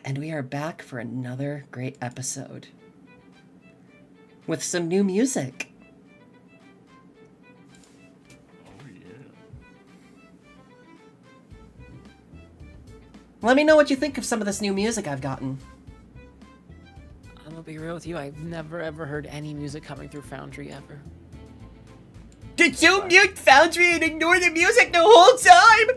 And we are back for another great episode. With some new music. Oh, yeah. Let me know what you think of some of this new music I've gotten. I'm gonna be real with you, I've never ever heard any music coming through Foundry ever. Did you mute Foundry and ignore the music the whole time?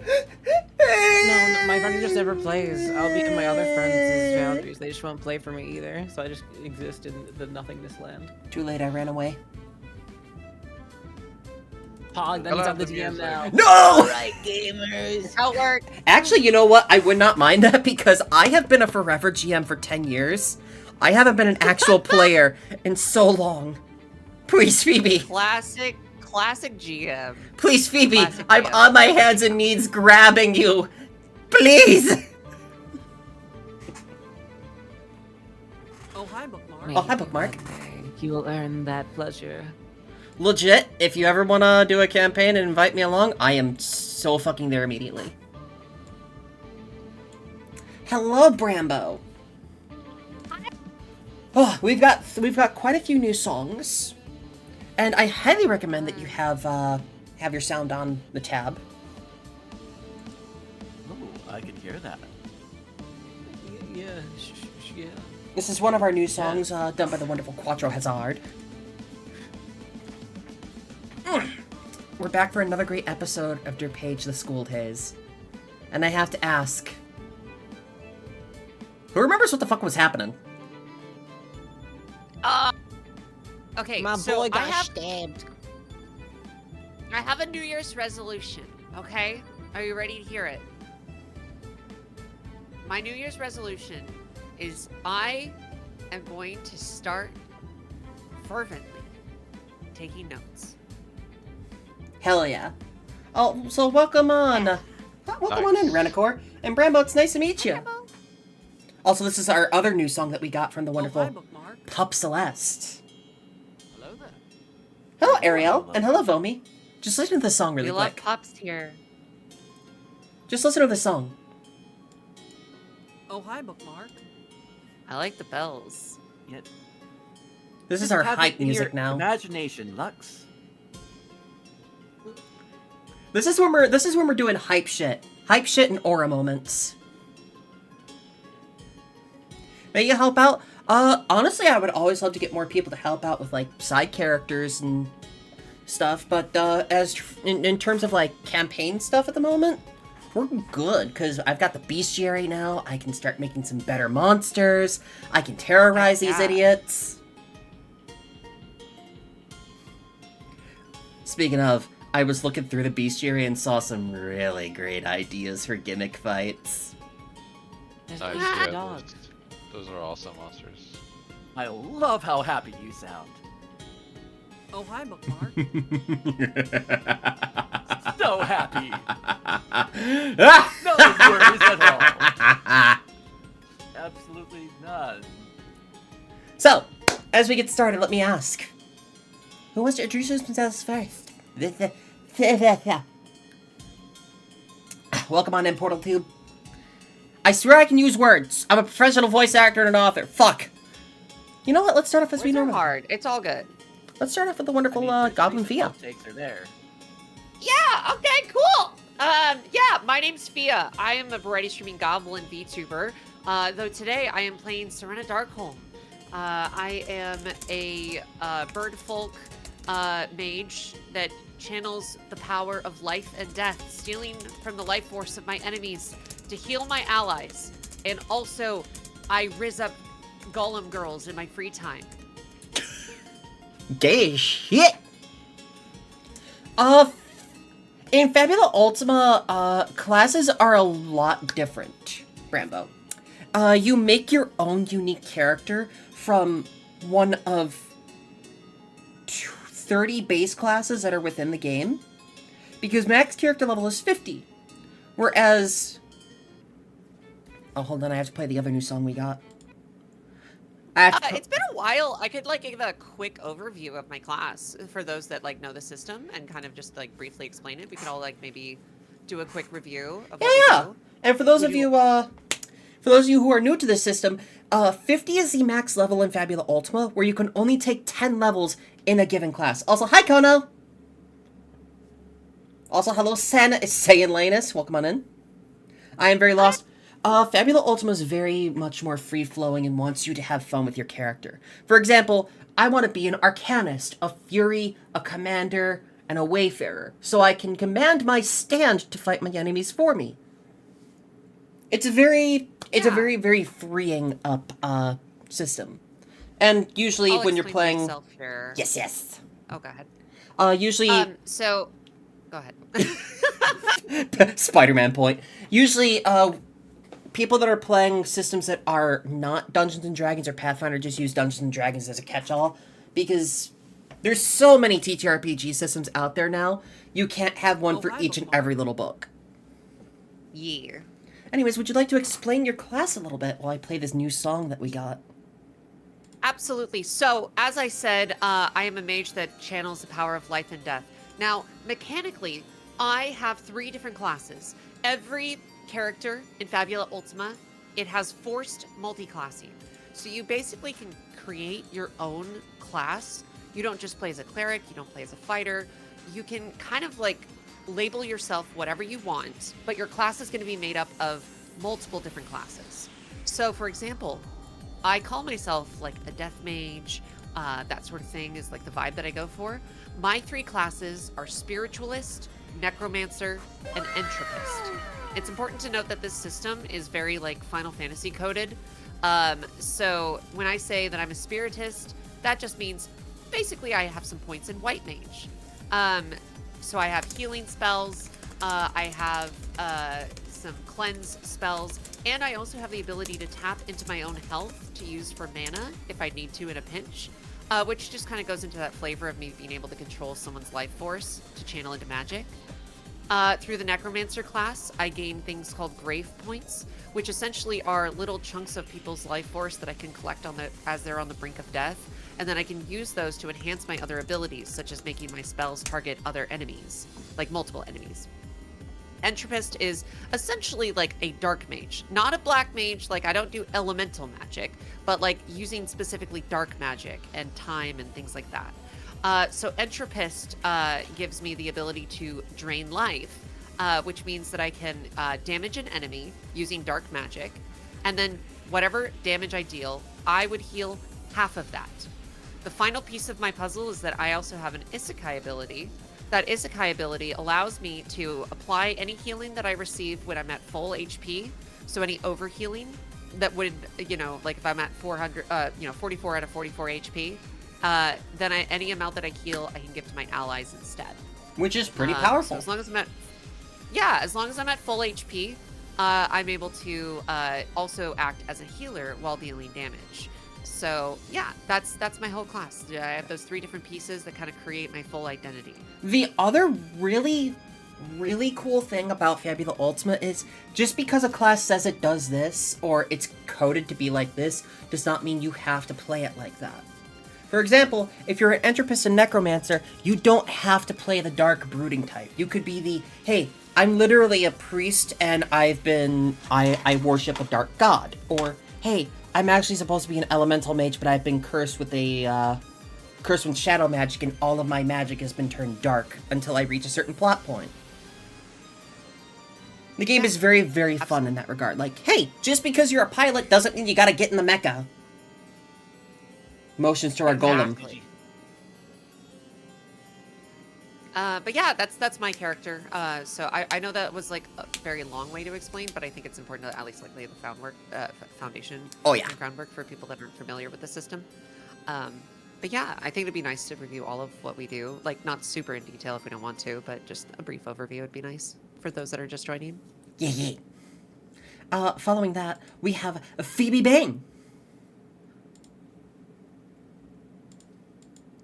No, my Foundry just never plays. I'll become my other friends' Foundries. They just won't play for me either, so I just exist in the nothingness land. Too late, I ran away. Pog, that means I'm the DM now. No! Alright, gamers. How it work? Actually, you know what? I would not mind that because I have been a forever GM for 10 years. I haven't been an actual player in so long. Please, Phoebe. Classic GM. Please, Phoebe. Classic I'm GM. on my hands and knees grabbing you. Please. Oh, hi, Bookmark. Oh, hi, Bookmark. You will earn that pleasure. Legit, if you ever want to do a campaign and invite me along, I am so fucking there immediately. Hello, Brambo. Oh, we've got quite a few new songs, and I highly recommend that you have your sound on the tab. Oh, I can hear that. Yeah. This is one of our new songs done by the wonderful Quattro Hazard. We're back for another great episode of Der Page the Schooled Haze. And I have to ask, who remembers what the fuck was happening? Okay, My so boy I got stabbed. have a New Year's resolution, okay? Are you ready to hear it? My New Year's resolution is I am going to start fervently taking notes. Hell yeah. Oh, so welcome on. Welcome on in, Renicor. And Brambo, it's nice to meet you. Hello. Also, this is our other new song that we got from the Oh, wonderful hi, Bookmark. Pup Celeste. Hello there. Hello, Ariel. And hello, Vomi. Just listen to the song really We love quick. pups here. Just listen to the song. Oh, hi, Bookmark. I like the bells. Yet, This is just our have hype it in music your now. Imagination, Lux. This is when we're doing hype shit. Hype shit and aura moments. May you help out? Honestly, I would always love to get more people to help out with, like, side characters and stuff, but, in terms of, like, campaign stuff at the moment, we're good, because I've got the bestiary now, I can start making some better monsters, I can terrorize these Yeah. idiots. Speaking of, I was looking through the bestiary and saw some really great ideas for gimmick fights. There's Nice, a yeah, dog. those are awesome monsters. I love how happy you sound. Oh, hi, Bookmark. So happy. No worries at all. Absolutely none. So, as we get started, let me ask, who wants to introduce themselves first? Welcome on in, Portal Tube. I swear I can use words. I'm a professional voice actor and an author. Fuck. You know what? Let's start off as we Words are normally. hard. It's all good. Let's start off with the wonderful Goblin Fia. Takes are there. Yeah, okay, cool. Yeah, my name's Fia. I am a variety streaming goblin VTuber. Though today I am playing Serena Darkholm. I am a bird folk mage that channels the power of life and death, stealing from the life force of my enemies to heal my allies. And also, I riz up golem girls in my free time. Gay as shit. In Fabula Ultima, classes are a lot different, Rambo. You make your own unique character from one of 30 base classes that are within the game, because max character level is 50. Whereas... Oh, hold on, I have to play the other new song we got. It's been a while. I could like give a quick overview of my class for those that like know the system and kind of just like briefly explain it. We could all like maybe do a quick review of what we Yeah. do. And for those of you For those of you who are new to this system, 50 is the max level in Fabula Ultima, where you can only take 10 levels in a given class. Also, hi, Kono! Also, hello, Saiyan welcome on in. I am very lost. Fabula Ultima is very much more free-flowing and wants you to have fun with your character. For example, I want to be an Arcanist, a Fury, a Commander, and a Wayfarer, so I can command my stand to fight my enemies for me. It's a very, very freeing up system. And usually I'll when you're explain playing... myself here. Yes. Oh, go ahead. Usually... So, go ahead. Spider-Man point. Usually, people that are playing systems that are not Dungeons & Dragons or Pathfinder just use Dungeons & Dragons as a catch-all, because there's so many TTRPG systems out there now, you can't have one for each and every little book. Yeah. Anyways, would you like to explain your class a little bit while I play this new song that we got? Absolutely. So, as I said, I am a mage that channels the power of life and death. Now, mechanically, I have 3 different classes. Every character in Fabula Ultima, it has forced multi-classing. So you basically can create your own class. You don't just play as a cleric, you don't play as a fighter. You can kind of like label yourself whatever you want, but your class is going to be made up of multiple different classes. So, for example, I call myself like a death mage, that sort of thing is like the vibe that I go for. My 3 classes are spiritualist, necromancer, and entropist. It's important to note that this system is very like Final Fantasy coded. So when I say that I'm a spiritist, that just means basically I have some points in white mage. So I have healing spells, I have some cleanse spells, and I also have the ability to tap into my own health to use for mana if I need to in a pinch, which just kind of goes into that flavor of me being able to control someone's life force to channel into magic. Through the Necromancer class, I gain things called grave points, which essentially are little chunks of people's life force that I can collect as they're on the brink of death, and then I can use those to enhance my other abilities, such as making my spells target other enemies, like multiple enemies. Entropist is essentially like a dark mage, not a black mage, like I don't do elemental magic, but like using specifically dark magic and time and things like that. So Entropist gives me the ability to drain life, which means that I can damage an enemy using dark magic, and then whatever damage I deal, I would heal half of that. The final piece of my puzzle is that I also have an Isekai ability. That Isekai ability allows me to apply any healing that I receive when I'm at full HP, so any overhealing that would, like if I'm at 400, 44 out of 44 HP, then any amount that I heal, I can give to my allies instead. Which is pretty powerful. So as long as I'm at full HP, I'm able to also act as a healer while dealing damage. So yeah, that's my whole class. I have those 3 different pieces that kind of create my full identity. The other really cool thing about Fabula Ultima is just because a class says it does this, or it's coded to be like this, does not mean you have to play it like that. For example, if you're an Entropist and Necromancer, you don't have to play the Dark Brooding type. You could be the, hey, I'm literally a priest and I worship a dark god. Or, hey, I'm actually supposed to be an elemental mage, but I've been cursed with shadow magic, and all of my magic has been turned dark until I reach a certain plot point. The game is very, very fun in that regard. Like, hey, just because you're a pilot doesn't mean you gotta get in the mecha. Motions to our golem. But yeah, that's my character. So I know that was like a very long way to explain, but I think it's important to at least like lay the foundation. Oh yeah. And groundwork for people that aren't familiar with the system. But yeah, I think it'd be nice to review all of what we do. Like not super in detail if we don't want to, but just a brief overview would be nice for those that are just joining. Yeah. Following that, we have Phoebe Bang.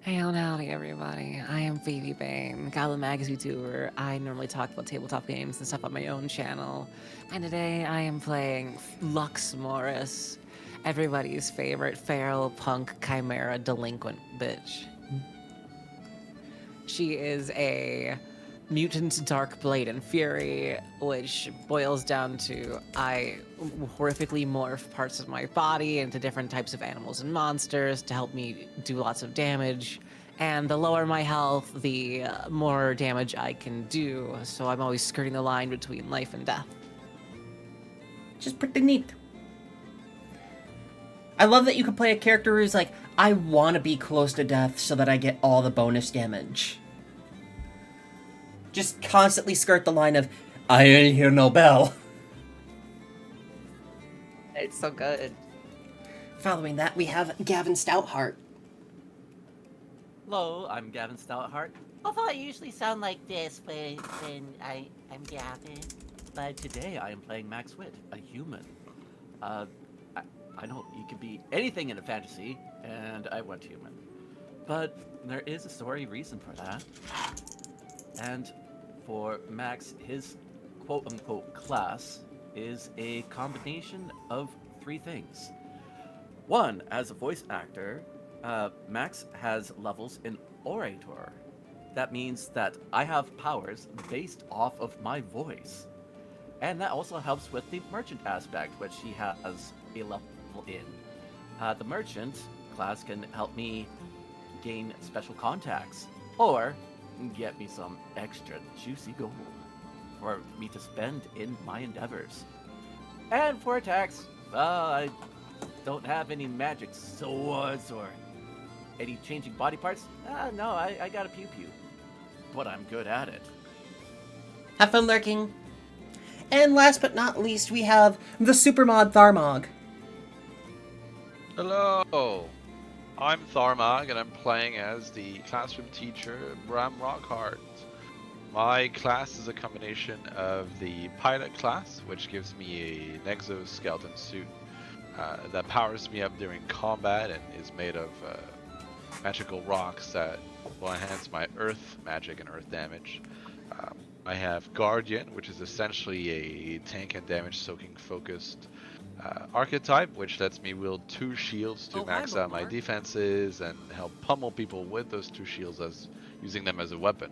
Hey, howdy everybody. I am Phoebe Bane, Goblin Magazine Vtuber. I normally talk about tabletop games and stuff on my own channel. And today I am playing Lux Morris, everybody's favorite feral punk chimera delinquent bitch. She is a Mutant Dark Blade and Fury, which boils down to I horrifically morph parts of my body into different types of animals and monsters to help me do lots of damage. And the lower my health, the more damage I can do. So I'm always skirting the line between life and death. Just pretty neat. I love that you can play a character who's like, I want to be close to death so that I get all the bonus damage. Just constantly skirt the line of, I ain't hear no bell. It's so good. Following that, we have Gavin Stoutheart. Hello, I'm Gavin Stoutheart. Although I usually sound like this when I'm Gavin. But today I am playing Max Witt, a human. I know you can be anything in a fantasy, and I went human. But there is a story reason for that. And for Max, his quote-unquote class is a combination of 3 things. 1, as a voice actor, Max has levels in Orator. That means that I have powers based off of my voice. And that also helps with the merchant aspect, which he has a level in. The merchant class can help me gain special contacts, or get me some extra juicy gold for me to spend in my endeavors. And for attacks, I don't have any magic swords or any changing body parts. No, I got a pew-pew. But I'm good at it. Have fun lurking. And last but not least, we have the Supermod Tharmog. Hello! I'm Tharmog, and I'm playing as the classroom teacher, Bram Rockhart. My class is a combination of the pilot class, which gives me an exoskeleton suit that powers me up during combat and is made of magical rocks that will enhance my earth magic and earth damage. I have Guardian, which is essentially a tank and damage soaking focused archetype, which lets me wield 2 shields to max out my defenses and help pummel people with those 2 shields as using them as a weapon.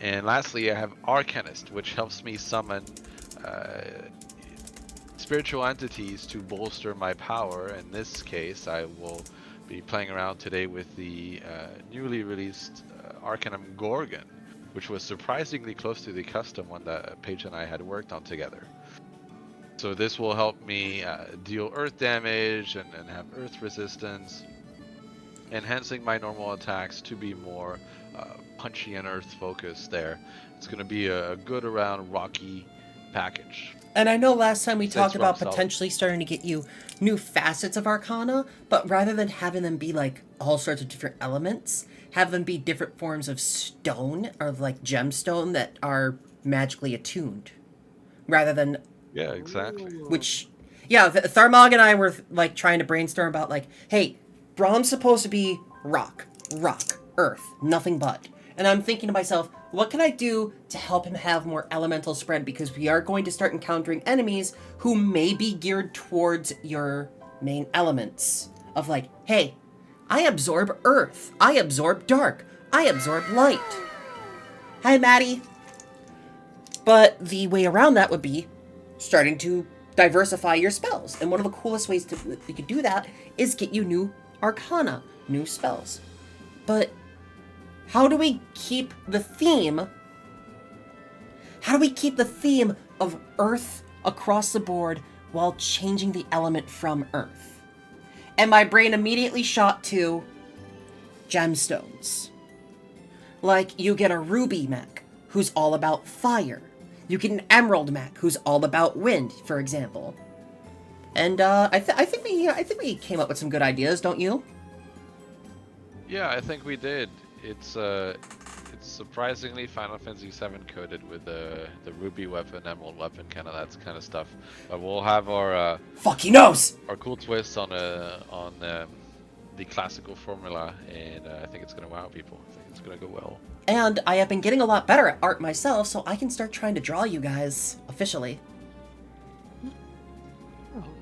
And lastly, I have Arcanist, which helps me summon spiritual entities to bolster my power. In this case, I will be playing around today with the newly released Arcanum Gorgon, which was surprisingly close to the custom one that Paige and I had worked on together. So this will help me deal earth damage and have earth resistance, enhancing my normal attacks to be more punchy and earth focused there. It's going to be a good around rocky package. And I know last time we talked about solid. potentially starting to get you new facets of Arcana, but rather than having them be like all sorts of different elements, have them be different forms of stone or like gemstone that are magically attuned. Rather than... Yeah, exactly. Which, yeah, Tharmog and I were like trying to brainstorm about like, hey, Brahm's supposed to be rock, earth, nothing but. And I'm thinking to myself, what can I do to help him have more elemental spread? Because we are going to start encountering enemies who may be geared towards your main elements. Of like, hey, I absorb earth, I absorb dark, I absorb light. Hi, Maddie. But the way around that would be starting to diversify your spells. And one of the coolest ways you could do that is get you new arcana, new spells. But how do we keep the theme? How do we keep the theme of earth across the board while changing the element from earth? And my brain immediately shot to gemstones. Like, you get a ruby mech who's all about fire. You get an emerald mech who's all about wind, for example. And I think we came up with some good ideas, don't you? Yeah, I think we did. It's surprisingly Final Fantasy VII coded with the ruby weapon, emerald weapon, kind of stuff. But we'll have our Fuck, he knows! Our cool twist on the classical formula, and I think it's gonna wow people. I think it's gonna go well. And I have been getting a lot better at art myself, so I can start trying to draw you guys officially.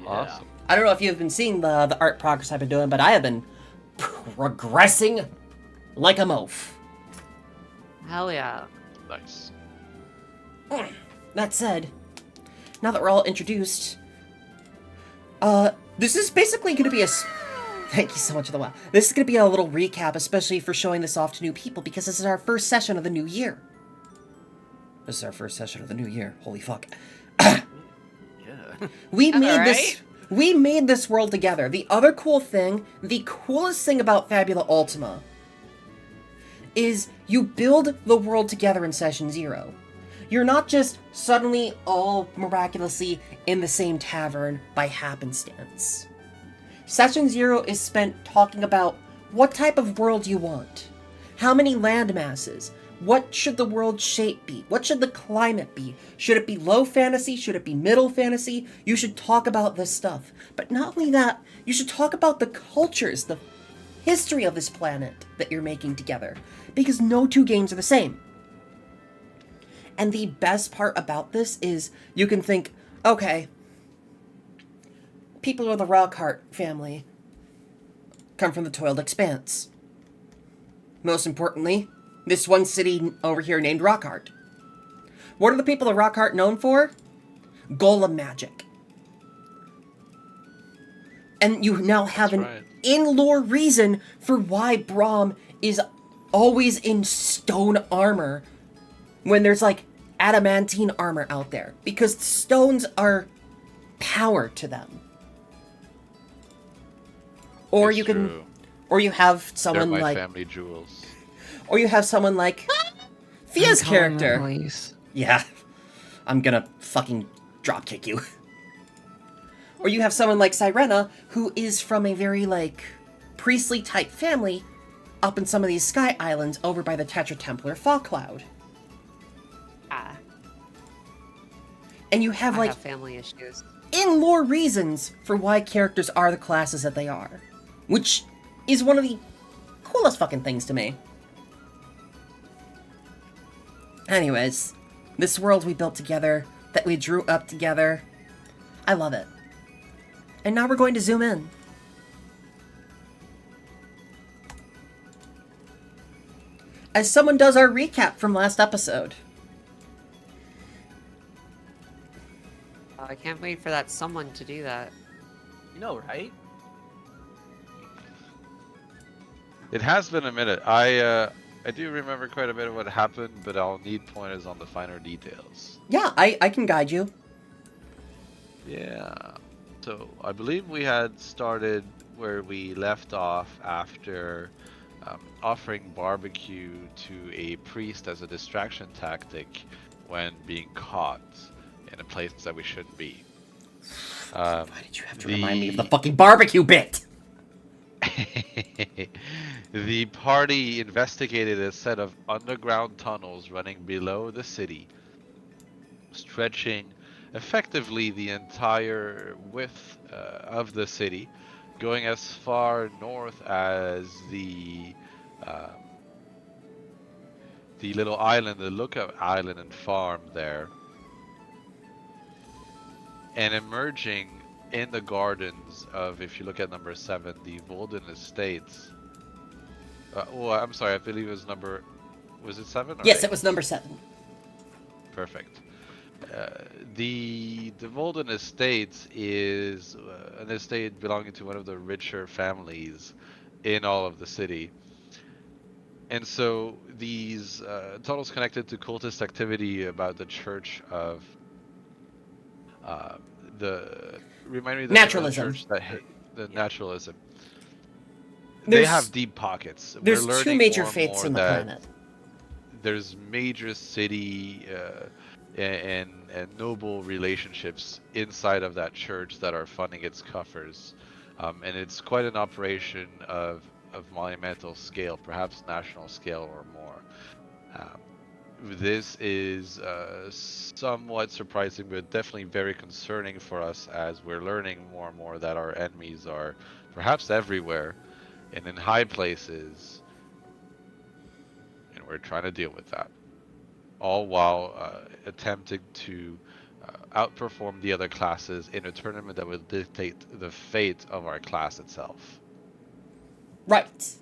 Awesome. I don't know if you've been seeing the art progress I've been doing, but I have been progressing like a moaf. Hell yeah. Nice. That said, now that we're all introduced, this is basically going to be a... Thank you so much for the wow. This is going to be a little recap, especially for showing this off to new people, because this is our first session of the new year. This is our first session of the new year. Holy fuck. Yeah. We made Alright. this... We made this world together. The other cool thing, the coolest thing about Fabula Ultima, is you build the world together in Session 0. You're not just suddenly all miraculously in the same tavern by happenstance. Session 0 is spent talking about what type of world you want, how many land masses, what should the world shape be, what should the climate be, should it be low fantasy, should it be middle fantasy, you should talk about this stuff. But not only that, you should talk about the cultures, the history of this planet that you're making together, because no two games are the same. And the best part about this is you can think, okay, people of the Rockhart family come from the Toiled Expanse. Most importantly, this one city over here named Rockhart. What are the people of Rockhart known for? Golem magic. And you now have That's an right. in-lore reason for why Braum is always in stone armor when there's like adamantine armor out there, because stones are power to them. Or It's you can, true. or you have They're someone my like, family jewels. or you have someone like Fia's I'm calling the character. police. Yeah, I'm gonna fucking dropkick you. Or you have someone like Sirena, who is from a very like priestly type family, up in some of these sky islands over by the Tetra Templar Fog Cloud. Ah, And you have I like have family issues. in-lore reasons for why characters are the classes that they are. Which is one of the coolest fucking things to me. Anyways, this world we built together, that we drew up together, I love it. And now we're going to zoom in. As someone does our recap from last episode. I can't wait for that someone to do that. You know, right? It has been a minute. I do remember quite a bit of what happened, but I'll need pointers on the finer details. Yeah, I can guide you. Yeah. So I believe we had started where we left off after offering barbecue to a priest as a distraction tactic when being caught in a place that we shouldn't be. Why did you have to remind me of the fucking barbecue bit? The party investigated a set of underground tunnels running below the city, stretching effectively the entire width of the city, going as far north as the little island, the Lookout Island and farm there, and emerging in the gardens of, if you look at number 7, the Volden Estates. Oh, I'm sorry, I believe it was number... Was it 7? Or Yes, 8? it was number 7. Perfect. The Volden Estates is an estate belonging to one of the richer families in all of the city. And so these tunnels connected to cultist activity about the church of remind me the name of the Naturalism. church that the naturalism. There's- They have deep pockets. There's We're two learning major more and faiths more on the that planet. there's major city and noble relationships inside of that church that are funding its coffers, and it's quite an operation of monumental scale, perhaps national scale or more. This is somewhat surprising, but definitely very concerning for us as we're learning more and more that our enemies are perhaps everywhere and in high places, and we're trying to deal with that, all while attempting to outperform the other classes in a tournament that will dictate the fate of our class itself. Right.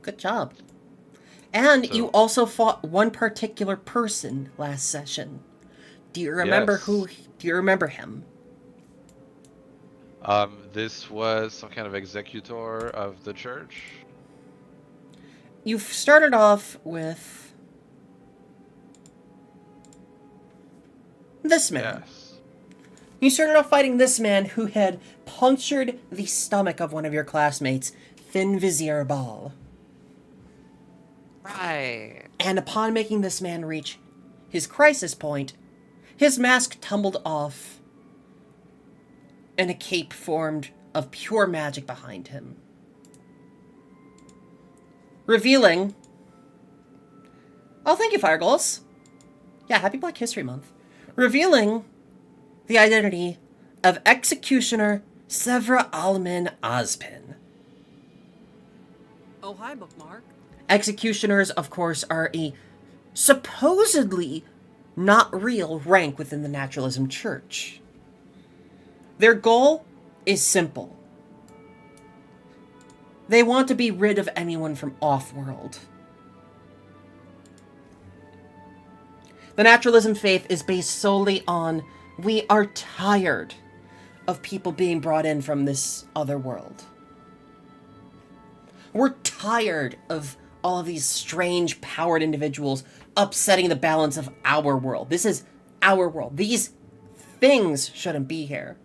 Good job. And So- you also fought one particular person last session. Do you remember Yes. Do you remember him? This was some kind of executor of the church. You've started off with this man. Yes. You started off fighting this man who had punctured the stomach of one of your classmates, Fin Vizier Ball. Right. And upon making this man reach his crisis point, his mask tumbled off and a cape formed of pure magic behind him. Revealing... Oh, thank you, Firegoals. Yeah, happy Black History Month. Revealing the identity of Executioner Sevra Almin Ozpin. Oh, hi, Bookmark. Executioners, of course, are a supposedly not real rank within the Naturalism Church. Their goal is simple. They want to be rid of anyone from off-world. The Naturalism faith is based solely on, we are tired of people being brought in from this other world. We're tired of all of these strange, powered individuals upsetting the balance of our world. This is our world. These things shouldn't be here.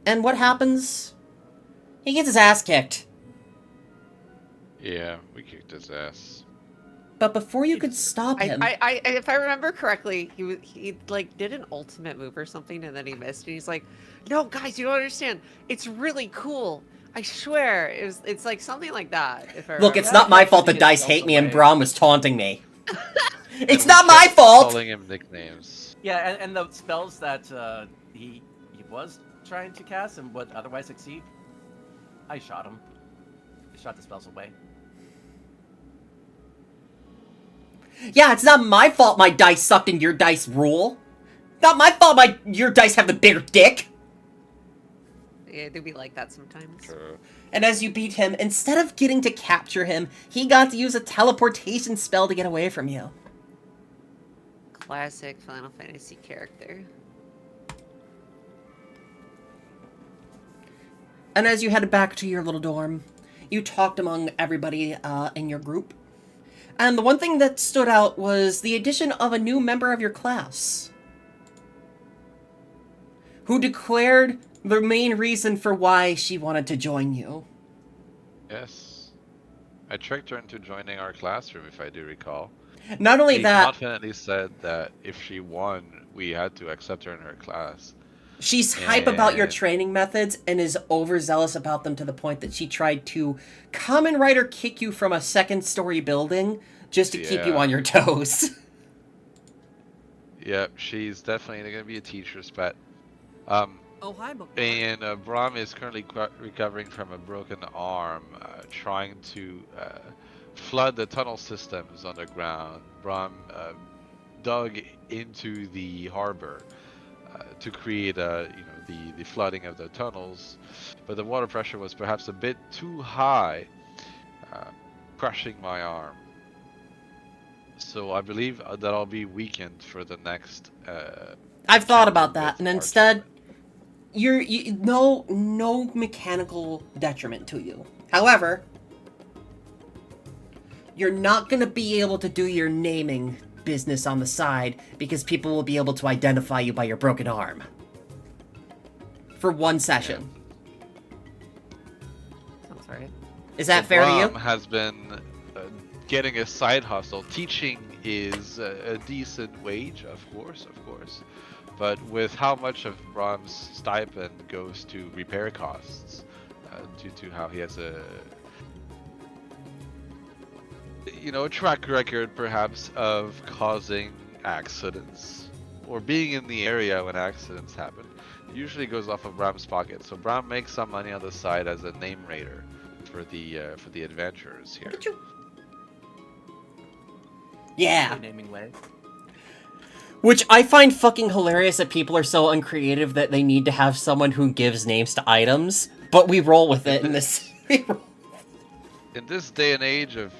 And what happens? He gets his ass kicked. Yeah, we kicked his ass. But before you could stop him... I if I remember correctly, he like did an ultimate move or something, and then he missed. And he's like, "No, guys, you don't understand. It's really cool. I swear." It's like something like that. If I Look, remember. it's not my fault the He dice gets hate me and away. Braum was taunting me. It's We not my kept fault! Calling him nicknames. Yeah, and the spells that he was trying to cast and would otherwise succeed, I shot him. I shot the spells away. Yeah, it's not my fault my dice sucked and your dice rule. Not my fault your dice have the bigger dick. Yeah, do be like that sometimes. True. And as you beat him, instead of getting to capture him, he got to use a teleportation spell to get away from you. Classic Final Fantasy character. And as you headed back to your little dorm, you talked among everybody in your group. And the one thing that stood out was the addition of a new member of your class, who declared the main reason for why she wanted to join you. Yes. I tricked her into joining our classroom, if I do recall. Not only She that, confidently said that if she won, we had to accept her in her class. she's hype about your Yeah. training methods and is overzealous about them to the point that she tried to Kamen Rider kick you from a second-story building just to keep you Yeah. on your toes. Yep, she's definitely going to be a teacher's pet. Oh, hi, Bookmark. And Brahm is currently recovering from a broken arm, trying to flood the tunnel systems underground. Brahm dug into the harbor to create the flooding of the tunnels, but the water pressure was perhaps a bit too high, crushing my arm. So I believe that I'll be weakened for the next. I've thought encounter about that, with and our instead, tournament. no mechanical detriment to you. However, you're not gonna be able to do your naming business on the side because people will be able to identify you by your broken arm. For one session. Sounds right. Is that So fair to you? Brahm has been getting a side hustle. Teaching is a decent wage, of course. But with how much of Brahm's stipend goes to repair costs, due to how he has a track record perhaps of causing accidents or being in the area when accidents happen, it usually goes off of Brahm's pocket. So Brahm makes some money on the side as a name raider for the adventurers here. Look at you. Yeah. Naming way. Which I find fucking hilarious that people are so uncreative that they need to have someone who gives names to items, but we roll with it in this. in this day and age of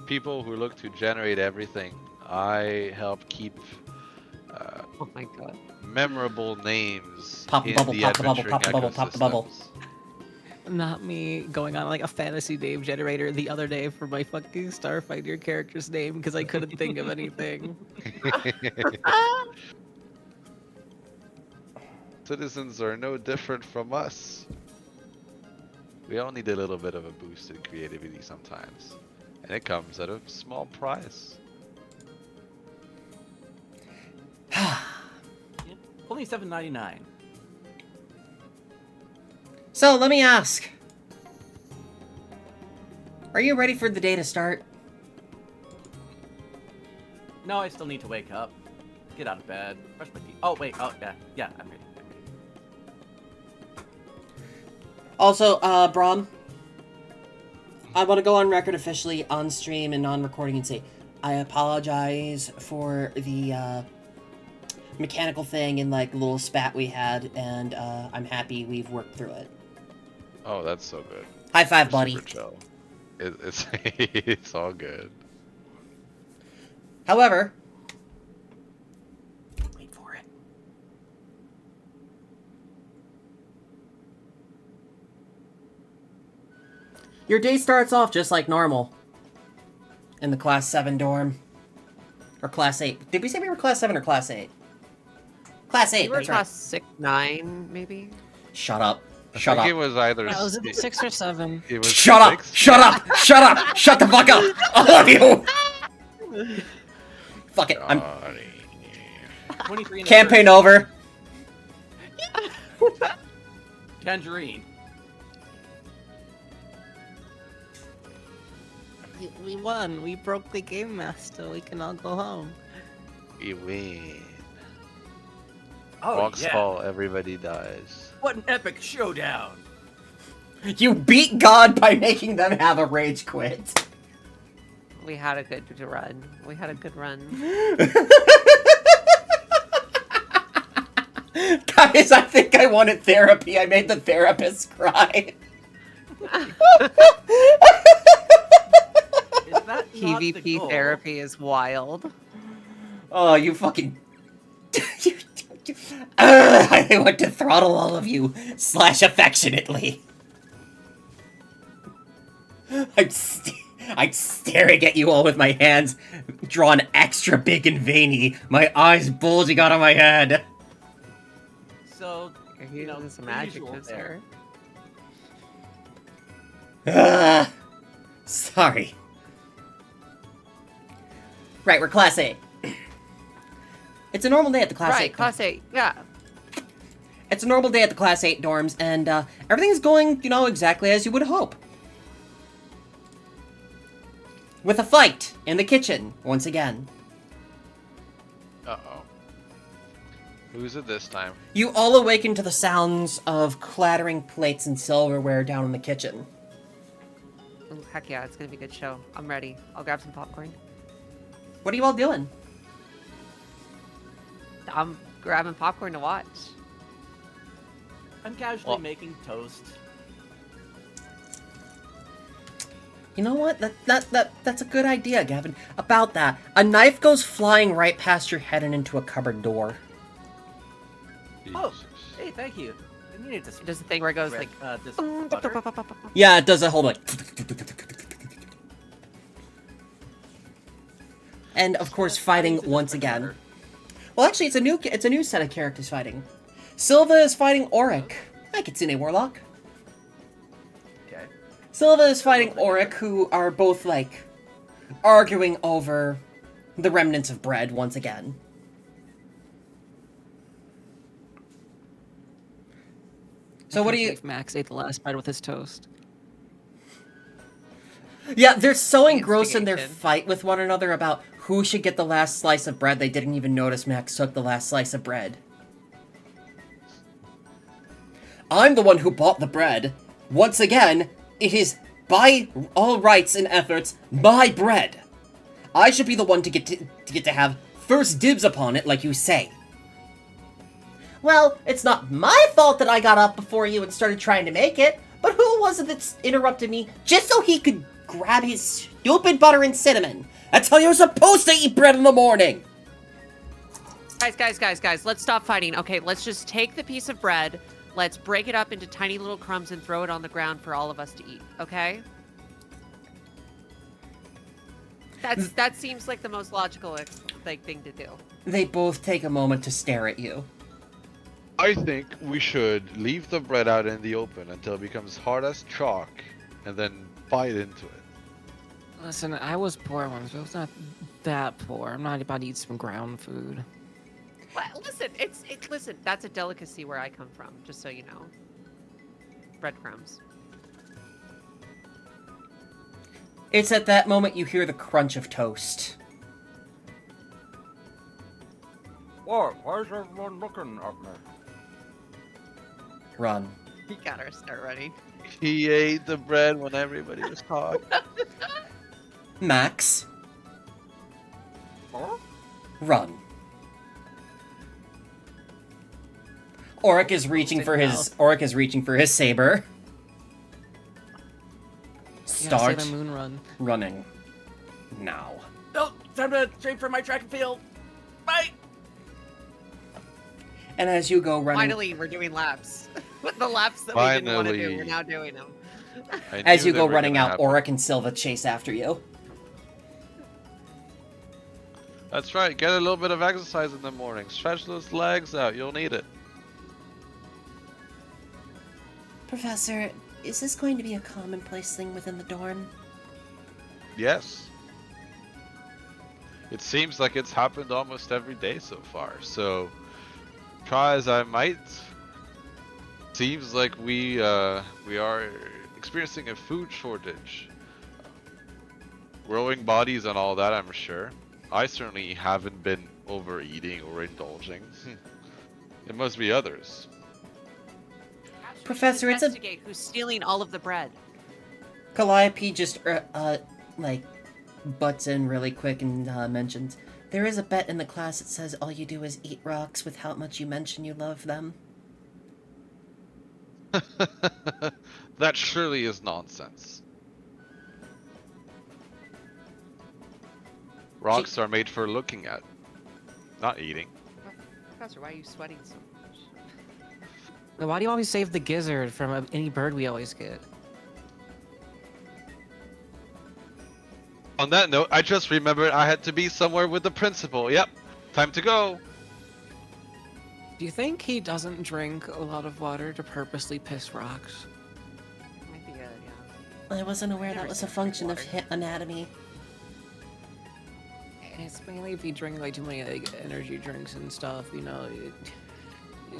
people who look to generate everything, I help keep Oh my god. memorable names Pop the in bubble, the pop the bubble, adventuring pop the bubble, pop the bubble. ecosystems. Not me going on like a fantasy name generator the other day for my fucking Starfighter character's name because I couldn't think of anything. Citizens are no different from us. We all need a little bit of a boost in creativity sometimes. And it comes at a small price. Only $7.99. So, let me ask. Are you ready for the day to start? No, I still need to wake up, get out of bed, brush my teeth. Oh wait, oh yeah, I'm ready. Also, Braum, I want to go on record officially on stream and on recording and say, I apologize for the, mechanical thing and, like, little spat we had, and, I'm happy we've worked through it. Oh, that's so good. High five, You're buddy. super chill. It's it's all good. However, wait for it. Your day starts off just like normal. In the Class 7 dorm. Or Class 8. Did we say we were Class 7 or Class 8? Class 8, You were that's right. class 6, 9, maybe? Shut up. I Shut think up. it was either. Yeah, was it 6 or 7? It was Shut up! 6. Shut up! Shut up! Shut the fuck up! All of you! Fuck it. I'm 23 and a campaign third. over. Tangerine. We won. We broke the game master. We can all go home. We win. Oh Rocks yeah. fall, everybody dies. What an epic showdown. You beat God by making them have a rage quit. We had a good run. We had a good run. Guys, I think I wanted therapy. I made the therapist cry. Is that not the PvP goal? therapy is wild. Oh, you fucking... I want to throttle all of you, / affectionately. I'm staring at you all with my hands drawn extra big and veiny, my eyes bulging out of my head. So, You're you know, using some the usual adjectives there. there. Sorry. Right, we're Class 8. It's a normal day at the Class 8. Right, class 8, yeah. It's a normal day at the Class 8 dorms, and everything's going, you know, exactly as you would hope. With a fight in the kitchen, once again. Uh-oh. Who's it this time? You all awaken to the sounds of clattering plates and silverware down in the kitchen. Ooh, heck yeah, it's gonna be a good show. I'm ready. I'll grab some popcorn. What are you all doing? I'm grabbing popcorn to watch. I'm casually making toast. You know what? That's a good idea, Gavin. About that, a knife goes flying right past your head and into a cupboard door. Oh, Jesus. hey, thank you. I needed to It does the thing where it goes like... this butter. Yeah, it does a whole like. And of course, fighting once again. Well, actually, it's a new set of characters fighting. Silva is fighting Auric. Hi, Kitsune Warlock. Okay. Silva is fighting Auric, who are both like arguing over the remnants of bread once again. So what do you? Max ate the last bite with his toast. Yeah, they're so engrossed in their Instigation. fight with one another about who should get the last slice of bread, they didn't even notice Max took the last slice of bread. I'm the one who bought the bread. Once again, it is, by all rights and efforts, my bread. I should be the one to get to have first dibs upon it, like you say. Well, it's not my fault that I got up before you and started trying to make it, but who was it that interrupted me just so he could grab his stupid butter and cinnamon. That's how you're supposed to eat bread in the morning! Guys, let's stop fighting. Okay, let's just take the piece of bread, let's break it up into tiny little crumbs and throw it on the ground for all of us to eat, okay? That seems like the most logical thing to do. They both take a moment to stare at you. I think we should leave the bread out in the open until it becomes hard as chalk, and then bite into it. Listen, I was poor once, but I was not that poor. I'm not about to eat some ground food. Well, listen, that's a delicacy where I come from, just so you know. Breadcrumbs. It's at that moment you hear the crunch of toast. What? Why is everyone looking at me? Run. You gotta start running. He ate the bread when everybody was talking. Max, Huh? run. Oric is reaching for his saber. Start Yeah, Sailor Moon run. running. Now. No, time to train for my track and field. Bye. And as you go running, Finally, we're doing laps. The laps that we didn't want to do, Finally. we're now doing them. as knew you they go were running gonna out, happen. Oric and Silva chase after you. That's right, get a little bit of exercise in the morning. Stretch those legs out, you'll need it. Professor, is this going to be a commonplace thing within the dorm? Yes. It seems like it's happened almost every day so far, so try as I might. Seems like we are experiencing a food shortage. Growing bodies and all that, I'm sure. I certainly haven't been overeating or indulging. It must be others. Professor, it's a... Investigate who's stealing all of the bread. Calliope just, like, butts in really quick and mentions, there is a bet in the class that says all you do is eat rocks with how much you mention you love them. That surely is nonsense. Rocks are made for looking at, not eating. Professor, why are you sweating so much? Why do you always save the gizzard from any bird we always get? On that note, I just remembered I had to be somewhere with the principal. Yep, time to go. Do you think he doesn't drink a lot of water to purposely piss rocks? Might be good, yeah. I wasn't aware Never that was a seen function of water. anatomy. It's mainly if you drink like too many like energy drinks and stuff, you know.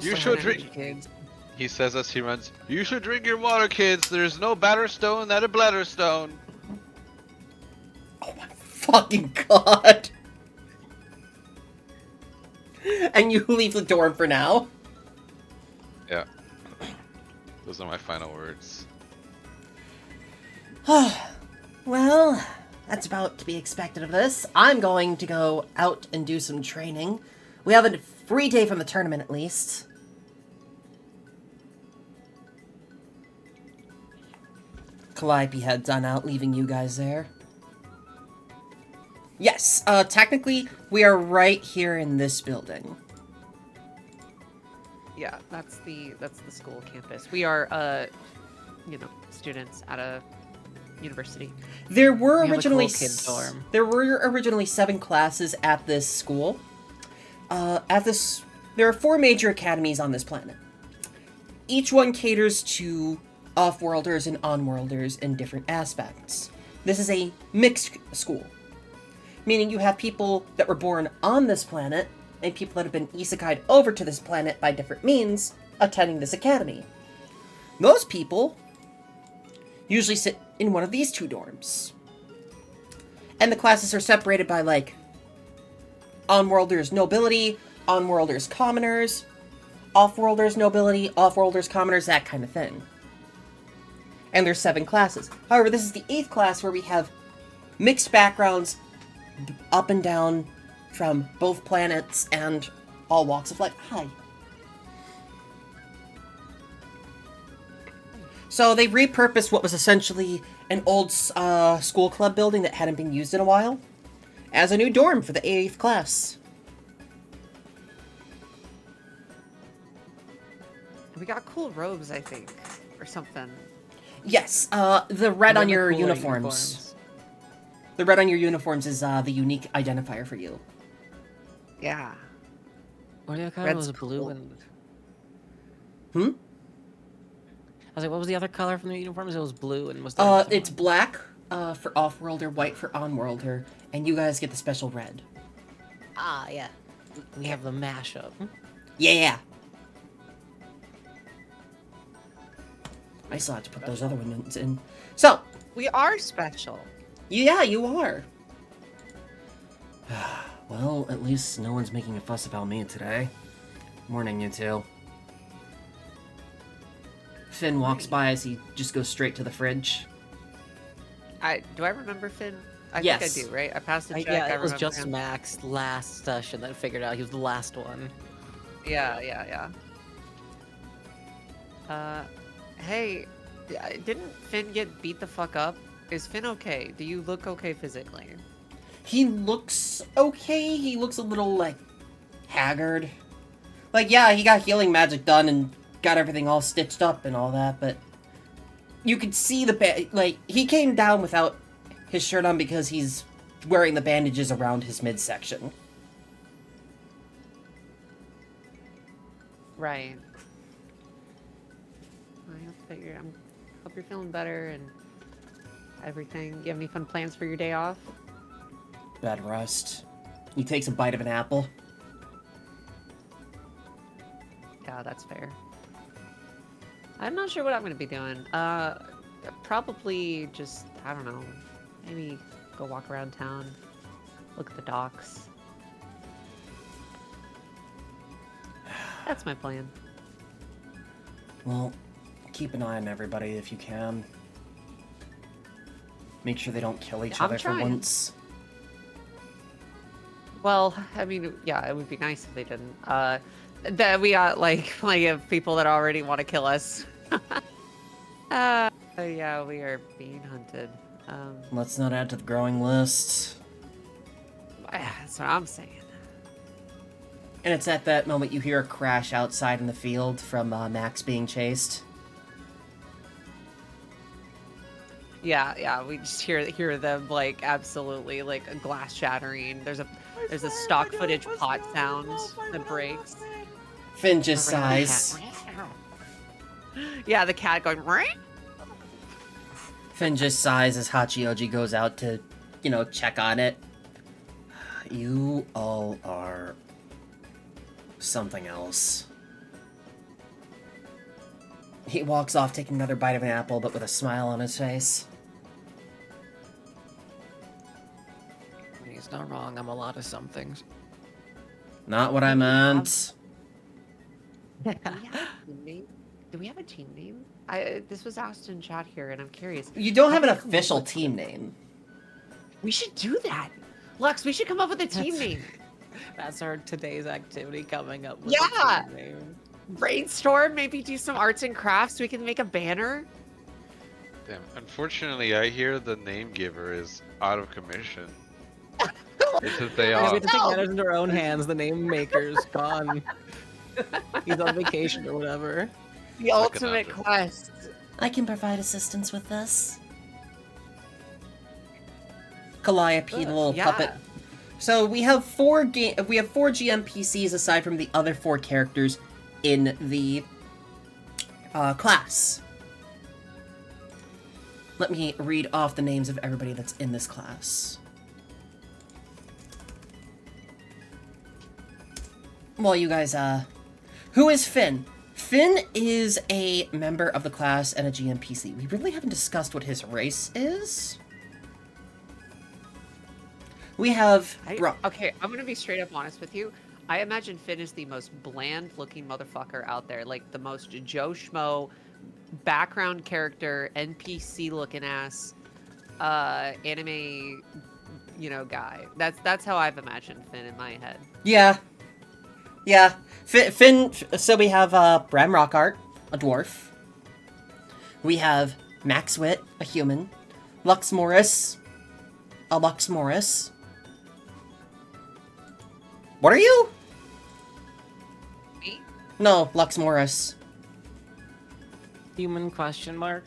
You some should energy drink- Kids. He says as he runs, "You should drink your water, kids. There's no badder stone than a bladder stone." Oh my fucking god! And you leave the dorm for now? Yeah. Those are my final words. Well, that's about to be expected of this. I'm going to go out and do some training. We have a free day from the tournament, at least. Calliope heads on out, leaving you guys there. Yes, technically, we are right here in this building. Yeah, that's the school campus. We are, students at a university. There were We have a originally cool kid dorm. there were originally 7 classes at this school. There are 4 major academies on this planet. Each one caters to off-worlders and on-worlders in different aspects. This is a mixed school, meaning you have people that were born on this planet and people that have been isekai'd over to this planet by different means attending this academy. Those people usually sit in one of these 2 dorms. And the classes are separated by, like, on-worlders nobility, on-worlders commoners, off-worlders nobility, off-worlders commoners, that kind of thing. And there's 7 classes. However, this is the 8th class where we have mixed backgrounds up and down from both planets and all walks of life. Hi. So they repurposed what was essentially an old school club building that hadn't been used in a while as a new dorm for the 8th class. We got cool robes, I think, or something. Yes, the red on Really your cool uniforms. The red on your uniforms is the unique identifier for you. Yeah. What do you call it? Red's Was it blue cool. and... Hmm? I was like, what was the other color from the uniforms? It was blue and was there It's black for off-worlder, white for on-worlder, and you guys get the special red. Ah, yeah. We have the mashup. Yeah! I still have to put those other ones in. So, We are special. yeah, you are. Well, at least no one's making a fuss about me today. Morning, you two. Finn walks by as he just goes straight to the fridge. Do I remember Finn? I Yes. think I do, right? I passed the check. Yeah, I it was remember just him. Max last session that figured out he was the last one. Yeah. Hey, didn't Finn get beat the fuck up? Is Finn okay? Do you look okay physically? He looks okay. He looks a little, like, haggard. Like, yeah, he got healing magic done and got everything all stitched up and all that, but you could see like, he came down without his shirt on because he's wearing the bandages around his midsection. Right. I figure. Hope you're feeling better and everything. You have any fun plans for your day off? Bad rest. He takes a bite of an apple. Yeah, that's fair. I'm not sure what I'm gonna be doing. Probably just, I don't know, maybe go walk around town, look at the docks. That's my plan. Well, keep an eye on everybody if you can. Make sure they don't kill each I'm other for trying. once. Well, I mean, yeah, it would be nice if they didn't. That we got like plenty of people that already want to kill us. Yeah, we are being hunted. Let's not add to the growing list. That's what I'm saying. And it's at that moment you hear a crash outside in the field from Max being chased. Yeah, we just hear them like absolutely like a glass shattering. There's a stock footage pot sound that breaks. Finn just sighs. Yeah, the cat going. Ring. Finn just sighs as Hachioji goes out to, check on it. You all are something else. He walks off taking another bite of an apple, but with a smile on his face. He's not wrong, I'm a lot of some things. Not what I meant. Do we have a team name? This was asked in chat here, and I'm curious. You don't have an How do you come up official with team it? name. We should do that. Lux, we should come up with a team name. That's our today's activity coming up with Yeah! a team name. Brainstorm, maybe do some arts and crafts. We can make a banner. Damn. Unfortunately, I hear the name giver is out of commission. It's his day Yeah, we off. have to take matters into our own hands. The name maker's gone. He's on vacation or whatever. The ultimate conundrum. quest. I can provide assistance with this. Calliope, the little yeah. puppet. So we have four GMPCs aside from the other 4 characters in the class. Let me read off the names of everybody that's in this class. Well, you guys, who is Finn? Finn is a member of the class and a GMPC. We really haven't discussed what his race is. We have... Okay, I'm gonna be straight up honest with you. I imagine Finn is the most bland-looking motherfucker out there. Like, the most Joe Schmo, background character, NPC-looking ass, anime, guy. That's how I've imagined Finn in my head. Yeah. Finn, so we have Bram Rockhart, a dwarf. We have Max Wit, a human. Lux Morris, a Lux Morris. What are you? Me? No, Lux Morris. Human question mark?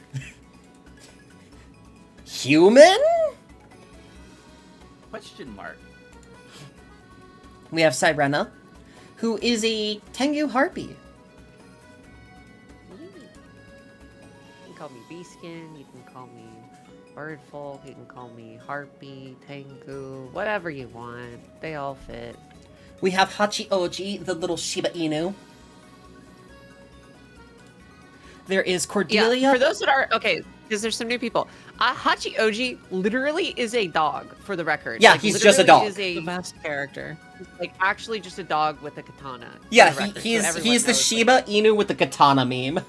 Human? Question mark. We have Sirena, who is a Tengu Harpy. You can call me Beaskin, you can call me Birdfolk, you can call me Harpy, Tengu, whatever you want. They all fit. We have Hachi Oji, the little Shiba Inu. There is Cordelia. Yeah, for those that are, okay, because there's some new people. Hachi Oji literally is a dog, for the record. Yeah, he's just a literally dog. Is a, The best character. like, actually just a dog with a katana. for Yeah, the record, so he's everyone the knows, like- Shiba Inu with the katana meme.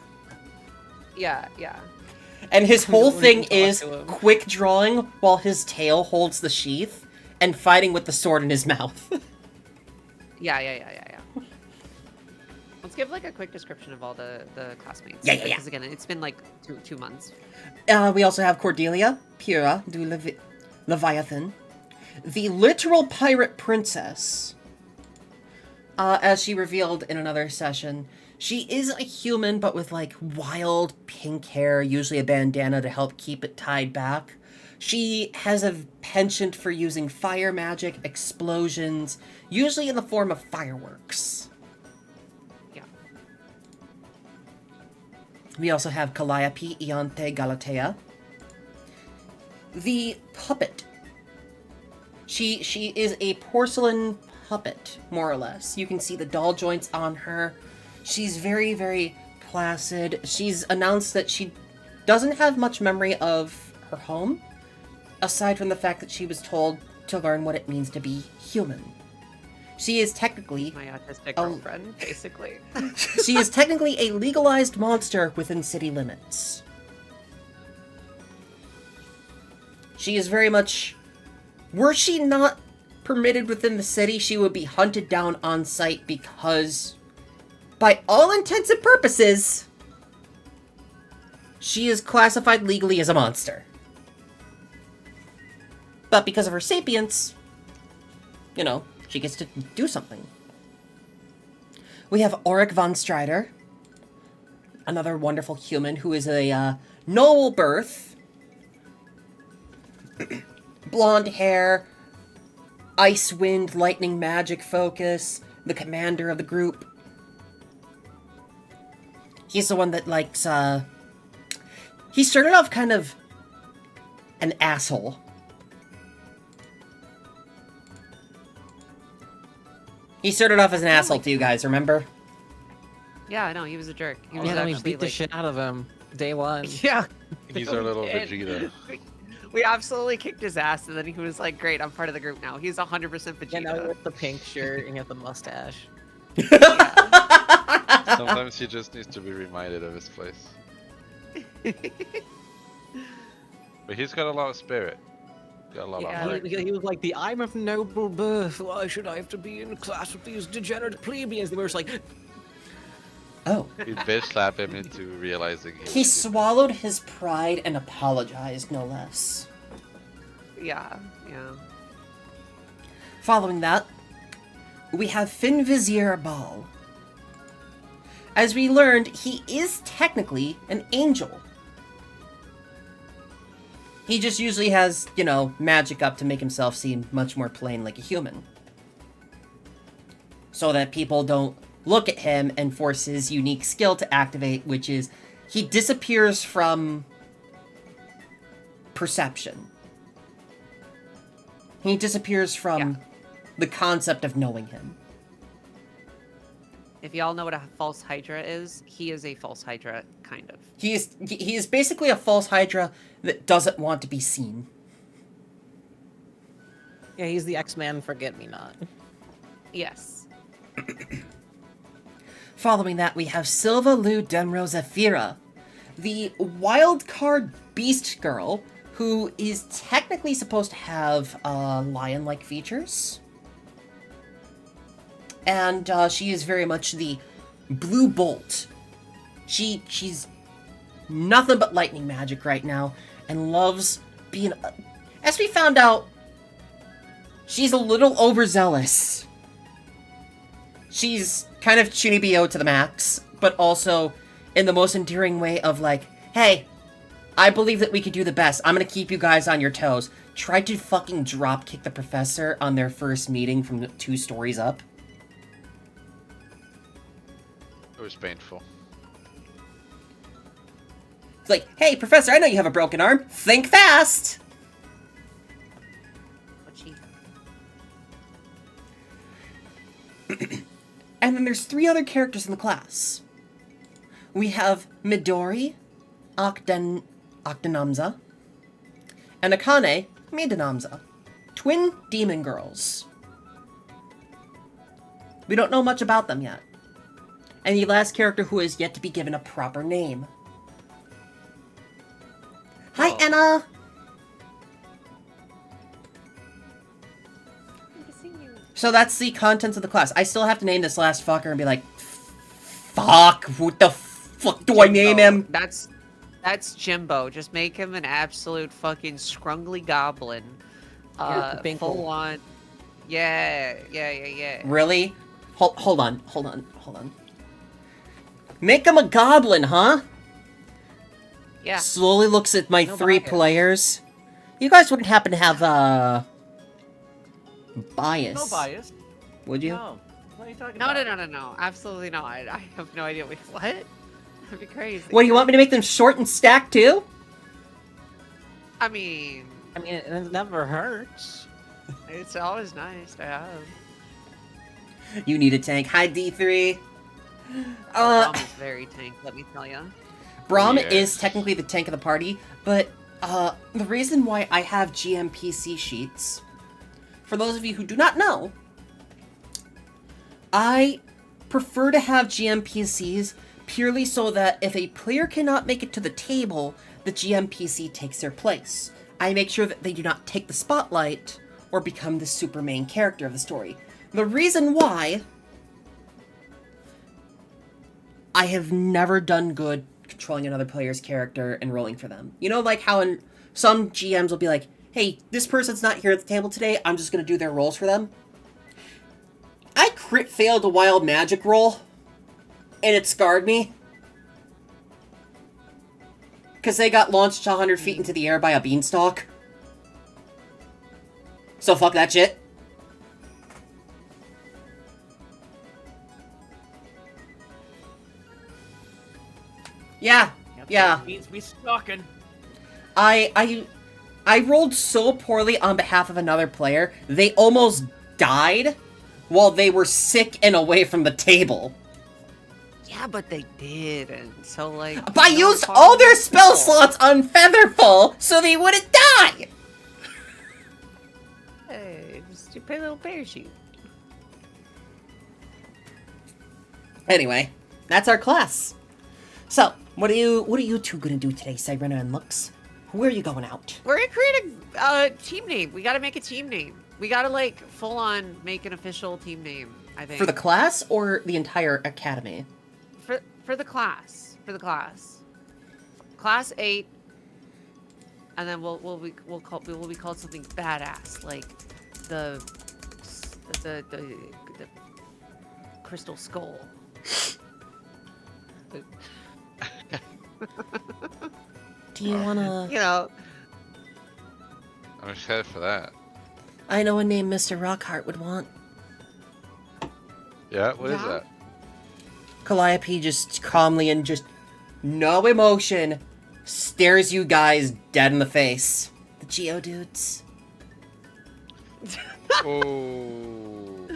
Yeah, yeah. And his whole Don't thing even talk is to him. quick drawing while his tail holds the sheath and fighting with the sword in his mouth. Yeah. Let's give like a quick description of all the classmates. Yeah. Because again, it's been like two months. We also have Cordelia, Pura, du Leviathan, the literal pirate princess. As she revealed in another session, she is a human, but with like wild pink hair, usually a bandana to help keep it tied back. She has a penchant for using fire magic, explosions, usually in the form of fireworks. Yeah. We also have Calliope Iante Galatea. The puppet. She is a porcelain puppet, more or less. You can see the doll joints on her. She's very, very placid. She's announced that she doesn't have much memory of her home, aside from the fact that she was told to learn what it means to be human. She is technically My autistic girlfriend, basically. she is technically a legalized monster within city limits. She is very much... Were she not permitted within the city, she would be hunted down on sight because, by all intents and purposes, she is classified legally as a monster. But because of her sapience, you know, she gets to do something. We have Auric von Strider, another wonderful human who is a noble birth. Blonde hair, ice, wind, lightning, magic focus, the commander of the group. He's the one that likes, he started off kind of an asshole. He started off as an asshole to you guys, remember? Yeah, I know, he was a jerk. He was Yeah, then we actually, beat the like- shit out of him. Day one. Yeah. He's our little And Vegeta. We absolutely kicked his ass, and then he was like, great, I'm part of the group now. He's 100% Vegeta. Yeah, now with the pink shirt and you have the mustache. Sometimes he just needs to be reminded of his place. But he's got a lot of spirit. Got a lot Yeah, of like- heart. He was like, I'm of noble birth. Why should I have to be in a class with these degenerate plebeians? They were just like, Oh. You'd bitch slap him into realizing He was swallowed his pride and apologized, no less. Yeah. Following that, we have Finvizier Ball. As we learned, he is technically an angel. He just usually has, you know, magic up to make himself seem much more plain like a human. So that people don't look at him and force his unique skill to activate, which is he disappears from perception. He disappears from the concept of knowing him. If y'all know what a false Hydra is, he is a false Hydra, kind of. He is basically a false Hydra that doesn't want to be seen. yeah, he's the X-Man Forget-Me-Not. Yes. Following that, we have Silva Lu Demro Zafira, the wild card beast girl who is technically supposed to have lion-like features. And she is very much the blue bolt. She's nothing but lightning magic right now and loves being... As we found out, she's a little overzealous. She's kind of Chunibyo to the max, but also in the most endearing way of like, hey, I believe that we can do the best. I'm gonna keep you guys on your toes. Tried to fucking dropkick the professor on their first meeting from the 2 stories up. It was painful. It's like, hey, professor, I know you have a broken arm. Think fast! And then there's 3 other characters in the class. We have Midori, Octanamza, and Akane, Midanamza. Twin demon girls. We don't know much about them yet. And the last character who is yet to be given a proper name. Hi, Oh. Anna! So that's the contents of the class. I still have to name this last fucker and be like, fuck, what the fuck do I name him? That's Jimbo. Just make him an absolute fucking scrungly goblin. Full on. Yeah. Really? Hold on. Make him a goblin, huh? Yeah. Slowly looks at my No 3 bias. players. You guys wouldn't happen to have, bias. No bias. Would you? No. What are you talking No, about? no. Absolutely not. I have no idea. Wait, what? That'd be crazy. What, you want me to make them short and stacked too? I mean, it never hurts. it's always nice to have. You need a tank. Hi, D3. Braum is very tank, let me tell you. Braum Yes. is technically the tank of the party, but the reason why I have GMPC sheets, for those of you who do not know, I prefer to have GMPCs purely so that if a player cannot make it to the table, the GMPC takes their place. I make sure that they do not take the spotlight or become the super main character of the story. The reason why I have never done good controlling another player's character and rolling for them. You know, like how in some GMs will be like, hey, this person's not here at the table today, I'm just gonna do their rolls for them. I crit failed a wild magic roll, and it scarred me. Because they got launched 100 feet into the air by a beanstalk. So fuck that shit. Yeah, Yep, yeah. that means we stalking. I rolled so poorly on behalf of another player, they almost died while they were sick and away from the table. Yeah, but they did, and so like. But I you know, used it's all their hard. spell slots on Featherfall so they wouldn't die! Hey, just you pay a little parachute. Anyway, that's our class. So, what are you two gonna do today, Cyrena and Lux? Where are you going out? We're gonna create a team name. We gotta make a team name. We gotta like full on make an official team name. I think For the class or the entire academy? for the class. For the class. Class 8. And then we'll be called something badass, like the Crystal Skull. Do you wanna... You know, I'm excited for that. I know a name Mr. Rockhart would want. Yeah, what is Yeah. that? Calliope just calmly and just no emotion stares you guys dead in the face. The Geodudes. Oh.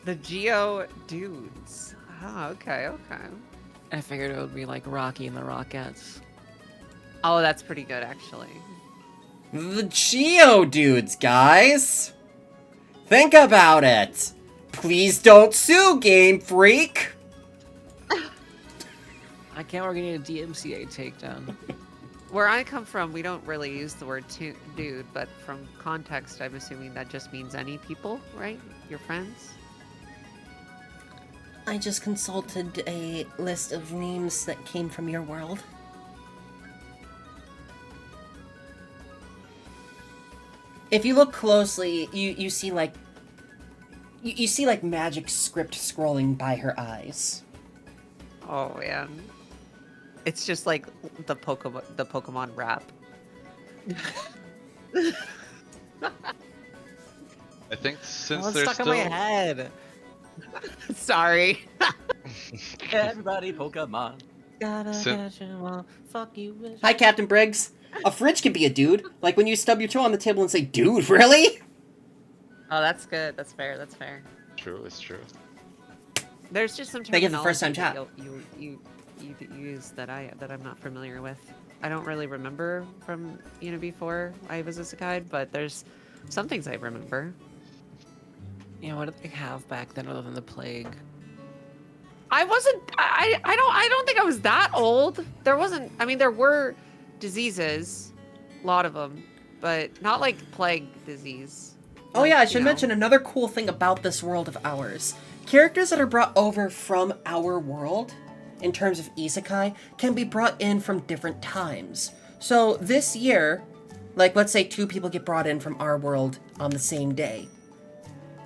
the Geo dudes. Oh, okay. I figured it would be like Rocky and the Rockettes. Oh, that's pretty good actually. The Geodudes, guys! Think about it! Please don't sue, Game Freak! I can't work any DMCA takedown. Where I come from, we don't really use the word dude, but from context, I'm assuming that just means any people, right? Your friends? I just consulted a list of names that came from your world. If you look closely, you see like you see like magic script scrolling by her eyes. Oh man. It's just like the Pokemon rap. I think since Oh, it's there's stuck still... in my head. Sorry. Everybody Pokemon. Gotta Sin- catch 'em all. Fuck you, bitch. Hi, Captain Briggs. A fridge can be a dude. Like when you stub your toe on the table and say, "Dude, really?" Oh, that's good. That's fair. That's fair. True, it's true. There's just some Thank you for the first terminology time that chat. you use that I'm not familiar with. I don't really remember from before I was a Sakai, but there's some things I remember. You know, what did they have back then other than the plague? I wasn't. I don't think I was that old. There wasn't. I mean, there were diseases, a lot of them, but not like plague disease. Oh Like, yeah, I you should know. mention another cool thing about this world of ours. Characters that are brought over from our world, in terms of isekai, can be brought in from different times. So this year, like let's say 2 people get brought in from our world on the same day.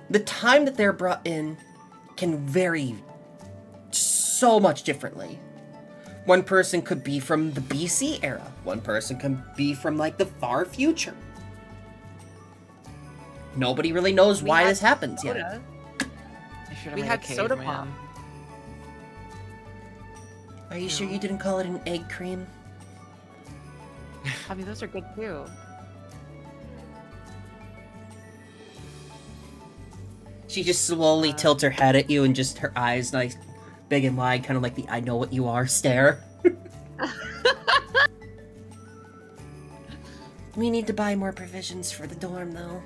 The time that they're brought in can vary so much differently. One person could be from the BC era. One person can be from like the far future. Nobody really knows We why had this happens yet. soda. I should have We made had a soda caveman. pop. Are you sure you didn't call it an egg cream? I mean, those are good too. She just slowly tilts her head at you and just her eyes nice, big and wide, kind of like the "I know what you are" stare. We need to buy more provisions for the dorm, though.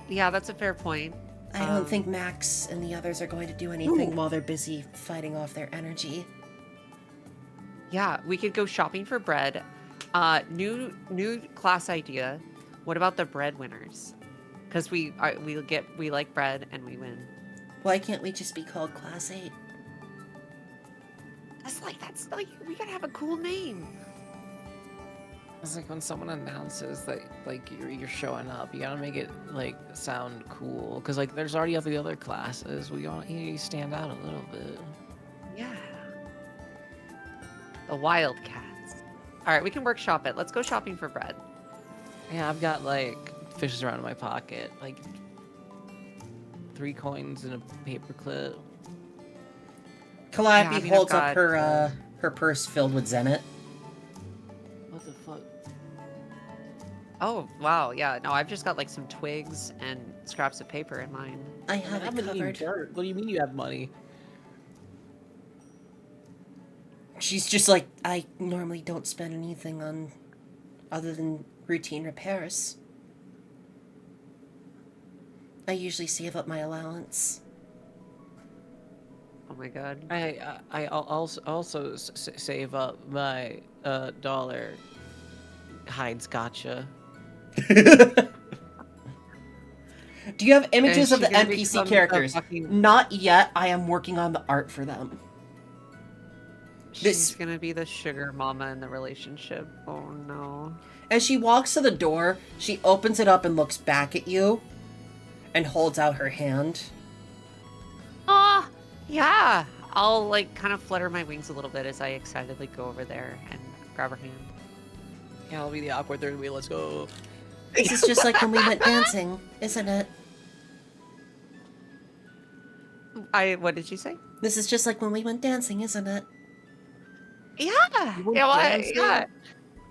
Yeah, that's a fair point. I don't think Max and the others are going to do anything while they're busy fighting off their energy. Yeah, we could go shopping for bread. New class idea. What about the breadwinners? Because we like bread and we win. Why can't we just be called Class 8? That's like we gotta have a cool name. It's like when someone announces that like you're showing up, you gotta make it like sound cool. Cause like there's already the other classes. We want you to stand out a little bit. Yeah. The Wildcats. All right, we can workshop it. Let's go shopping for bread. Yeah, I've got like fishes around in my pocket, like 3 coins and a paper clip. Calliope I mean, holds I've up her purse filled with Zenith. What the fuck? Oh wow, yeah. No, I've just got like some twigs and scraps of paper in mine. I have it haven't eaten covered. dirt. What do you mean you have money? She's just like, I normally don't spend anything on other than routine repairs. I usually save up my allowance. Oh my god. I also save up my dollar. Hides gotcha. Do you have images Is of she the gonna NPC become a characters? fucking- Not yet. I am working on the art for them. She's gonna be the sugar mama in the relationship. Oh no. As she walks to the door, she opens it up and looks back at you and holds out her hand. Ah, yeah. I'll like kind of flutter my wings a little bit as I excitedly go over there and grab her hand. Yeah, I'll be the awkward third wheel. Let's go. This is just like when we went dancing, isn't it? What did you say? This is just like when we went dancing, isn't it? Yeah. You went Yeah. Well, dancing? yeah.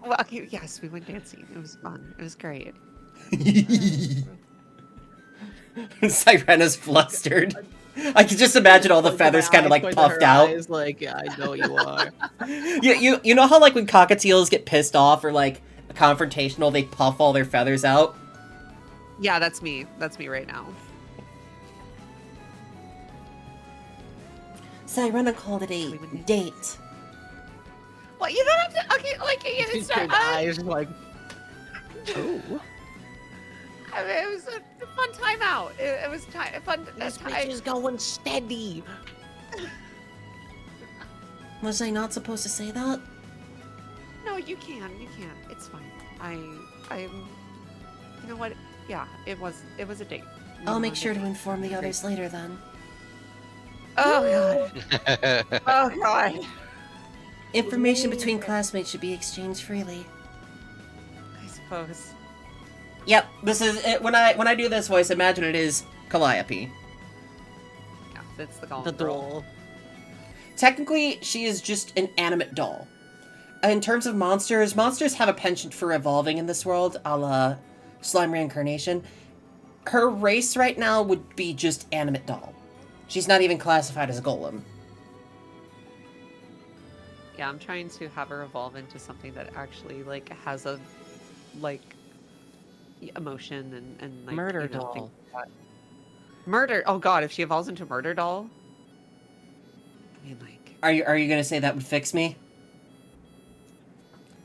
Well, okay, yes, we went dancing. It was fun. It was great. Sirena's flustered. I can just imagine all the feathers kind of like puffed out. Eyes, like, yeah, I know you are. You know how like when cockatiels get pissed off or like confrontational, they puff all their feathers out? Yeah, that's me. That's me right now. Sirena called it a date. Well, you don't have to. Okay, like it's Your eyes like. Ooh. I mean, it was a fun time out. It was fun. This time. bitch is going steady. Was I not supposed to say that? No, you can. It's fine. I'm. You know what? Yeah, it was a date. I'll make sure to inform the others later then. Oh god. Oh god. Information between classmates should be exchanged freely. I suppose. Yep, this is it. When I do this voice, imagine it is Calliope. Yeah, that's the golem The girl. doll. Technically, she is just an animate doll. In terms of monsters, monsters have a penchant for evolving in this world, a la slime reincarnation. Her race right now would be just animate doll. She's not even classified as a golem. Yeah, I'm trying to have her evolve into something that actually like has a like emotion and like Murder you know, doll. things like that. Murder. Oh god, if she evolves into murder doll. I mean, like Are you gonna say that would fix me?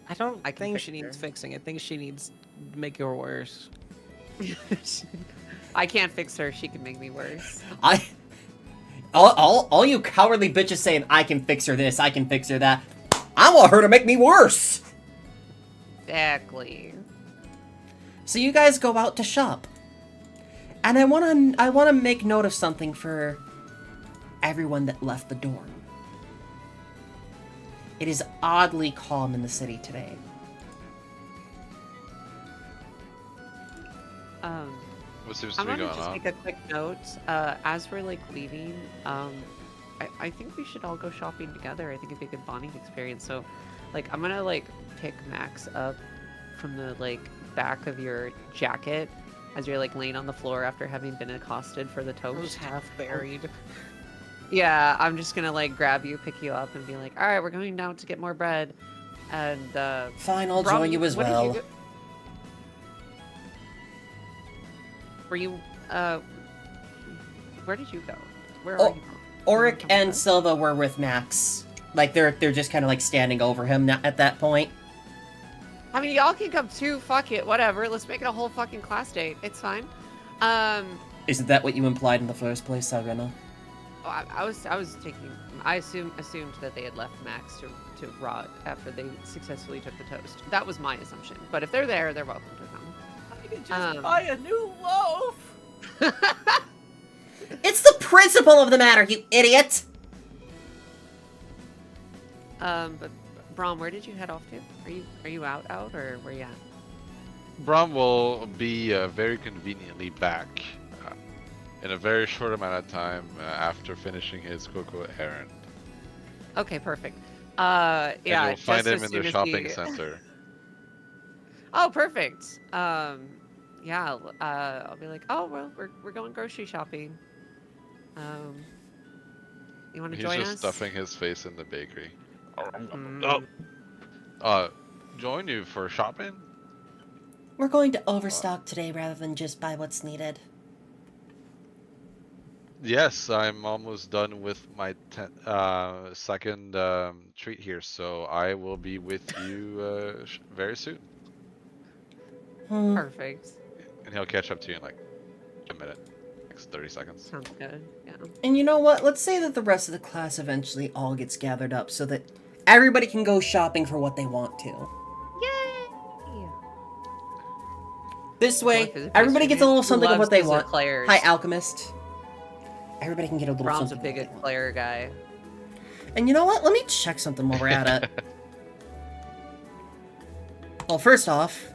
I don't I can think fix she needs her. fixing. I think she needs make her worse. I can't fix her. She can make me worse. All you cowardly bitches saying I can fix her this, I can fix her that. I want her to make me worse. Exactly. So you guys go out to shop. And I wanna make note of something for everyone that left the dorm. It is oddly calm in the city today. What seems to I'm be gonna going just on? make a quick note. As we're like leaving, I think we should all go shopping together. I think it'd be a good bonding experience. So, like, I'm gonna like pick Max up from the like back of your jacket as you're like laying on the floor after having been accosted for the I was toast. half buried. Yeah, I'm just gonna like grab you, pick you up, and be like, "All right, we're going down to get more bread." And Fine, I'll Brom, join you as what did well. go- Were you where did you go? Where Oh, are you? Auric and Silva were with Max. Like they're just kind of like standing over him at that point. I mean, y'all can come too. Fuck it, whatever. Let's make it a whole fucking class date. It's fine. Isn't that what you implied in the first place, Sarena? I was taking. I assumed that they had left Max to rot after they successfully took the toast. That was my assumption. But if they're there, they're welcome to come. I could just buy a new loaf. It's the principle of the matter, you idiot! But Brom, where did you head off to? Are you out or where you at? Brom will be very conveniently back in a very short amount of time after finishing his Coco errand. Okay, perfect. And Yeah. you'll find just him as in the soon as shopping he- center. Oh, perfect. Yeah. I'll be like, oh well, we're going grocery shopping. You want to He's join just us? stuffing his face in the bakery. Mm. Join you for shopping? We're going to overstock today rather than just buy what's needed. Yes, I'm almost done with my second treat here, so I will be with you very soon. Perfect. And he'll catch up to you in like a minute, next 30 seconds. Sounds good. Yeah. And you know what? Let's say that the rest of the class eventually all gets gathered up so that everybody can go shopping for what they want to. Yay! This way, Look, there's a everybody pastry gets a little man who something of loves what they his want. eclairs. Hi, Alchemist. Everybody can get a little Brom's a something. big of what they want. eclair guy. And you know what? Let me check something while we're at it. Well, first off,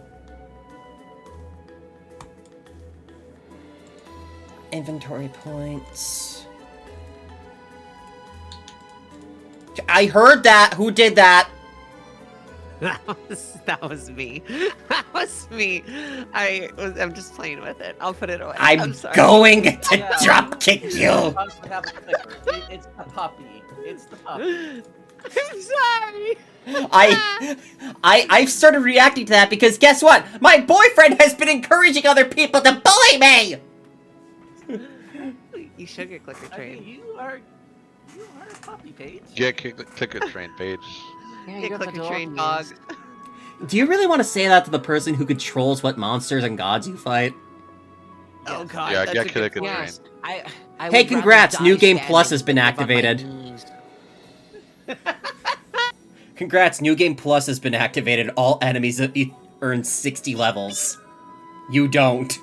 inventory points. I heard that. Who did that? That was me. That was me. I'm just playing with it. I'll put it away. I'm sorry. going to Yeah. drop kick you. Must have a clicker. It's the puppy. It's the puppy. I'm sorry. I've started reacting to that because guess what? My boyfriend has been encouraging other people to bully me. You should get clicker I mean, trained. you are a puppy, Paige. Get clicker train page. Yeah, Get you're the clicker dog trained dog. beast. Do you really want to say that to the person who controls what monsters and gods you fight? Oh god. Yeah, that's get a good clicker point. trained. Yes, I Hey, would rather congrats, die New Game standing Plus has than been live on my activated. knees. Congrats, New Game Plus has been activated. All enemies earn 60 levels. You don't.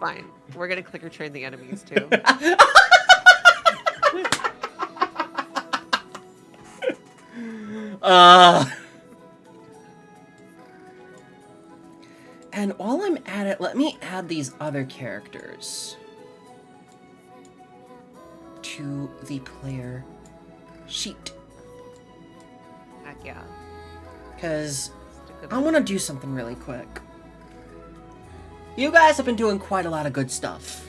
Fine. We're gonna clicker train the enemies too. And while I'm at it, let me add these other characters to the player sheet. Heck yeah. Because Just a good I want to do something really quick. You guys have been doing quite a lot of good stuff.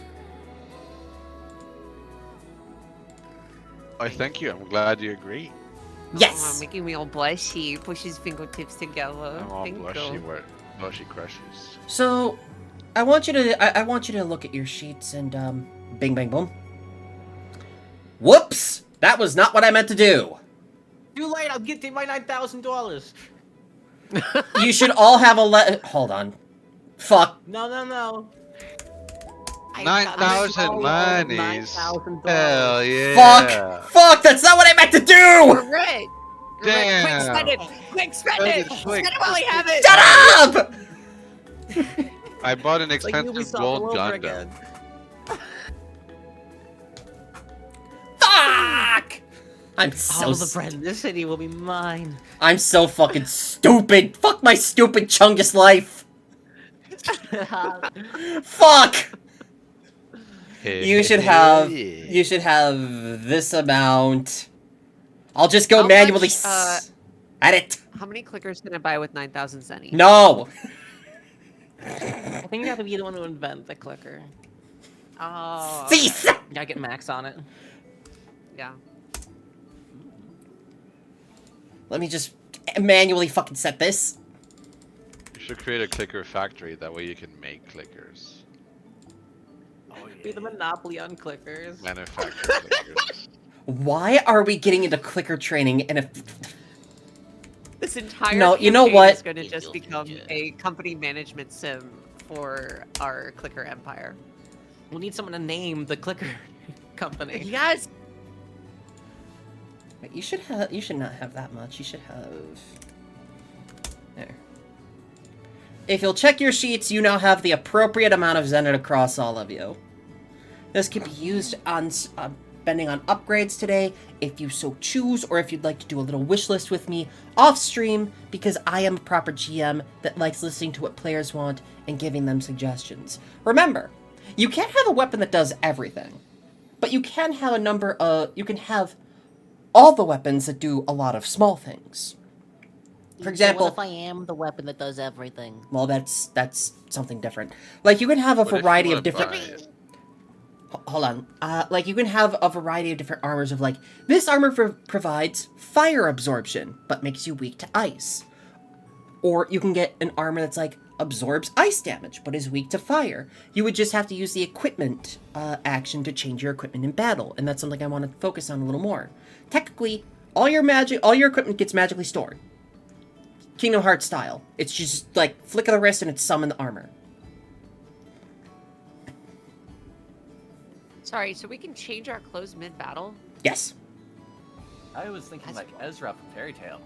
I thank you. I'm glad you agree. Yes! making me all blushy. Push his fingertips together. I'm all Thank blushy you. with blushy crushes. So, I want you to want you to look at your sheets and bing bang boom. Whoops! That was not what I meant to do. Too late. I'm getting my $9,000. You should all have hold on. Fuck. No. 9,000 monies. $9,000. Hell yeah. Fuck! That's not what I meant to do! We're rich. Damn. Quick, spend it. Quick, spend Spend it. it quick. Spend it while we have it. Shut up! I bought an Like expensive Ubisoft gold all over Gundam. again. Fuck! I'm All the bread in this city will be mine. I'm so fucking stupid. Fuck my stupid Chungus life. Fuck! You should have this amount. I'll just go How manually much, at it. How many clickers can I buy with 9,000 zenny? No. I think you have to be the one to invent the clicker. Oh. Cease. You gotta get max on it. Yeah. Let me just manually fucking set this. You should create a clicker factory. That way you can make clickers. Be the monopoly on clickers. Manufacture clickers. Why are we getting into clicker training and if This entire No, you know campaign what? is going to just become a company management sim for our clicker empire. We'll need someone to name the clicker company. Yes. Wait, you should not have that much. You should have there. If you'll check your sheets, you now have the appropriate amount of Zenit across all of you. This can be used on spending on upgrades today, if you so choose, or if you'd like to do a little wish list with me off stream, because I am a proper GM that likes listening to what players want and giving them suggestions. Remember, you can't have a weapon that does everything, but you can have you can have all the weapons that do a lot of small things. For example, So what if I am the weapon that does everything? well, that's something different. Like, you can have a What if you variety of wanna different... buy- Hold on. Like, you can have a variety of different armors of, like, this armor provides fire absorption, but makes you weak to ice. Or you can get an armor that's, like, absorbs ice damage, but is weak to fire. You would just have to use the equipment action to change your equipment in battle, and that's something I want to focus on a little more. Technically, all your equipment gets magically stored. Kingdom Hearts style. It's just, like, flick of the wrist and it's summon the armor. Sorry, so we can change our clothes mid-battle? Yes. I was thinking like Ezra from Fairy Tail.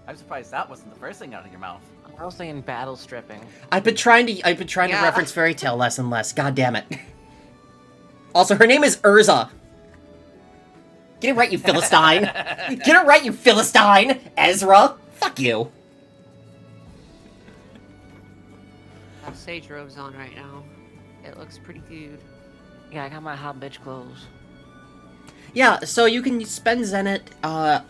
I'm surprised that wasn't the first thing out of your mouth. I was saying battle stripping. I've been trying to Yeah. reference Fairy Tail less and less. God damn it. Also, her name is Urza. Get it right, you Philistine. Get it right, you Philistine. Ezra. Fuck you. I have Sage robes on right now. It looks pretty good. Yeah, I got my hot bitch clothes. Yeah, so you can spend Zenit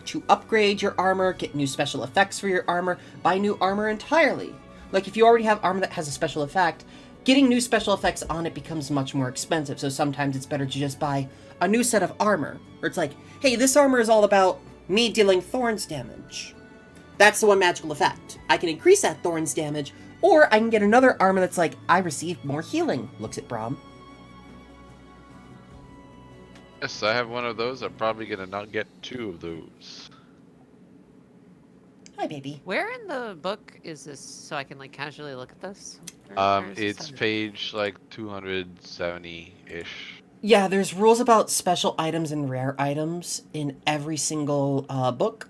to upgrade your armor, get new special effects for your armor, buy new armor entirely. Like, if you already have armor that has a special effect, getting new special effects on it becomes much more expensive, so sometimes it's better to just buy a new set of armor. Or it's like, hey, this armor is all about me dealing Thorns damage. That's the one magical effect. I can increase that Thorns damage, or I can get another armor that's like, I received more healing. Looks at Braum. Yes, I have one of those. I'm probably gonna not get two of those. Hi, baby. Where in the book is this so I can like casually look at this? Where is this It's under? page like 270-ish. Yeah, there's rules about special items and rare items in every single book.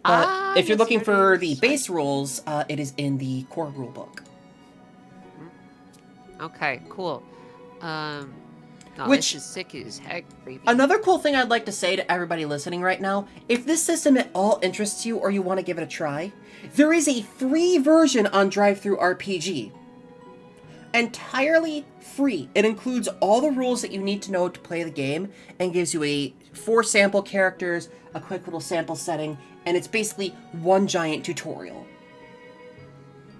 But if you're yes, looking there for it the is. base rules, it is in the core rulebook. Okay, cool. No, Which- this is sick as heck, baby. Another cool thing I'd like to say to everybody listening right now, if this system at all interests you or you want to give it a try, there is a free version on Drive-Thru RPG. Entirely free. It includes all the rules that you need to know to play the game and gives you 4 sample characters, a quick little sample setting, and it's basically one giant tutorial.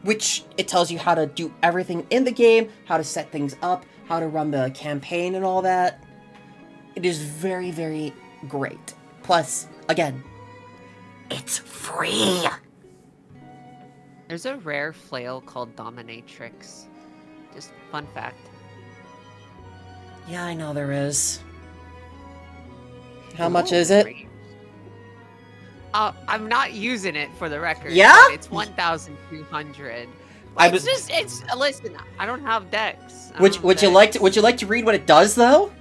Which it tells you how to do everything in the game, how to set things up, how to run the campaign and all that. It is very, very great. Plus, again, it's free. There's a rare flail called Dominatrix. Just fun fact. Yeah, I know there is. How much is it? I'm not using it for the record. Yeah? But it's 1,200. I It's was- just, listen, I don't have decks. Would you like to read what it does though?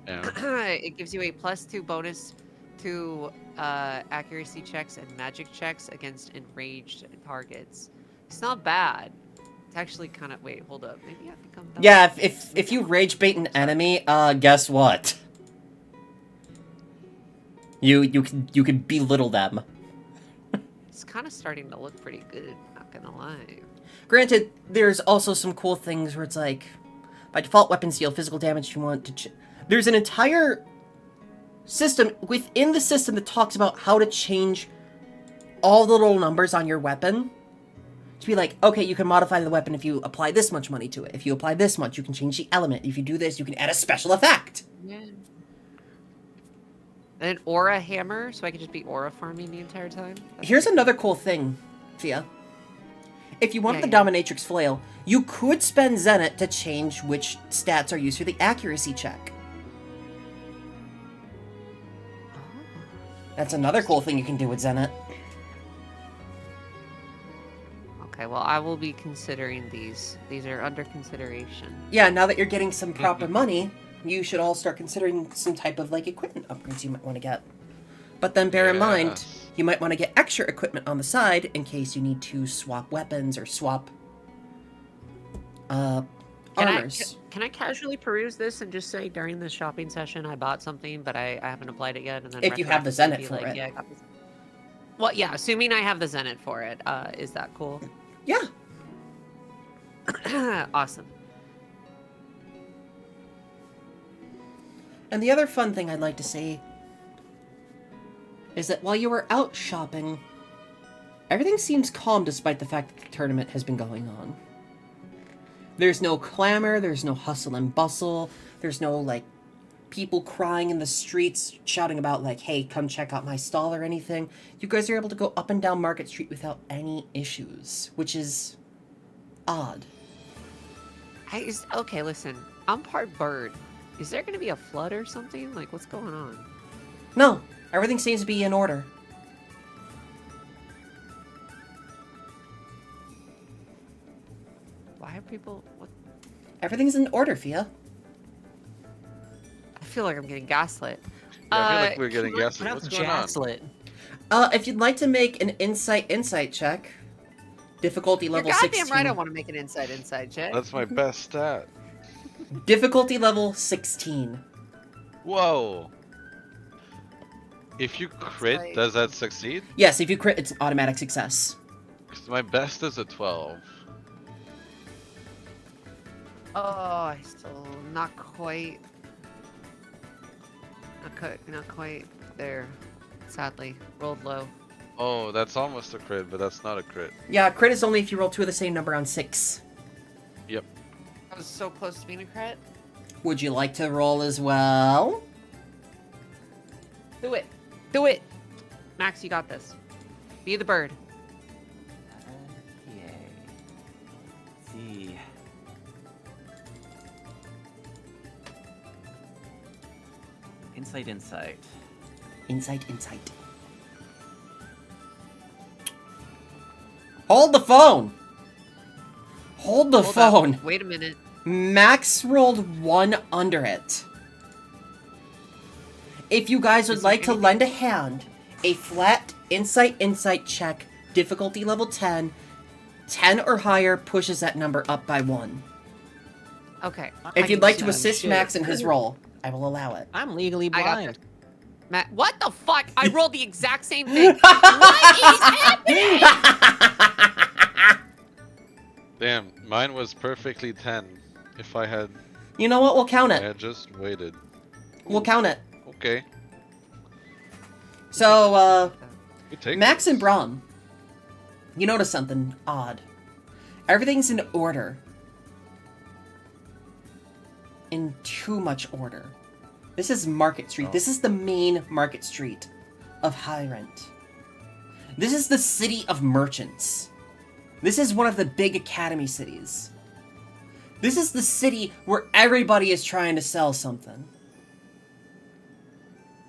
Yeah. It gives you a +2 bonus to accuracy checks and magic checks against enraged targets. It's not bad. It's actually kind of, wait, hold up. Maybe I think I'm done. Yeah, if you rage bait an enemy, guess what? You can belittle them. It's kind of starting to look pretty good, not gonna lie. Granted, there's also some cool things where it's like, by default, weapons deal physical damage if you want to. There's an entire system within the system that talks about how to change all the little numbers on your weapon. To be like, okay, you can modify the weapon if you apply this much money to it. If you apply this much, you can change the element. If you do this, you can add a special effect. Yeah. And an aura hammer, so I can just be aura farming the entire time. Here's another cool thing, Fia. If you wanted Yeah, the yeah. Dominatrix Flail, you could spend Zenit to change which stats are used for the accuracy check. That's another cool thing you can do with Zenit. Okay, well, I will be considering these. These are under consideration. Yeah, now that you're getting some proper money, you should all start considering some type of like equipment upgrades you might want to get. But then bear in mind, Yes. you might want to get extra equipment on the side in case you need to swap weapons or swap armors. Can I casually peruse this and just say during the shopping session I bought something, but I haven't applied it yet? And then If you have the retroactively Zenit be for it. Yeah, I got this. Well, yeah, assuming I have the Zenit for it. Is that cool? Yeah. Awesome. And the other fun thing I'd like to say is that while you were out shopping, everything seems calm despite the fact that the tournament has been going on. There's no clamor, there's no hustle and bustle, there's no, like, people crying in the streets, shouting about, like, hey, come check out my stall or anything. You guys are able to go up and down Market Street without any issues, which is odd. Okay, listen. I'm part bird. Is there going to be a flood or something? Like, what's going on? No, everything seems to be in order. Why are people... What? Everything's in order, Fia. I feel like I'm getting gaslit. Yeah, I feel like we're getting guesses. Put out What's the going on? gaslit. If you'd like to make an insight check, difficulty You're level goddamn 16. right I want to make an inside check. That's my best stat. Difficulty level 16. Whoa. If you crit, like- does that succeed? Yes, if you crit, it's an automatic success. 'Cause my best is a 12. Oh, I still not quite there. Sadly, rolled low. Oh, that's almost a crit, but that's not a crit. Yeah, crit is only if you roll 2 of the same number on 6. Yep. I was so close to being a crit. Would you like to roll as well? Do it. Do it. Max, you got this. Be the bird. Okay. Let's see. Insight. Insight. Hold the phone! Hold the Hold up. phone! Wait a minute. Max rolled 1 under it. If you guys would Is there like to anything- lend a hand, a flat insight check, difficulty level 10. 10 or higher pushes that number up by 1. Okay. If you'd like to see assist shit. Max in his roll, I will allow it. I'm legally I got blind. Matt, what the fuck? I rolled the exact same thing. What is happening? Damn, mine was perfectly 10. If I had, You know what? We'll count I it. had just waited. We'll count it. Okay. So, You take Max this. and Brahm, you notice something odd. Everything's in order. In too much order. This is Market Street. Oh. This is the main Market Street of High Rent. This is the city of merchants. This is one of the big academy cities. This is the city where everybody is trying to sell something.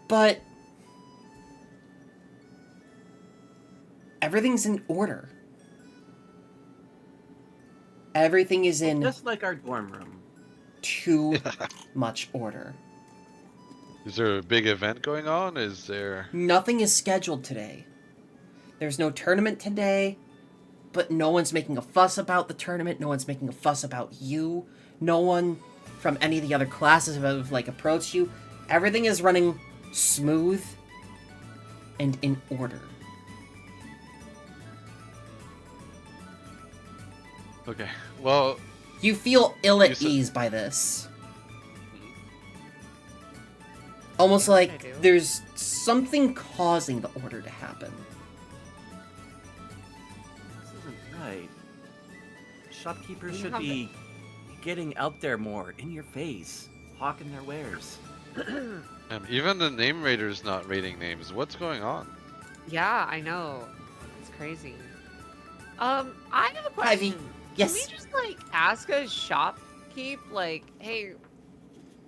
But everything's in order. Everything is in Just like our dorm room. too much order. Is there a big event going on? Is there? Nothing is scheduled today. There's no tournament today, but no one's making a fuss about the tournament. No one's making a fuss about you. No one from any of the other classes have like approached you. Everything is running smooth and in order. Okay. Well, You feel ill You at said- ease by this. Almost like I do. there's something causing the order to happen. This isn't right. Shopkeepers You should have be getting out there more, in your face, hawking their wares. even the name rater's not rating names. What's going on? Yeah, I know. It's crazy. I have a question. Ivy, yes. Can we just like ask a shopkeep, like, hey,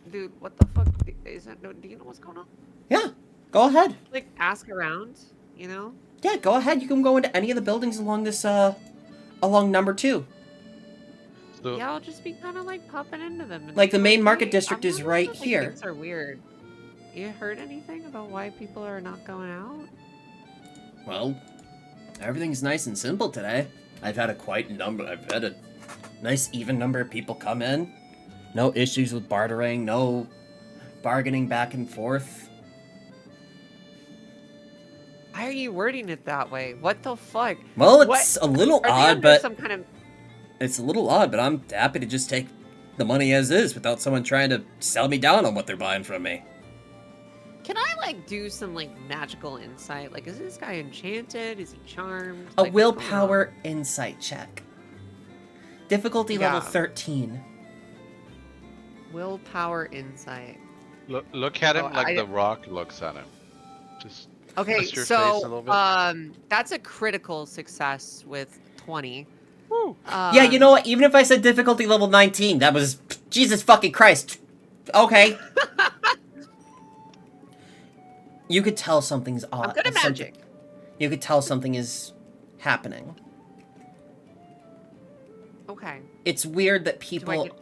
dude, what the fuck is that? Do you know what's going on? Yeah, go ahead. Like, ask around, you know? Yeah, go ahead. You can go into any of the buildings along this, along number 2. So, Yeah, I'll just be kind of like popping into them. And Like, the be main market "Hey, district I'm is noticing right that, like, here." Things are weird. You heard anything about why people are not going out? Well, everything's nice and simple today. I've had a nice even number of people come in. No issues with bartering, no bargaining back and forth. Why are you wording it that way? What the fuck? Well, What- it's a little Are they odd, under but some kind of it's a little odd, but I'm happy to just take the money as is without someone trying to sell me down on what they're buying from me. Can I like do some like magical insight? Like, is this guy enchanted? Is he charmed? A Like, what's going on? willpower insight check. Difficulty level Yeah. 13. Willpower insight. look at him Oh, like I- the Rock looks at him. Just Okay, twist your face a little so bit. that's a critical success with 20. Yeah, you know what? Even if I said difficulty level 19, that was Jesus fucking Christ. Okay. You could tell something's odd. I'm good at something- magic. You could tell something is happening. Okay. It's weird that Do I people, get...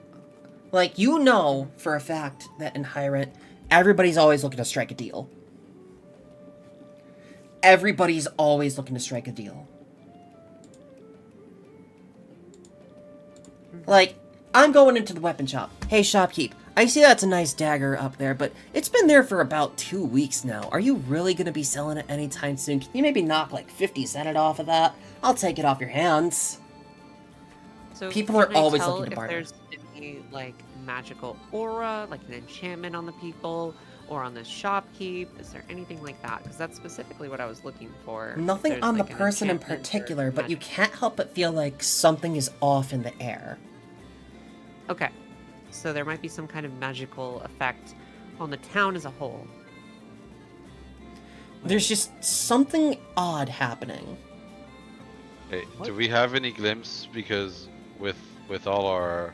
like, you know for a fact that in High Rent, everybody's always looking to strike a deal. Everybody's always looking to strike a deal. Like, I'm going into the weapon shop. Hey, shopkeep, I see that's a nice dagger up there, but it's been there for about 2 weeks now. Are you really going to be selling it anytime soon? Can you maybe knock like 50 cents off of that? I'll take it off your hands. So People are can I always tell looking to if barter. there's any like magical aura, like an enchantment on the people or on the shopkeep. Is there anything like that? Because that's specifically what I was looking for. If Nothing there's, on like, the an person in enchantment or particular, but you magic. can't help but feel like something is off in the air. Okay. So there might be some kind of magical effect on the town as a whole. There's just something odd happening. Hey, do we have any glimpse? Because with all our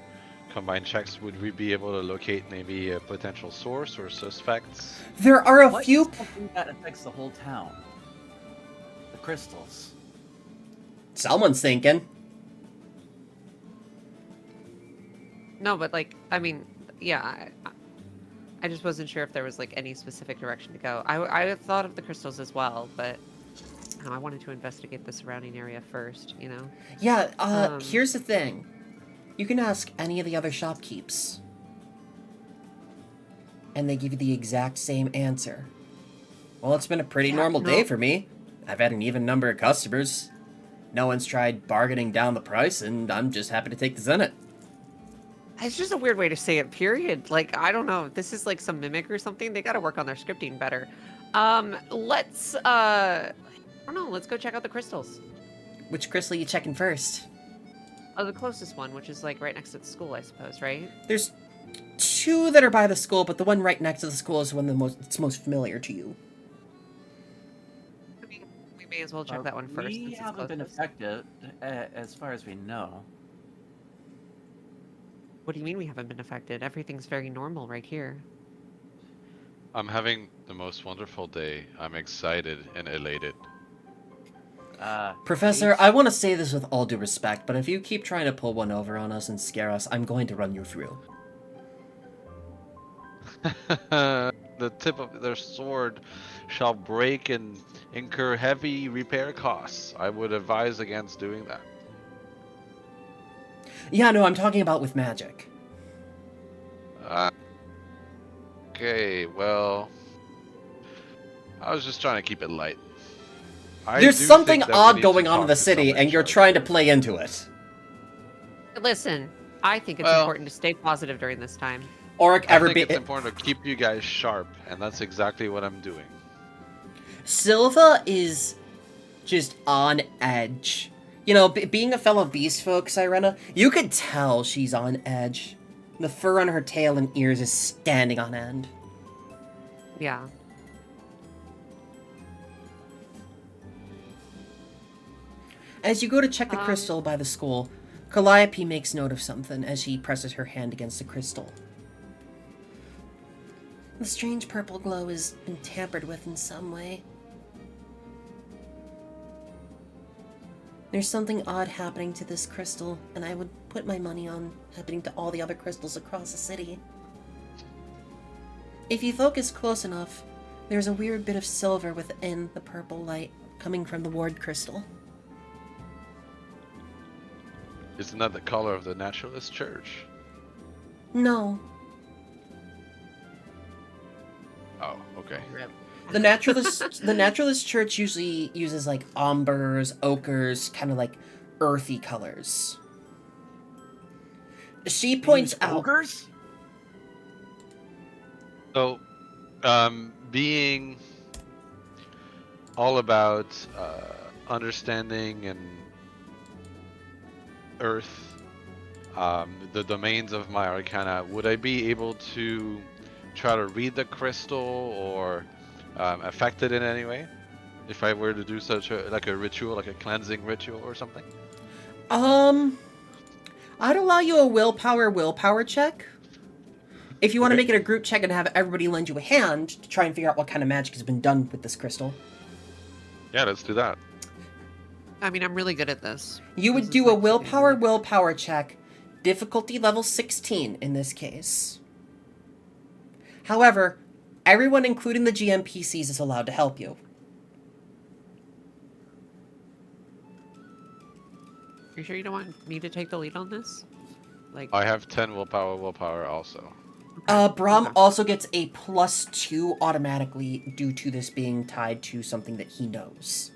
combined checks, would we be able to locate maybe a potential source or suspects? There are a What few. is something that affects the whole town? The crystals. Someone's thinking. No, but like, I mean, yeah, I just wasn't sure if there was like any specific direction to go. I thought of the crystals as well, but I wanted to investigate the surrounding area first, you know? Yeah, Um, here's the thing. You can ask any of the other shopkeepers, and they give you the exact same answer. Well, it's been a pretty Yeah, normal no. day for me. I've had an even number of customers. No one's tried bargaining down the price, and I'm just happy to take the zenith. It's just a weird way to say it, period. Like, I don't know. This is like some mimic or something. They gotta work on their scripting better. Let's, I don't know. Let's go check out the crystals. Which crystal are you checking first? Oh, the closest one, which is like right next to the school, I suppose, right? There's two that are by the school, but the one right next to the school is the one that's most familiar to you. I mean, we may as well check that one first. We since it's haven't been closest. affected, as far as we know. What do you mean we haven't been affected? Everything's very normal right here. I'm having the most wonderful day. I'm excited and elated. Professor, Haze? I want to say this with all due respect, but if you keep trying to pull one over on us and scare us, I'm going to run you through. The tip of their sword shall break and incur heavy repair costs. I would advise against doing that. Yeah, no, I'm talking about with magic. Okay, well, I was just trying to keep it light. I There's do something think that we odd need to going on in talk the to city, someone in and you're charge. trying to play into it. Listen, I think it's Well- important to stay positive during this time. Auric I ever think be it's important to keep you guys sharp, and that's exactly what I'm doing. Silva is just on edge. You know, being a fellow beast folk, Sirena, you could tell she's on edge. The fur on her tail and ears is standing on end. Yeah. As you go to check the crystal by the school, Calliope makes note of something as she presses her hand against the crystal. The strange purple glow has been tampered with in some way. There's something odd happening to this crystal, and I would put my money on happening to all the other crystals across the city. If you focus close enough, there's a weird bit of silver within the purple light coming from the ward crystal. Isn't that the color of the Naturalist Church? No. Oh, okay. The naturalist church usually uses like umbers, ochres, kind of like earthy colors. She points out Ogres? So, being all about understanding and Earth, the domains of my arcana, would I be able to try to read the crystal or affect it in any way? If I were to do such a ritual, like a cleansing ritual or something? I'd allow you a willpower check. If you want to Okay. make it a group check and have everybody lend you a hand to try and figure out what kind of magic has been done with this crystal. Yeah, let's do that. I mean, I'm really good at this. You would This is do a like something willpower check, difficulty level 16 in this case. However, everyone, including the GMPCs, is allowed to help you. Are you sure you don't want me to take the lead on this? Like, I have 10 willpower also. Brahm Okay. also gets a +2 automatically due to this being tied to something that he knows.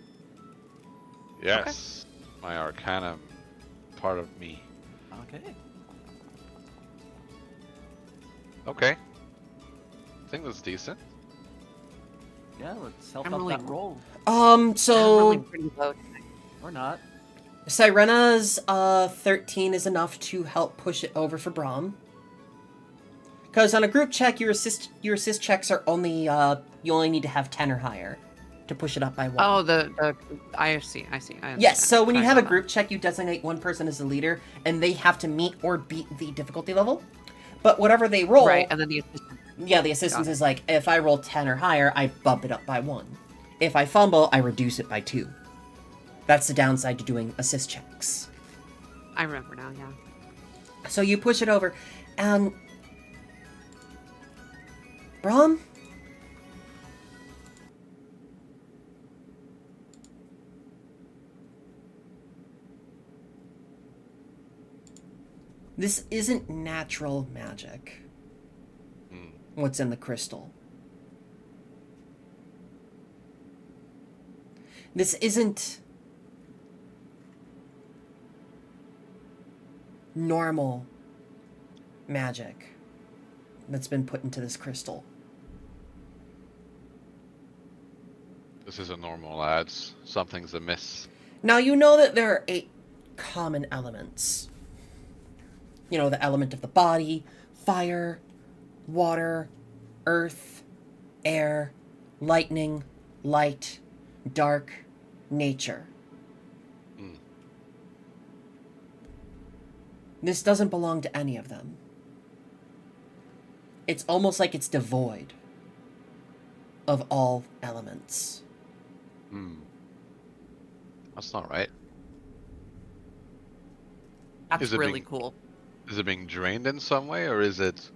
Yes, my arcana part of me. Okay. Okay. I think that's decent. Yeah, let's help I'm out really- that roll. I'm So rolling pretty low. Or not. Sirena's 13 is enough to help push it over for Brahm. Because on a group check, your assist checks are only you only need to have 10 or higher to push it up by 1. Oh, the I see. I understand. Yes, so when you Sorry have a about group check, you designate one person as the leader, and they have to meet or beat the difficulty level. But whatever they that. roll, Right, and then the assistant. yeah, the assistance Got it. is like, if I roll 10 or higher, I bump it up by 1. If I fumble, I reduce it by 2. That's the downside to doing assist checks. I remember now. Yeah. So you push it over, and Brahm? This isn't natural magic. What's in the crystal? This isn't normal magic that's been put into this crystal. This isn't normal, lads. Something's amiss. Now, you know that there are 8 common elements. You know, the element of the body, fire, water, earth, air, lightning, light, dark, nature. This doesn't belong to any of them. It's almost like it's devoid of all elements. That's not right. That's Is it really being- cool. Is it being drained in some way, or is it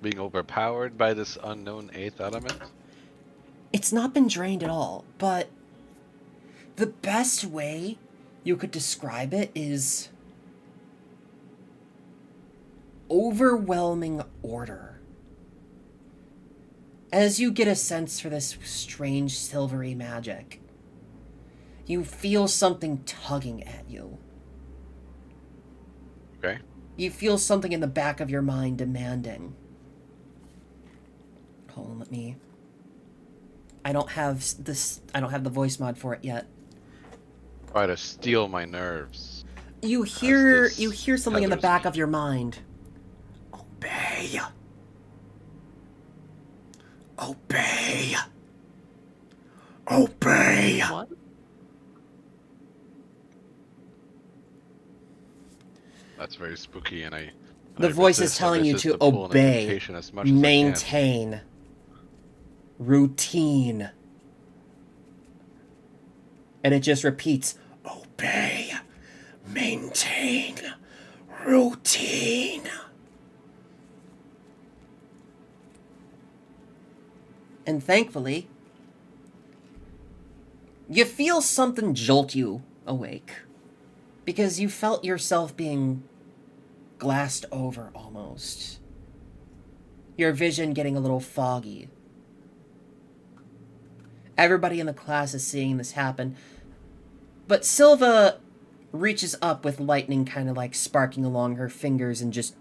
being overpowered by this unknown 8th element? It's not been drained at all, but the best way you could describe it is overwhelming order. As you get a sense for this strange silvery magic, you feel something tugging at you. Okay. You feel something in the back of your mind demanding. Hold on, let me... I don't have the voice mod for it yet. Try to steal my nerves. You hear this something in the tethers back me. of your mind. Obey. Obey. Obey. What? That's very spooky, and I. The voice is telling you to obey, maintain, routine. And it just repeats, obey, maintain, routine. And thankfully, you feel something jolt you awake. Because you felt yourself being glassed over almost. Your vision getting a little foggy. Everybody in the class is seeing this happen. But Silva reaches up with lightning kind of like sparking along her fingers and just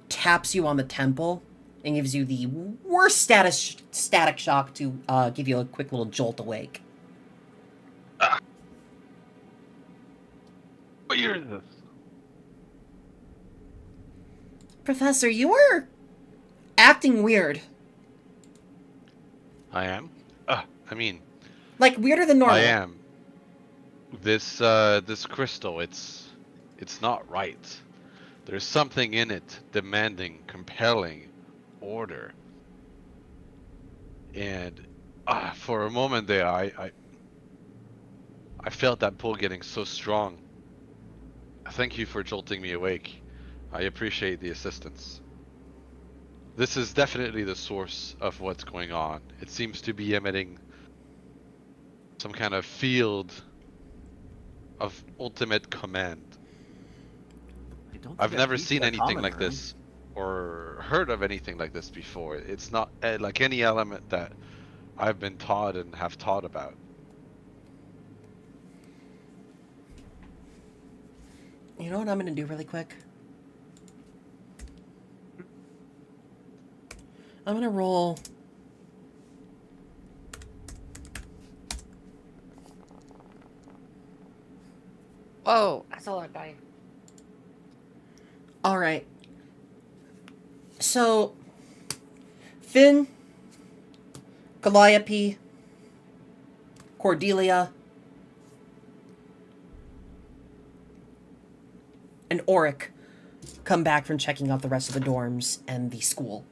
taps you on the temple and gives you the worst static shock to give you a quick little jolt awake. What year is this? Professor, you were acting weird. I am? I mean, Like, weirder than normal. I am. This crystal, it's not right. There's something in it demanding, compelling order. And for a moment there, I felt that pull getting so strong. Thank you for jolting me awake. I appreciate the assistance. This is definitely the source of what's going on. It seems to be emitting some kind of field of ultimate command. I don't I've think never I've seen used that anything common like room. this or heard of anything like this before. It's not like any element that I've been taught and have taught about. You know what I'm going to do really quick? I'm going to roll... Whoa, that's a lot of die. Alright. So, Finn, Calliope, Cordelia, and Auric come back from checking out the rest of the dorms and the school.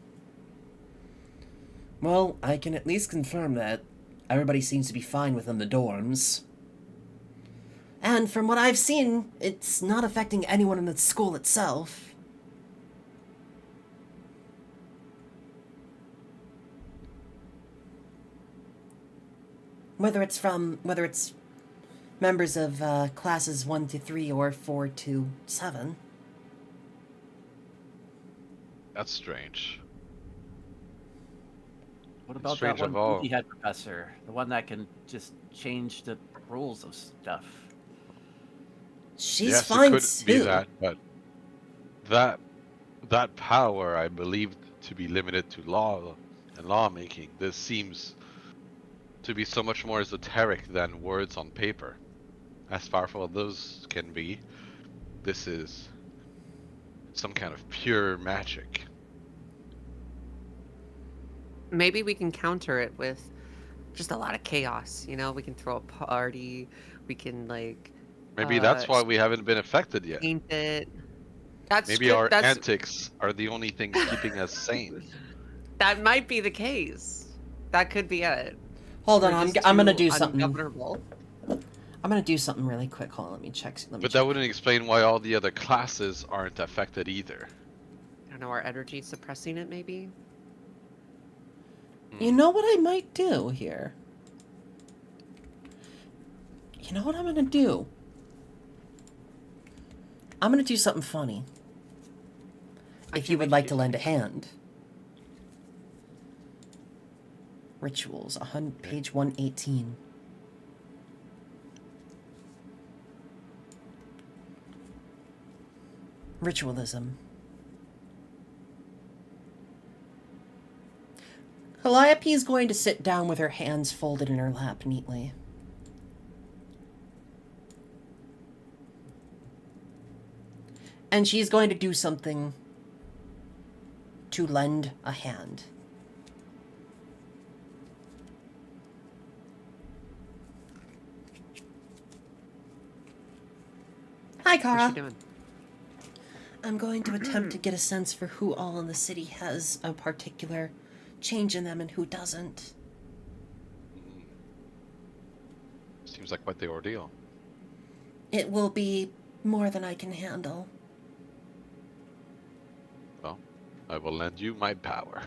Well, I can at least confirm that everybody seems to be fine within the dorms. And from what I've seen, it's not affecting anyone in the school itself. Whether it's members of classes 1 to 3 or 4 to 7. That's strange. What about Strange that of one all. goofy head professor? The one that can just change the rules of stuff. She's Yes, it fine could be too. that, but that that power I believe to be limited to law and lawmaking. This seems to be so much more esoteric than words on paper. As powerful as those can be, this is some kind of pure magic. Maybe we can counter it with just a lot of chaos. You know, we can throw a party. We can like Maybe that's why we haven't been affected yet. paint it. That's Maybe good. our antics are the only things keeping us sane. That might be the case. That could be it. Hold on, We're just I'm gonna too do something. ungovernable. I'm gonna do something really quick. Hold on, let me check. But that wouldn't explain why all the other classes aren't affected either. I don't know, our energy suppressing it, maybe? You know what I might do here? You know what I'm gonna do? I'm gonna do something funny. If you would like to lend a hand. Rituals, page 118. Ritualism. Calliope is going to sit down with her hands folded in her lap neatly. And she's going to do something to lend a hand. Hi, Kara. What's she doing? I'm going to attempt to get a sense for who all in the city has a particular change in them and who doesn't. Seems like quite the ordeal. It will be more than I can handle. Well, I will lend you my power.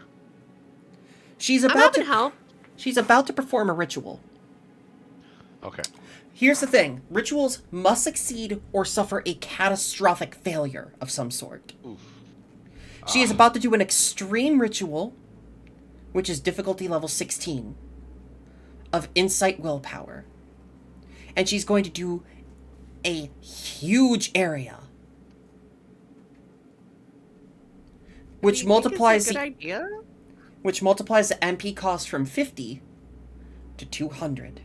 She's I'm about happy to to help. She's about to perform a ritual. Okay. Here's the thing. Rituals must succeed or suffer a catastrophic failure of some sort. Oof. She is about to do an extreme ritual, which is difficulty level 16, of insight willpower. And she's going to do a huge area, which multiplies Good idea. which multiplies the MP cost from 50 to 200.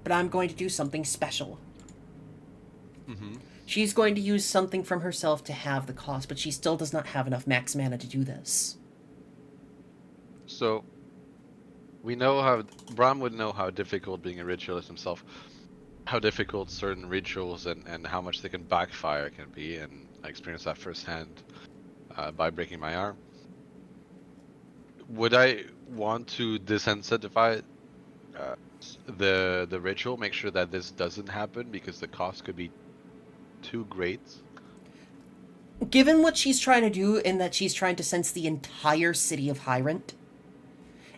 But I'm going to do something special. Mm-hmm. She's going to use something from herself to have the cost, but she still does not have enough max mana to do this. So, we know how Bram would know how difficult being a ritualist himself, how difficult certain rituals and how much they can backfire can be, and I experienced that firsthand by breaking my arm. Would I want to disincentivize the ritual, make sure that this doesn't happen because the cost could be too great? Given what she's trying to do, in that she's trying to sense the entire city of Hyrant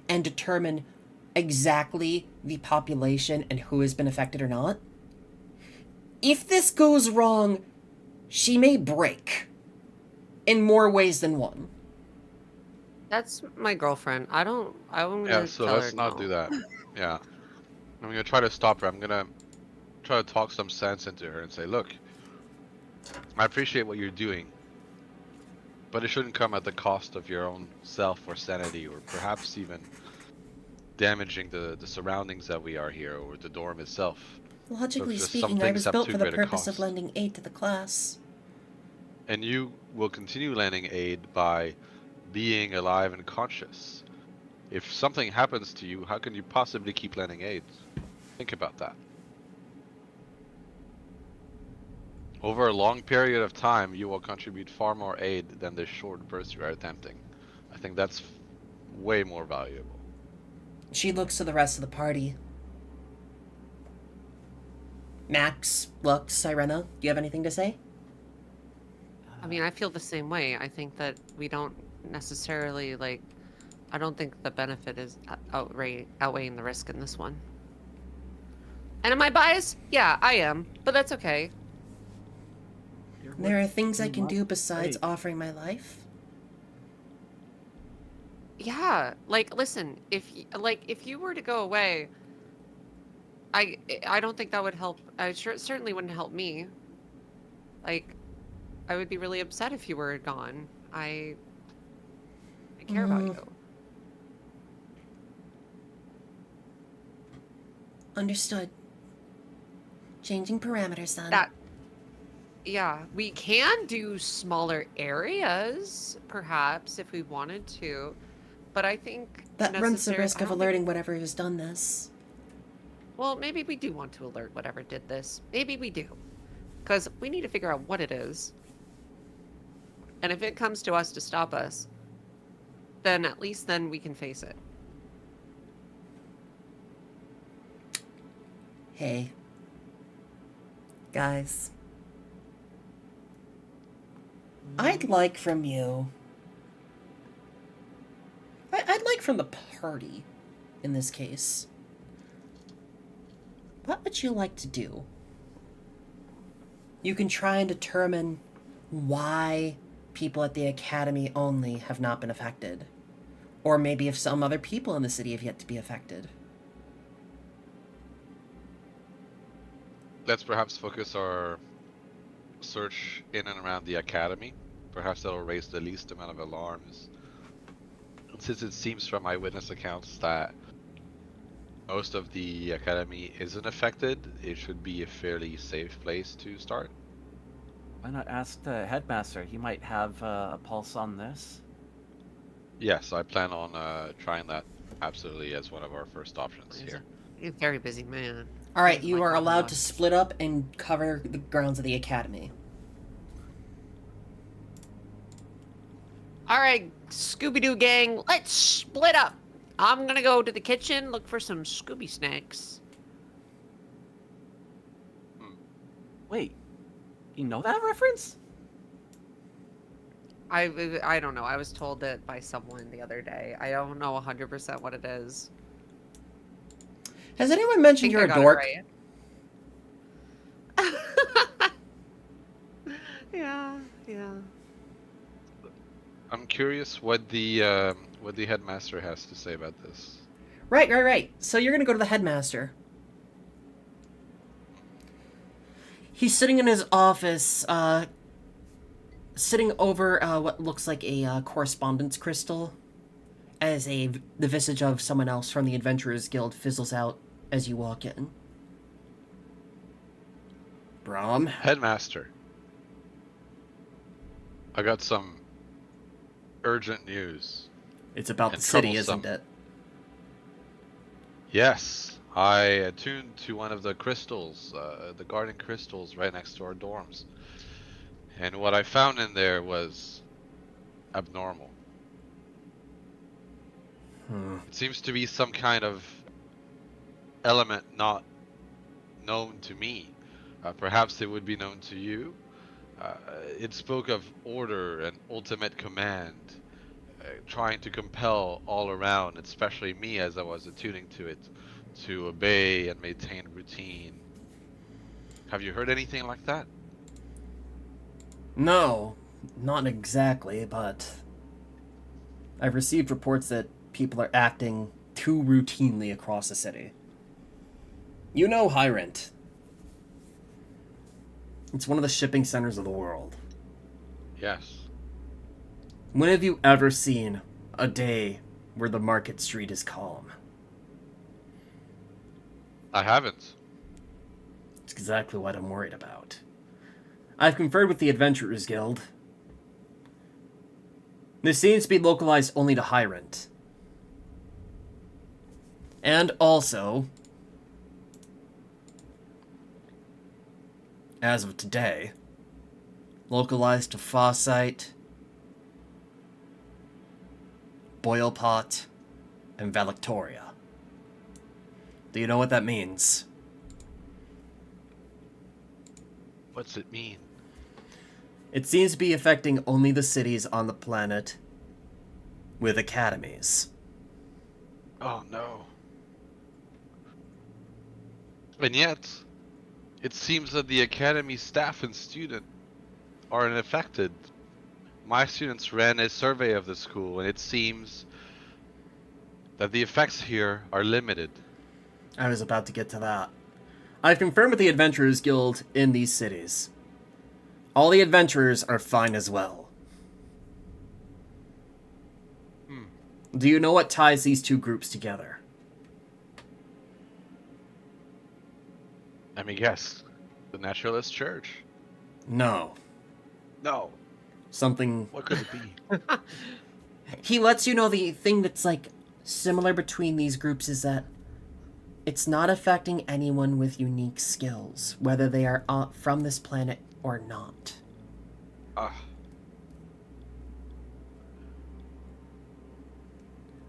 and determine exactly the population and who has been affected or not, if this goes wrong, she may break in more ways than one. That's my girlfriend. I'm gonna Yeah, so tell let's her not no. do that. Yeah. I'm gonna try to stop her. I'm gonna try to talk some sense into her and say, look, I appreciate what you're doing, but it shouldn't come at the cost of your own self or sanity, or perhaps even damaging the surroundings that we are here, or the dorm itself. Logically just some speaking, I things was have built too for the great a purpose of cost. lending aid to the class. And you will continue lending aid by being alive and conscious. If something happens to you, how can you possibly keep lending aid? Think about that. Over a long period of time, you will contribute far more aid than the short burst you are attempting. I think that's way more valuable. She looks to the rest of the party. Max, Lux, Sirena, do you have anything to say? I mean, I feel the same way. I think that we don't necessarily like. I don't think the benefit is outweighing the risk in this one. And am I biased? Yeah, I am, but that's okay. You're There are things I You can must do besides wait. offering my life. Yeah, like listen, if you were to go away, I I don't think that would help. I sure certainly wouldn't help me. Like I would be really upset if you were gone. I care about Mm, you. understood. Changing parameters then. That Yeah, we can do smaller areas perhaps if we wanted to, but I think That runs the necessary risk I of don't think alerting whatever has done this. well, maybe we do want to alert whatever did this. Maybe we do. Because we need to figure out what it is. And if it comes to us to stop us, then at least then we can face it. Hey. Guys. I'd like from you... I'd like from the party, in this case. What would you like to do? You can try and determine why people at the academy only have not been affected. Or maybe if some other people in the city have yet to be affected. Let's perhaps focus our search in and around the academy. Perhaps that'll raise the least amount of alarms. Since it seems from eyewitness accounts that most of the academy isn't affected, it should be a fairly safe place to start. Why not ask the headmaster? He might have a pulse on this. Yes, I plan on trying that absolutely as one of our first options here. He's a very busy man. Alright, Doesn't you like are talking allowed about to it. split up and cover the grounds of the academy. All right, Scooby-Doo gang, let's split up. I'm gonna go to the kitchen, look for some Scooby snacks. Wait, you know that reference? I don't know. I was told it by someone the other day. I don't know 100% what it is. Has anyone I mentioned think you're I a got dork? it right. Yeah, yeah. I'm curious what the headmaster has to say about this. Right. So you're gonna go to the headmaster. He's sitting in his office, sitting over what looks like a correspondence crystal, as the visage of someone else from the Adventurers Guild fizzles out as you walk in. Brahm? Headmaster, I got some urgent news. It's about And the city, troublesome. isn't it? Yes, I attuned to one of the crystals, the guardian crystals right next to our dorms. And what I found in there was abnormal. It seems to be some kind of element not known to me. Perhaps it would be known to you. It spoke of order and ultimate command, trying to compel all around, especially me as I was attuning to it, to obey and maintain routine. Have you heard anything like that? No, not exactly, but I've received reports that people are acting too routinely across the city. You know Hyrant. It's one of the shipping centers of the world. Yes. When have you ever seen a day where the market street is calm? I haven't. It's exactly what I'm worried about. I've conferred with the Adventurers Guild. This seems to be localized only to Hyrant. And also, as of today, localized to Fawsight, Boilpot, and Valictoria. Do you know what that means? What's it mean? It seems to be affecting only the cities on the planet with academies. Oh no. And yet, it seems that the academy staff and student are unaffected. My students ran a survey of the school, and it seems that the effects here are limited. I was about to get to that. I've confirmed with the Adventurers Guild in these cities. All the adventurers are fine as well. Do you know what ties these two groups together? Let me guess. The Naturalist Church? No. No. Something... What could it be? He lets you know the thing that's, like, similar between these groups is that it's not affecting anyone with unique skills, whether they are from this planet or not.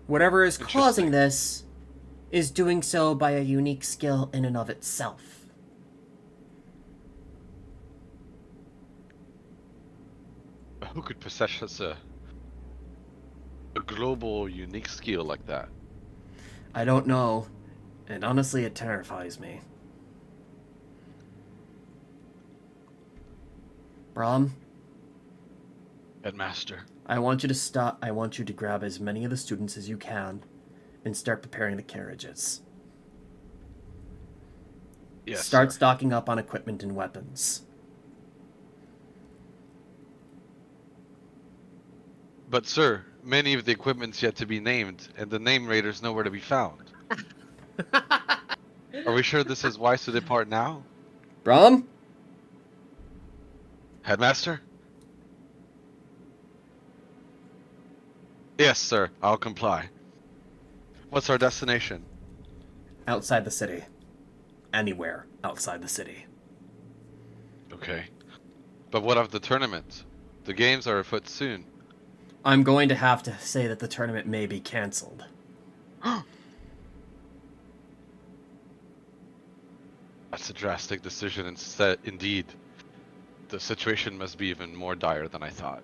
Whatever is causing this is doing so by a unique skill in and of itself. Who could possess a global unique skill like that? I don't know, and honestly it terrifies me. Brahm? Headmaster. I want you to stop. I want you to grab as many of the students as you can and start preparing the carriages. Yes, Start sir. stocking up on equipment and weapons. But sir, many of the equipment's yet to be named, and the name raiders nowhere to be found. Are we sure this is wise to depart now? Brahm? Headmaster? Yes, sir. I'll comply. What's our destination? Outside the city. Anywhere outside the city. Okay. But what of the tournament? The games are afoot soon. I'm going to have to say that the tournament may be cancelled. That's a drastic decision indeed. The situation must be even more dire than I thought.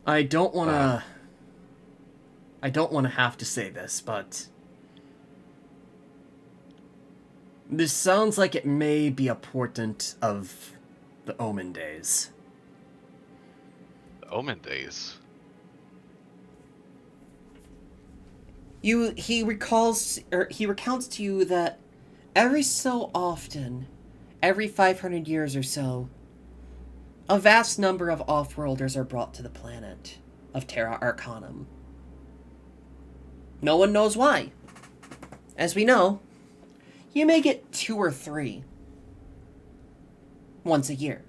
I don't want to have to say this, but this sounds like it may be a portent of the Omen days. The Omen days? He recounts to you that every so often, every 500 years or so, a vast number of off-worlders are brought to the planet of Terra Arcanum. No one knows why. As we know, you may get 2 or 3 once a year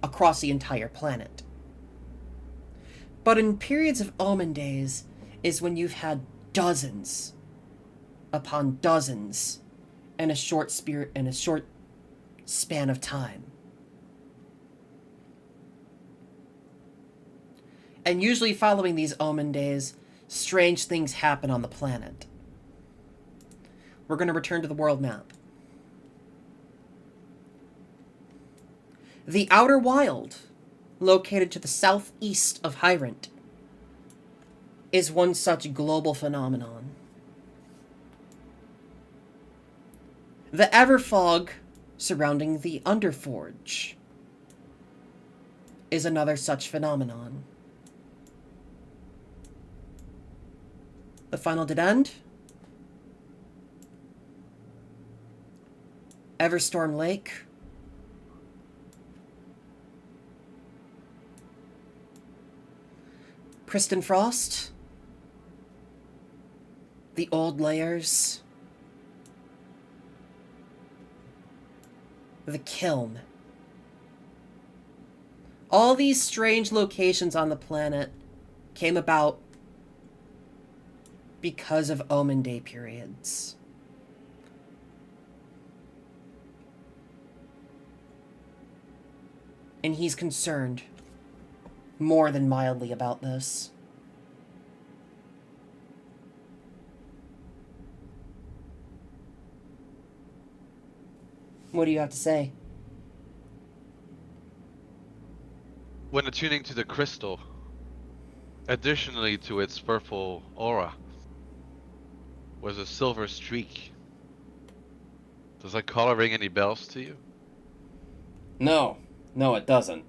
across the entire planet. But in periods of Omen days is when you've had dozens upon dozens in a short span of time. And usually following these Omen days, strange things happen on the planet. We're going to return to the world map. The Outer Wild, located to the southeast of Hyrant, is one such global phenomenon. The Everfog surrounding the Underforge is another such phenomenon. The Final Dead End, Everstorm Lake, Priston Frost, the Old Layers, the Kiln. All these strange locations on the planet came about because of Omen Day periods. And he's concerned more than mildly about this. What do you have to say? When attuning to the crystal, additionally to its purple aura, was a silver streak Does that color ring any bells to you? No, no, it doesn't.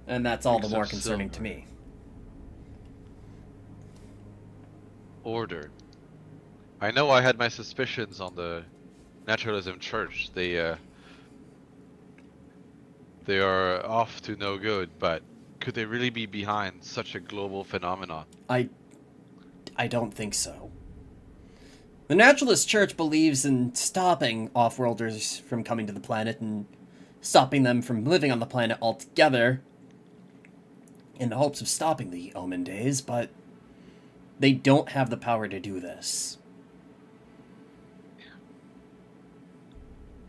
And that's all the Rings more of concerning to silver. me. Ordered. I know I had my suspicions on the Naturalism Church. They are off to no good, but could they really be behind such a global phenomenon? I don't think so. The Naturalist Church believes in stopping off-worlders from coming to the planet and stopping them from living on the planet altogether in the hopes of stopping the Omen Days, but they don't have the power to do this.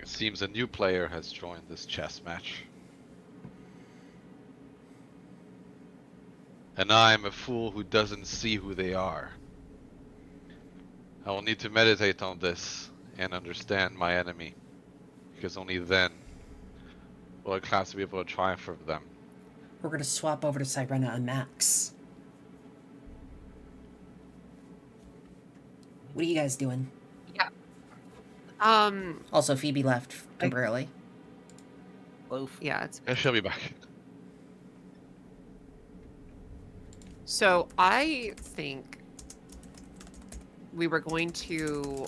It seems a new player has joined this chess match. And I'm a fool who doesn't see who they are. I will need to meditate on this and understand my enemy, because only then will a class be able to triumph over them. We're gonna swap over to Sirena and Max. What are you guys doing? Yeah. Also, Phoebe left temporarily. Loaf. Yeah, it's Yeah, she'll be back. so I think we were going to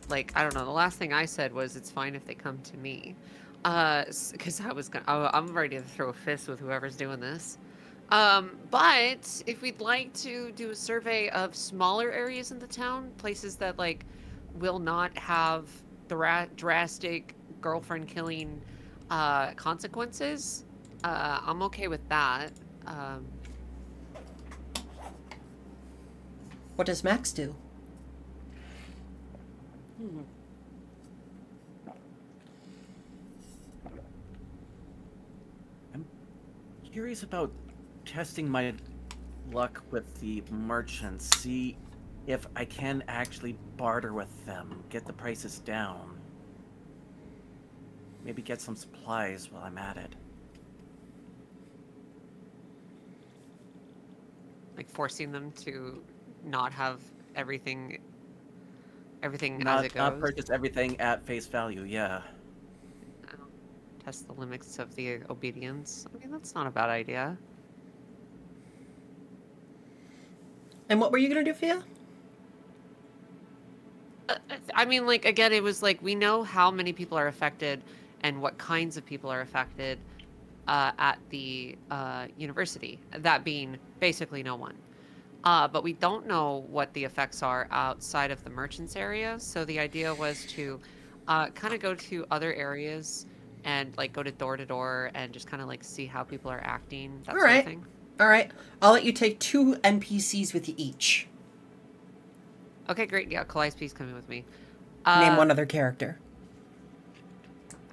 like, I don't know, the last thing I said was it's fine if they come to me. Because I'm ready to throw a fist with whoever's doing this. But if we'd like to do a survey of smaller areas in the town, places that like will not have drastic girlfriend killing consequences, I'm okay with that. Um, What does Max do? I'm curious about testing my luck with the merchants. See if I can actually barter with them, get the prices down. Maybe get some supplies while I'm at it. like forcing them to not have everything as Not, it not goes. purchase everything at face value, yeah. Test the limits of the obedience. I mean, that's not a bad idea. And what were you gonna do, Fia? I mean, like, again, it was like we know how many people are affected and what kinds of people are affected at the university, that being basically no one. But we don't know what the effects are outside of the merchants area. So the idea was to kind of go to other areas and like go to door and just kind of like see how people are acting, that sort of thing. All right. I'll let you take 2 NPCs with you each. Okay, great. Yeah, Calliope's coming with me. Name one other character.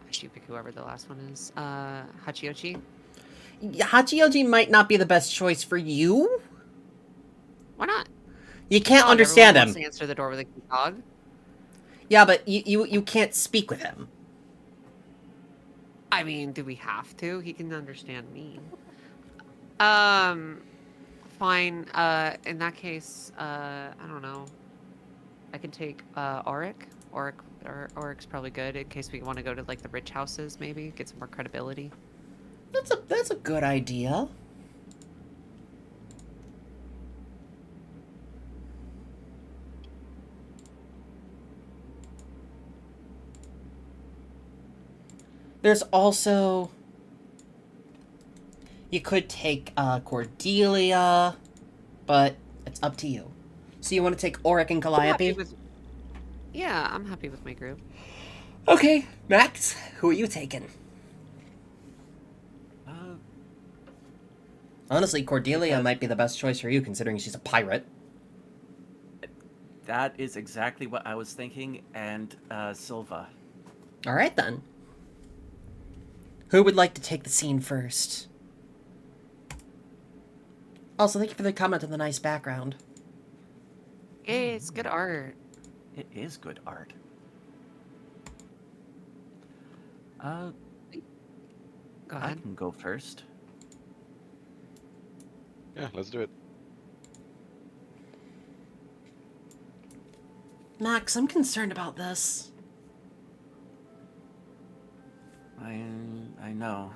Actually, pick whoever the last one is. Hachiochi. Hachioji might not be the best choice for you. Why not? You can't Dog, understand everyone him. wants to answer the door with a cute dog. Yeah, but you can't speak with him. I mean, do we have to? He can understand me. Fine. In that case, I don't know. I can take Auric. Auric's probably good in case we want to go to like the rich houses, maybe get some more credibility. That's a good idea. There's also... You could take Cordelia, but it's up to you. So you want to take Auric and I'm Calliope? happy with- Yeah, I'm happy with my group. Okay, Max, who are you taking? Honestly, Cordelia Because- might be the best choice for you, considering she's a pirate. That is exactly what I was thinking, and Silva. Alright then. Who would like to take the scene first? Also, thank you for the comment on the nice background. Hey, it's good art. It is good art. Go I ahead. can go first. Yeah, let's do it. Max, I'm concerned about this. I know.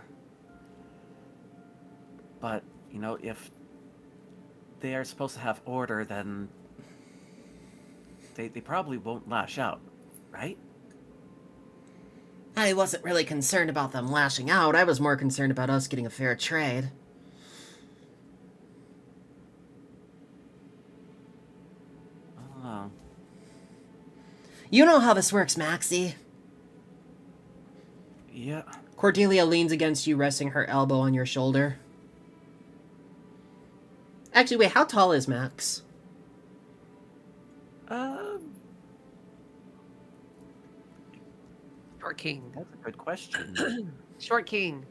But, you know, if they are supposed to have order, then they probably won't lash out, right? I wasn't really concerned about them lashing out. I was more concerned about us getting a fair trade. Oh. You know how this works, Maxie. Yeah. Cordelia leans against you, resting her elbow on your shoulder. Actually, wait, how tall is Max? Short king. That's a good question. Short king.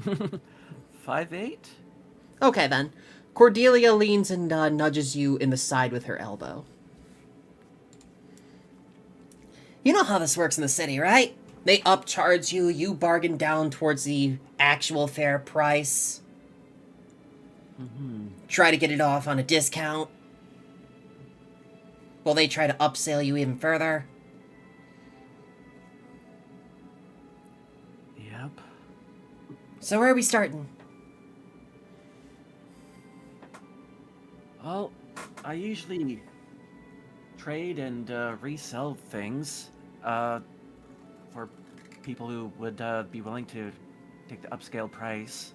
5'8"? Okay, then. Cordelia leans and nudges you in the side with her elbow. You know how this works in the city, right? They upcharge you, you bargain down towards the actual fair price. Try to get it off on a discount. Well, they try to upsell you even further. Yep. So where are we starting? Well, I usually trade and resell things for people who would be willing to take the upscale price.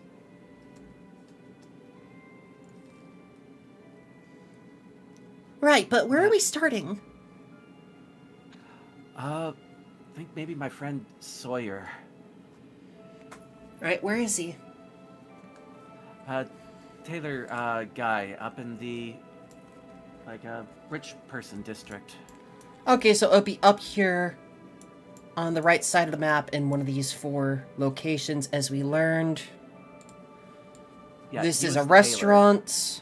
Right, but where are we starting? I think maybe my friend Sawyer. Right, where is he? Taylor guy up in the rich person district. Okay, so it'll be up here on the right side of the map in one of these 4 locations, as we learned. Yeah, This he is was a the tailor. restaurant.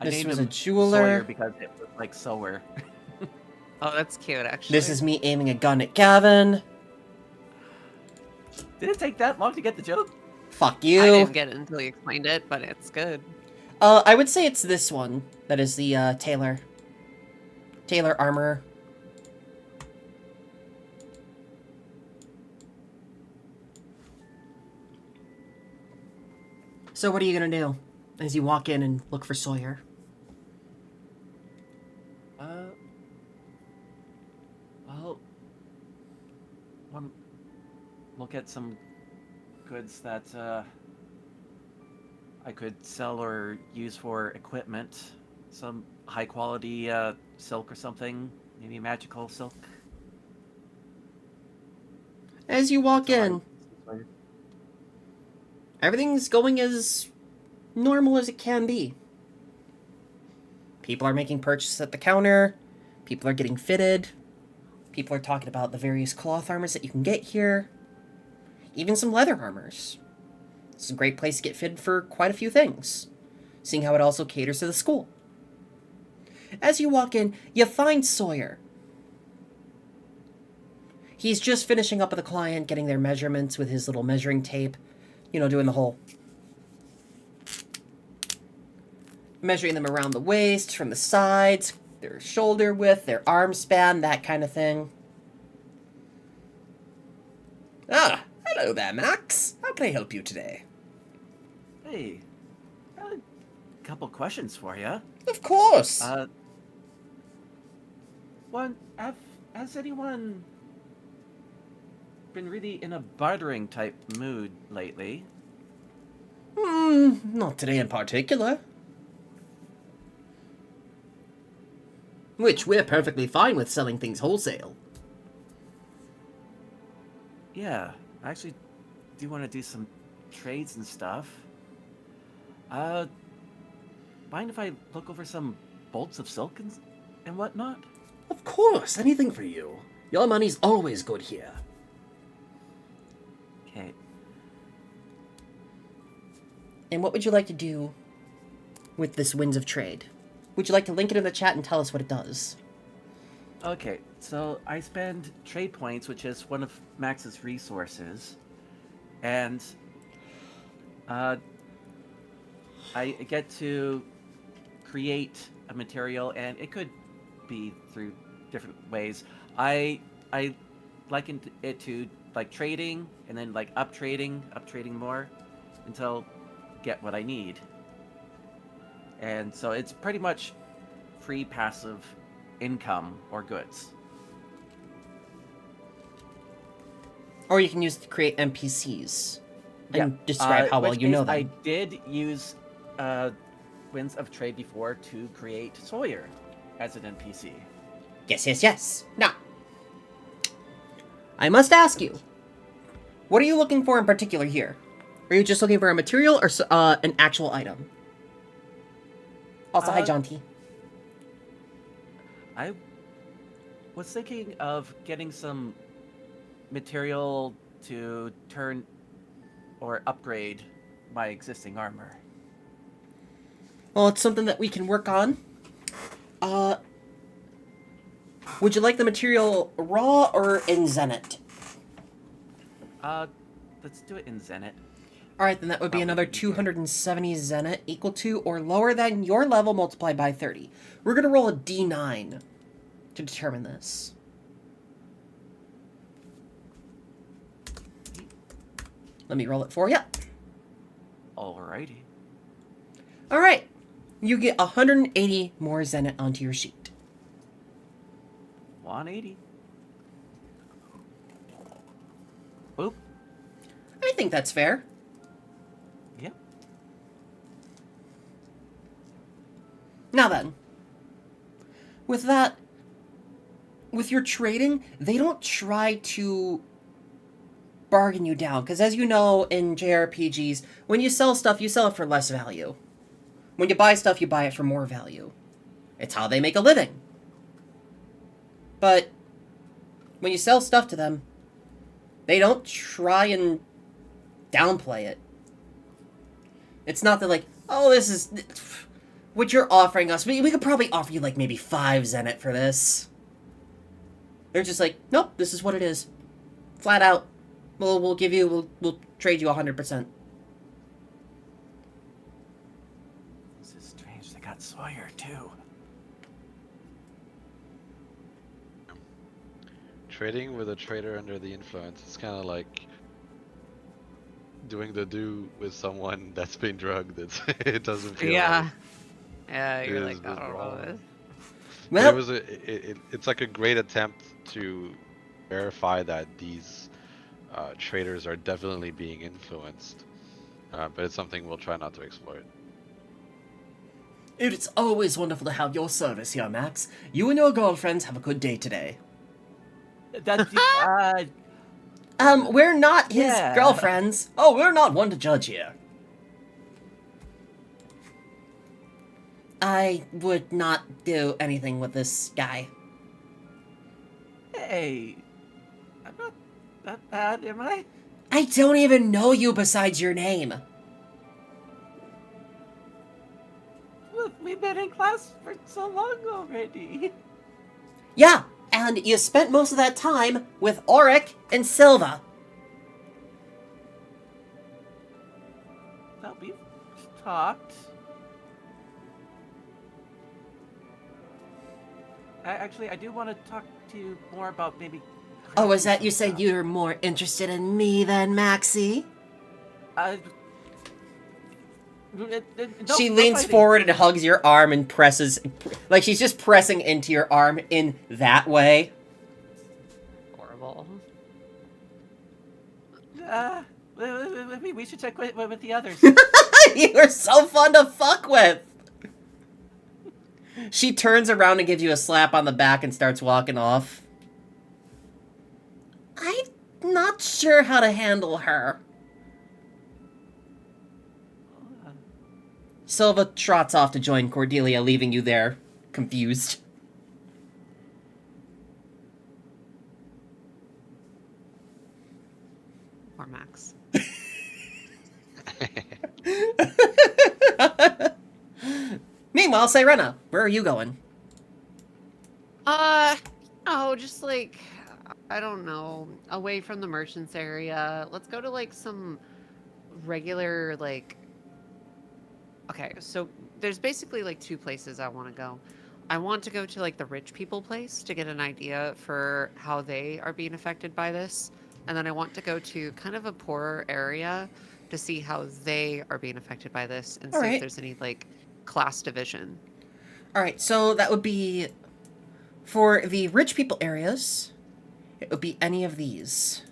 I This named was a him jeweler. Sawyer because it was like Sawyer. Oh, that's cute, actually. This is me aiming a gun at Gavin. Did it take that long to get the joke? Fuck I you. didn't get it until you explained it, but it's good. I would say it's this one. That is the, Taylor. Taylor armor. So what are you gonna do as you walk in and look for Sawyer? Well, one look at some goods that I could sell or use for equipment. Some high quality silk or something, maybe magical silk. As you walk in, everything's going as normal as it can be. People are making purchases at the counter. People are getting fitted. People are talking about the various cloth armors that you can get here. Even some leather armors. It's a great place to get fitted for quite a few things, seeing how it also caters to the school. As you walk in, you find Sawyer. He's just finishing up with a client, getting their measurements with his little measuring tape. You know, doing the whole measuring them around the waist, from the sides, their shoulder width, their arm span, that kind of thing. Ah, hello there, Max. How can I help you today? Hey, got a couple questions for you. Of course. One, has anyone been really in a bartering type mood lately? Not today in particular. Which we're perfectly fine with selling things wholesale. Yeah, I actually do want to do some trades and stuff. Mind if I look over some bolts of silk and whatnot? Of course, anything for you. Your money's always good here. Okay. And what would you like to do with this Winds of Trade? Would you like to link it in the chat and tell us what it does? Okay, so I spend trade points, which is one of Max's resources, and I get to create a material, and it could be through different ways. I likened it to like trading, and then like up trading more, until get what I need. And so it's pretty much free passive income or goods. Or you can use it to create NPCs Yeah, and describe how well which you know case them. I did use Winds of Trade before to create Sawyer as an NPC. Yes. Now, I must ask you, what are you looking for in particular here? Are you just looking for a material or an actual item? Also, hi, John T. I was thinking of getting some material to turn or upgrade my existing armor. Well, it's something that we can work on. Would you like the material raw or in Zenit? Let's do it in Zenit. Alright, then that would be another 270 Zenit, equal to or lower than your level multiplied by 30. We're going to roll a d9 to determine this. Let me roll it for you. Alrighty. Alright, you get 180 more Zenit onto your sheet. 180. Boop. I think that's fair. Yep. Now then, with that, with your trading, they don't try to bargain you down, because as you know in JRPGs, when you sell stuff, you sell it for less value. When you buy stuff, you buy it for more value. It's how they make a living. But when you sell stuff to them, they don't try and downplay it. It's not that like, oh, this is what you're offering us. We could probably offer you like maybe 5 Zenit for this. They're just like, nope, this is what it is. Flat out. We'll trade you 100%. This is strange. They got Sawyer too. Trading with a trader under the influence is kind of like doing the do with someone that's been drugged. It doesn't feel Yeah. right. Yeah, It you're is like, I don't know wrong. this. Well, It's like a great attempt to verify that these traders are definitely being influenced, but it's something we'll try not to exploit. it's always wonderful to have your service here, Max. You and your girlfriends have a good day today. That's We're not his Yeah. girlfriends. Oh, we're not one to judge here. I would not do anything with this guy. Hey, I'm not that bad, am I? I don't even know you besides your name. Look, we've been in class for so long already. Yeah, and you spent most of that time with Auric and Silva. Well, we've talked. I do want to talk to you more about maybe. Oh, is that you some said stuff. you're more interested in me than Maxie? No, She no leans fighting. forward and hugs your arm and presses, like she's just pressing into your arm in that way. Horrible. Maybe we should check with the others. You are so fun to fuck with. She turns around and gives you a slap on the back and starts walking off. I'm not sure how to handle her. Silva trots off to join Cordelia, leaving you there, confused. Poor Max. Meanwhile, Sirena, where are you going? Just like, I don't know, away from the merchants area. Let's go to like some regular, like, okay, so there's basically like 2 places I want to go. I want to go to like the rich people place to get an idea for how they are being affected by this. And then I want to go to kind of a poorer area to see how they are being affected by this and All see if right. there's any like class division. All right, so that would be for the rich people areas. It would be any of these.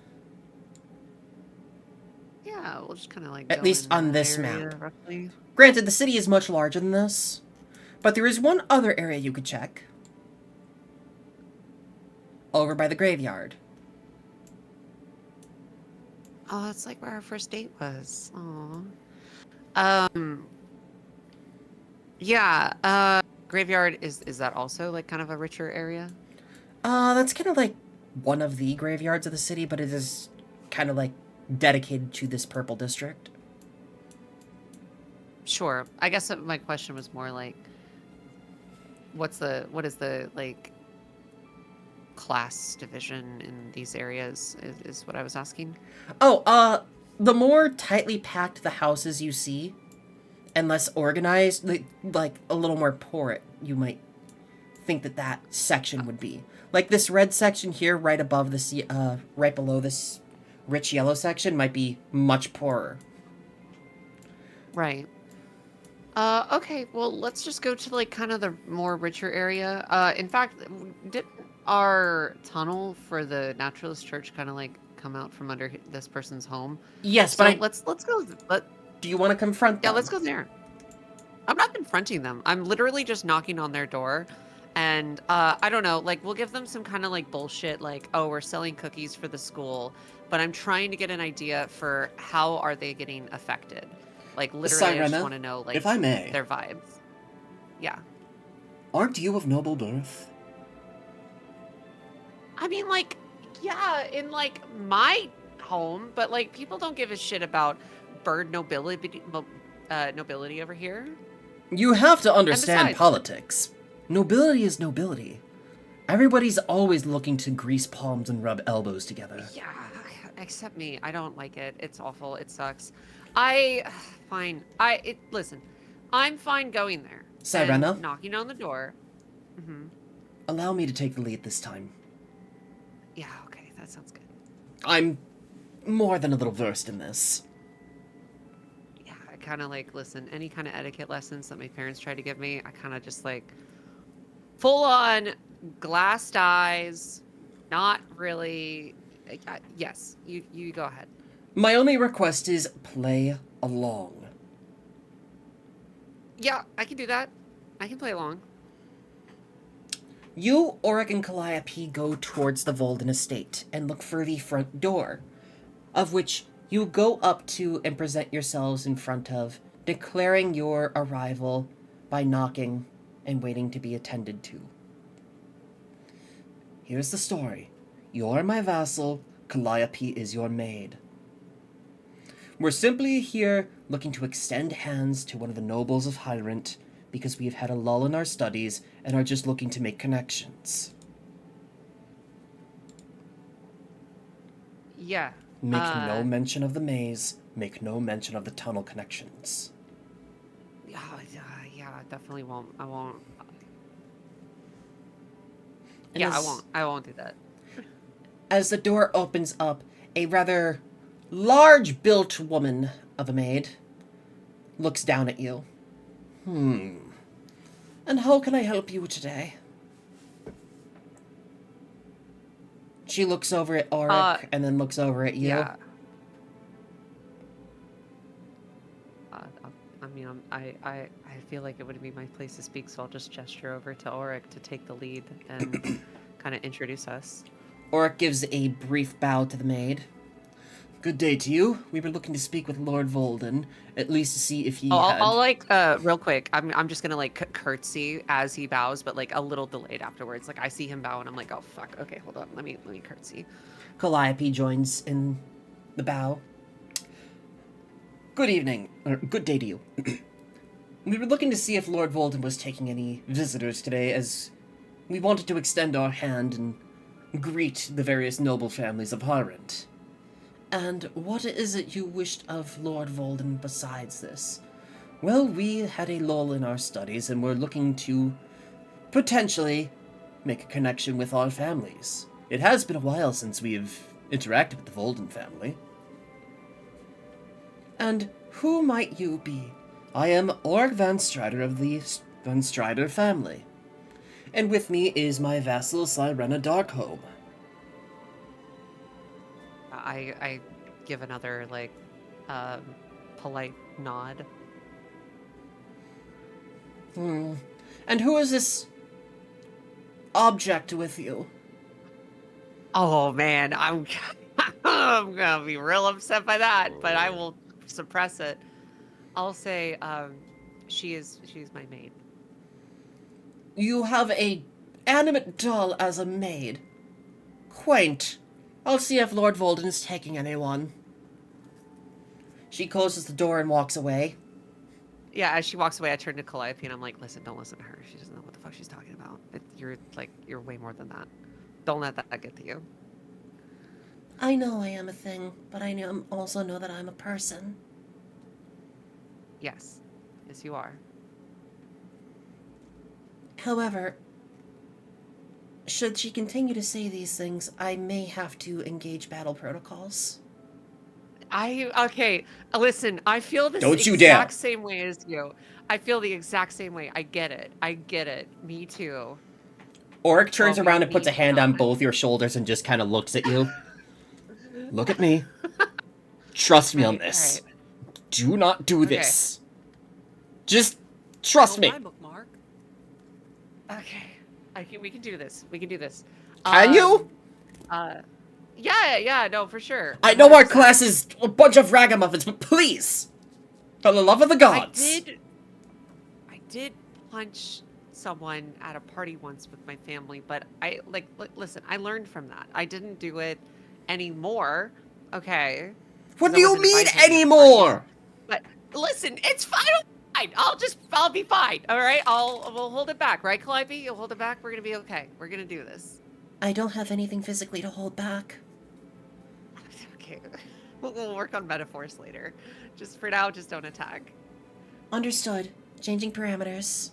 Yeah, we'll just kind of like At go least in on that this area, map. roughly. Granted, the city is much larger than this, but there is one other area you could check. Over by the graveyard. Oh, that's like where our first date was. Aw. Yeah, graveyard is that also like kind of a richer area? That's kind of like one of the graveyards of the city, but it is kind of like dedicated to this purple district. Sure. I guess that my question was more like, what is the like class division in these areas is what I was asking. Oh, the more tightly packed the houses you see, and less organized, like a little more poor, you might think that section would be. Like this red section here, right above this, right below this rich yellow section, might be much poorer. Right. Okay, well, let's just go to like kind of the more richer area. In fact, did our tunnel for the Naturalist Church kind of like come out from under this person's home? Yes, So but let's go. do you want to confront them? Yeah, let's go there. I'm not confronting them. I'm literally just knocking on their door. And I don't know, like we'll give them some kind of like bullshit, like, oh, we're selling cookies for the school, but I'm trying to get an idea for how are they getting affected. Like literally, I just want to know like if I may, their vibes. Yeah. Aren't you of noble birth? I mean, like, yeah, in like my home, but like people don't give a shit about bird nobility over here. You have to understand besides- politics. Nobility is nobility. Everybody's always looking to grease palms and rub elbows together. Yeah, except me. I don't like it. It's awful. It sucks. Fine. Listen, I'm fine going there. Sirena? And knocking on the door. Mm-hmm. Allow me to take the lead this time. Yeah, okay, that sounds good. I'm more than a little versed in this. Yeah, I kind of like, listen, any kind of etiquette lessons that my parents tried to give me, I kind of just like, full on glassed eyes, not really. Yes, you go ahead. My only request is play along. Yeah, I can do that. I can play along. You, Auric, and Calliope go towards the Volden estate and look for the front door, of which you go up to and present yourselves in front of, declaring your arrival by knocking and waiting to be attended to. Here's the story. You're my vassal, Calliope is your maid. We're simply here looking to extend hands to one of the nobles of Hyrant because we have had a lull in our studies and are just looking to make connections. Yeah. Make no mention of the maze, make no mention of the tunnel connections. Yeah, I definitely won't. I won't. And Yeah, I won't do that. As the door opens up, a rather large-built woman of a maid looks down at you. And how can I help you today? She looks over at Auric and then looks over at you. Yeah. I mean, I feel like it wouldn't be my place to speak, so I'll just gesture over to Auric to take the lead and kind of introduce us. Auric gives a brief bow to the maid. Good day to you. We were looking to speak with Lord Volden, at least to see if he had... I'll like, real quick, I'm just gonna like curtsy as he bows, but like a little delayed afterwards. Like I see him bow and I'm like, oh fuck, okay, hold on, let me curtsy. Calliope joins in the bow. Good evening, or good day to you. We were looking to see if Lord Volden was taking any visitors today, as we wanted to extend our hand and greet the various noble families of Hyrant. And what is it you wished of Lord Volden besides this? Well, we had a lull in our studies, and we're looking to potentially make a connection with our families. It has been a while since we've interacted with the Volden family. And who might you be? I am Org Van Strider of the Van Strider family. And with me is my vassal Sirena Darkholm. I give another, like, polite nod. And who is this object with you? Oh man, I'm I'm gonna be real upset by that, but I will suppress it. I'll say, she's my maid. You have a animate doll as a maid. Quaint. I'll see if Lord Volden is taking anyone. She closes the door and walks away. Yeah, as she walks away, I turn to Calliope and I'm like, listen, don't listen to her. She doesn't know what the fuck she's talking about. You're way more than that. Don't let that get to you. I know I am a thing, but I also know that I'm a person. Yes. Yes, you are. However, should she continue to say these things, I may have to engage battle protocols. Okay, listen, I feel this Don't you dare. exact same way as you. I feel the exact same way. I get it. Me too. Oric turns Well, around and me puts a hand on not. both your shoulders and just kind of looks at you. Look at me. Trust me on this. Right. Do not do Okay. this. Just trust me. My bookmark. Okay. We can do this. Can you? Yeah, no, for sure. I know our 100%. class is a bunch of ragamuffins, but please, for the love of the gods. I did punch someone at a party once with my family, but listen, I learned from that. I didn't do it anymore. Okay. What 'Cause do I you wasn't mean invited to any anymore? parties. But listen, it's fine. I'll be fine. All right. We'll hold it back, right, Calliope? You'll hold it back. We're gonna be okay. We're gonna do this. I don't have anything physically to hold back. Okay. We'll work on metaphors later. Just for now, just don't attack. Understood. Changing parameters.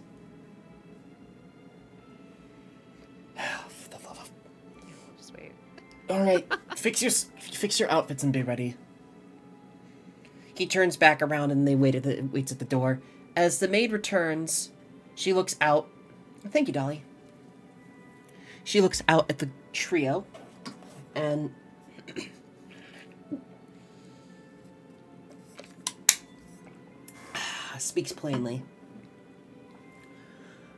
For the love of... We'll just wait. All right, fix your outfits and be ready. He turns back around and waits at the door. As the maid returns, she looks out. Thank you, Dolly. She looks out at the trio and speaks plainly.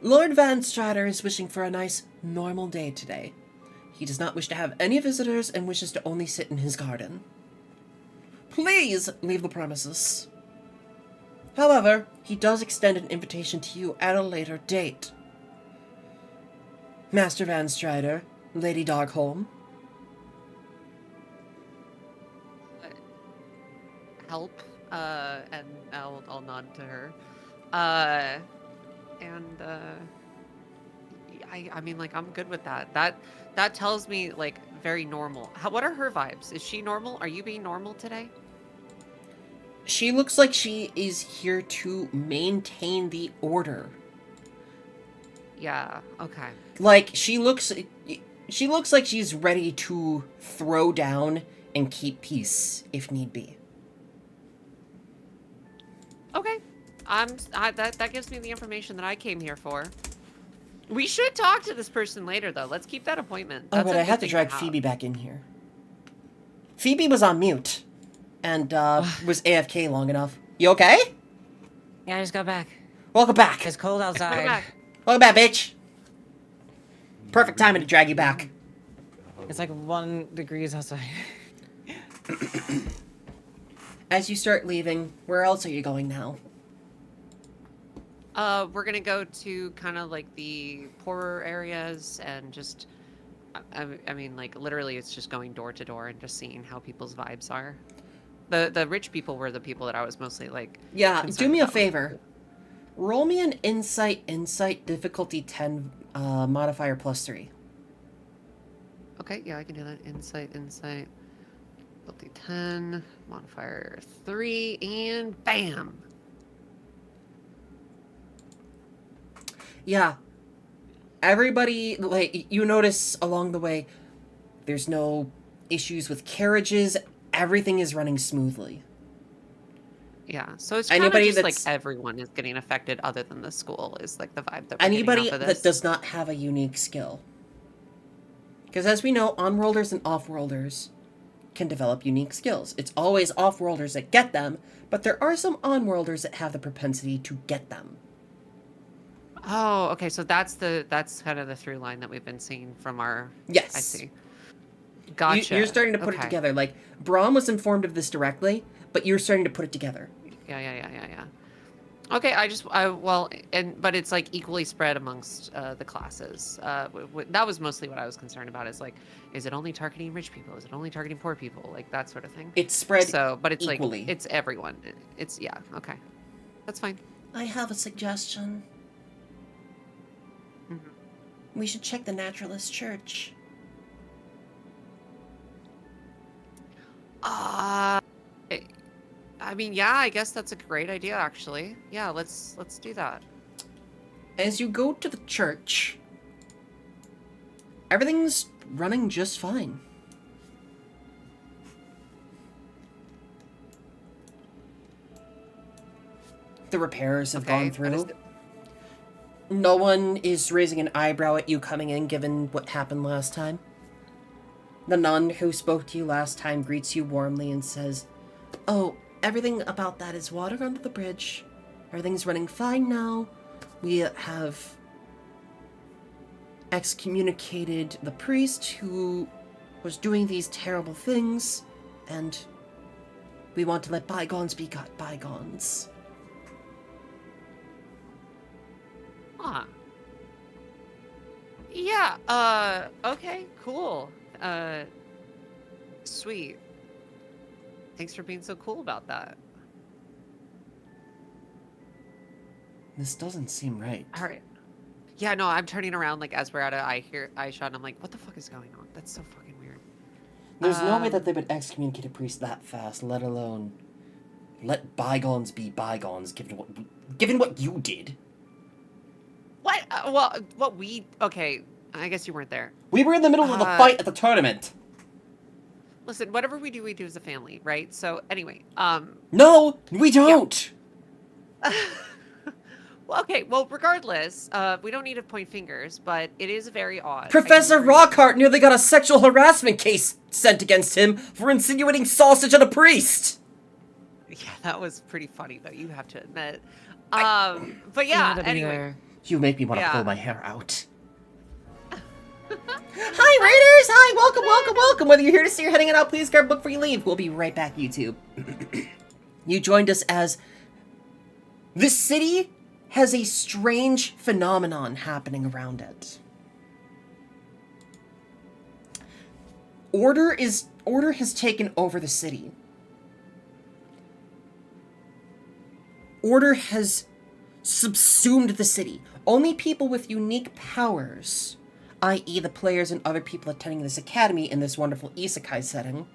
Lord Van Strider is wishing for a nice, normal day today. He does not wish to have any visitors and wishes to only sit in his garden. Please leave the premises. However, he does extend an invitation to you at a later date. Master Van Strider, Lady Darkholm. Help. And I'll nod to her. I mean, like, I'm good with that. That tells me, like, very normal. What are her vibes? Is she normal? Are you being normal today? She looks like she is here to maintain the order. Yeah, okay. Like, she looks like she's ready to throw down and keep peace if need be. Okay. That gives me the information that I came here for. We should talk to this person later, though. Let's keep that appointment. Oh, That's but a I good have to thing drag have. Phoebe back in here. Phoebe was on mute and was AFK long enough. You okay? Yeah, I just got back. Welcome back. It's cold Welcome outside. back. Welcome back, bitch. Perfect timing to drag you back. It's like 1 degree outside. As you start leaving, where else are you going now? We're gonna go to kind of like the poorer areas and just, I mean, like, literally it's just going door to door and just seeing how people's vibes are. The rich people were the people that I was mostly like. Yeah, do concerned me a about. favor. Roll me an insight difficulty 10 modifier +3. Okay, yeah, I can do that. Insight, difficulty 10, modifier 3, and bam! Yeah. everybody, like, you notice along the way, there's no issues with carriages. Everything is running smoothly. Yeah, so it's kind of Anybody just like that's everyone is getting affected other than the school is like the vibe that we're getting anybody off of that this. does not have a unique skill. Because as we know, on-worlders and off-worlders can develop unique skills. It's always off-worlders that get them, but there are some on-worlders that have the propensity to get them. Oh, okay, so that's kind of the through line that we've been seeing from our. Yes. I see. Gotcha. You're starting to put it Okay. together. Like, Braum was informed of this directly, but you're starting to put it together. Yeah. Okay, but it's like equally spread amongst the classes. That was mostly what I was concerned about. Is like, is it only targeting rich people? Is it only targeting poor people? Like that sort of thing. It's spread So, but it's equally. like it's everyone. It's yeah. Okay, that's fine. I have a suggestion. Mhm. We should check the Naturalist Church. I mean, yeah, I guess that's a great idea, actually. Yeah, let's do that. As you go to the church, everything's running just fine. The repairs have gone through. No one is raising an eyebrow at you coming in, given what happened last time. The nun who spoke to you last time greets you warmly and says, "Oh, everything about that is water under the bridge. Everything's running fine now. We have excommunicated the priest who was doing these terrible things, and we want to let bygones be bygones." Huh. Yeah, okay, cool. Sweet. Thanks for being so cool about that. This doesn't seem right. All right. Yeah, no, I'm turning around like as we're at an eye shot, and I'm like, what the fuck is going on? That's so fucking weird. There's no way that they would excommunicate a priest that fast, let alone let bygones be bygones, given what you did. What? Okay, I guess you weren't there. We were in the middle of the fight at the tournament. Listen, whatever we do as a family, right? So anyway, No, we don't. Yeah. Well, okay, well, regardless, we don't need to point fingers, but it is very odd. Professor Rockhart nearly got a sexual harassment case sent against him for insinuating sausage on a priest. Yeah, that was pretty funny, though, you have to admit. But yeah, anyway. You make me want to pull my hair out. Hi, Raiders! Hi, welcome! Whether you're here to see or heading it out, please grab a book before you leave. We'll be right back, YouTube. You joined us as... This city has a strange phenomenon happening around it. Order has taken over the city. Order has subsumed the city. Only people with unique powers, i.e. the players and other people attending this academy in this wonderful isekai setting,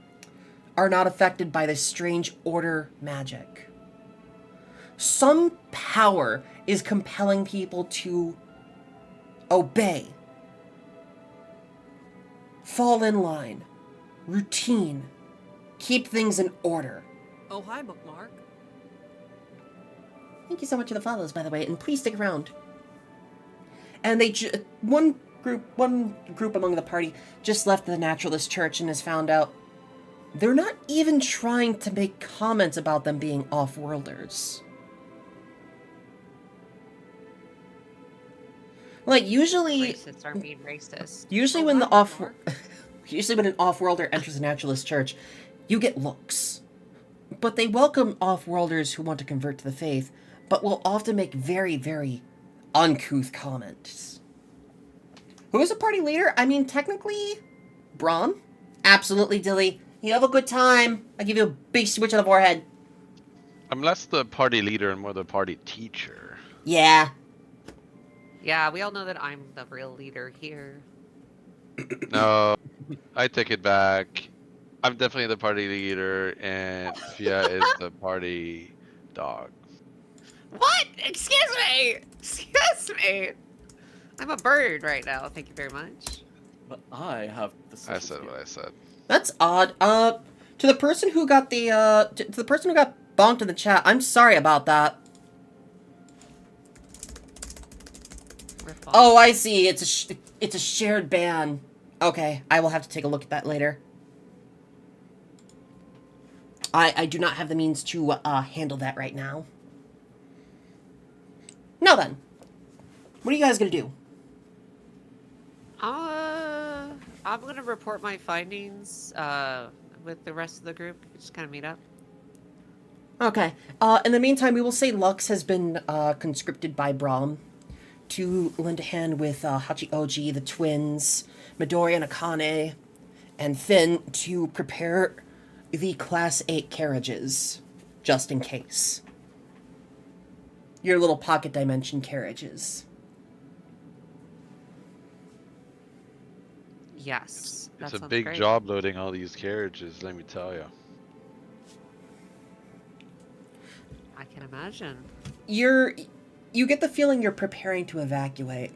are not affected by this strange order magic. Some power is compelling people to obey, fall in line, routine, keep things in order. Oh, hi, Bookmark. Thank you so much for the follows, by the way, and please stick around. And one group among the party just left the Naturalist Church and has found out they're not even trying to make comments about them being off-worlders. Like, usually... Racists aren't being racist. Usually when an off-worlder enters a Naturalist Church, you get looks. But they welcome off-worlders who want to convert to the faith, but will often make very, very uncouth comments. Who is a party leader? I mean, technically, Braum? Absolutely, Dilly. You have a good time. I give you a big switch on the forehead. I'm less the party leader and more the party teacher. Yeah. Yeah, we all know that I'm the real leader here. No, I take it back. I'm definitely the party leader, and Fia is the party dog. What? Excuse me! Excuse me! I'm a bird right now. Thank you very much. But I have the social I said skill. what I said. That's odd. To the person who got to the person who got bonked in the chat, I'm sorry about that. Rip off. Oh, I see. It's a shared ban. Okay, I will have to take a look at that later. I do not have the means to handle that right now. Now then, what are you guys gonna do? I'm gonna report my findings with the rest of the group. Just kind of meet up. Okay. In the meantime, we will say Lux has been conscripted by Brahm to lend a hand with Hachioji, the twins, Midori and Akane, and Finn to prepare the Class 8 carriages, just in case. Your little pocket dimension carriages. Yes, that It's a sounds big great. job loading all these carriages, let me tell you. I can imagine. You get the feeling you're preparing to evacuate.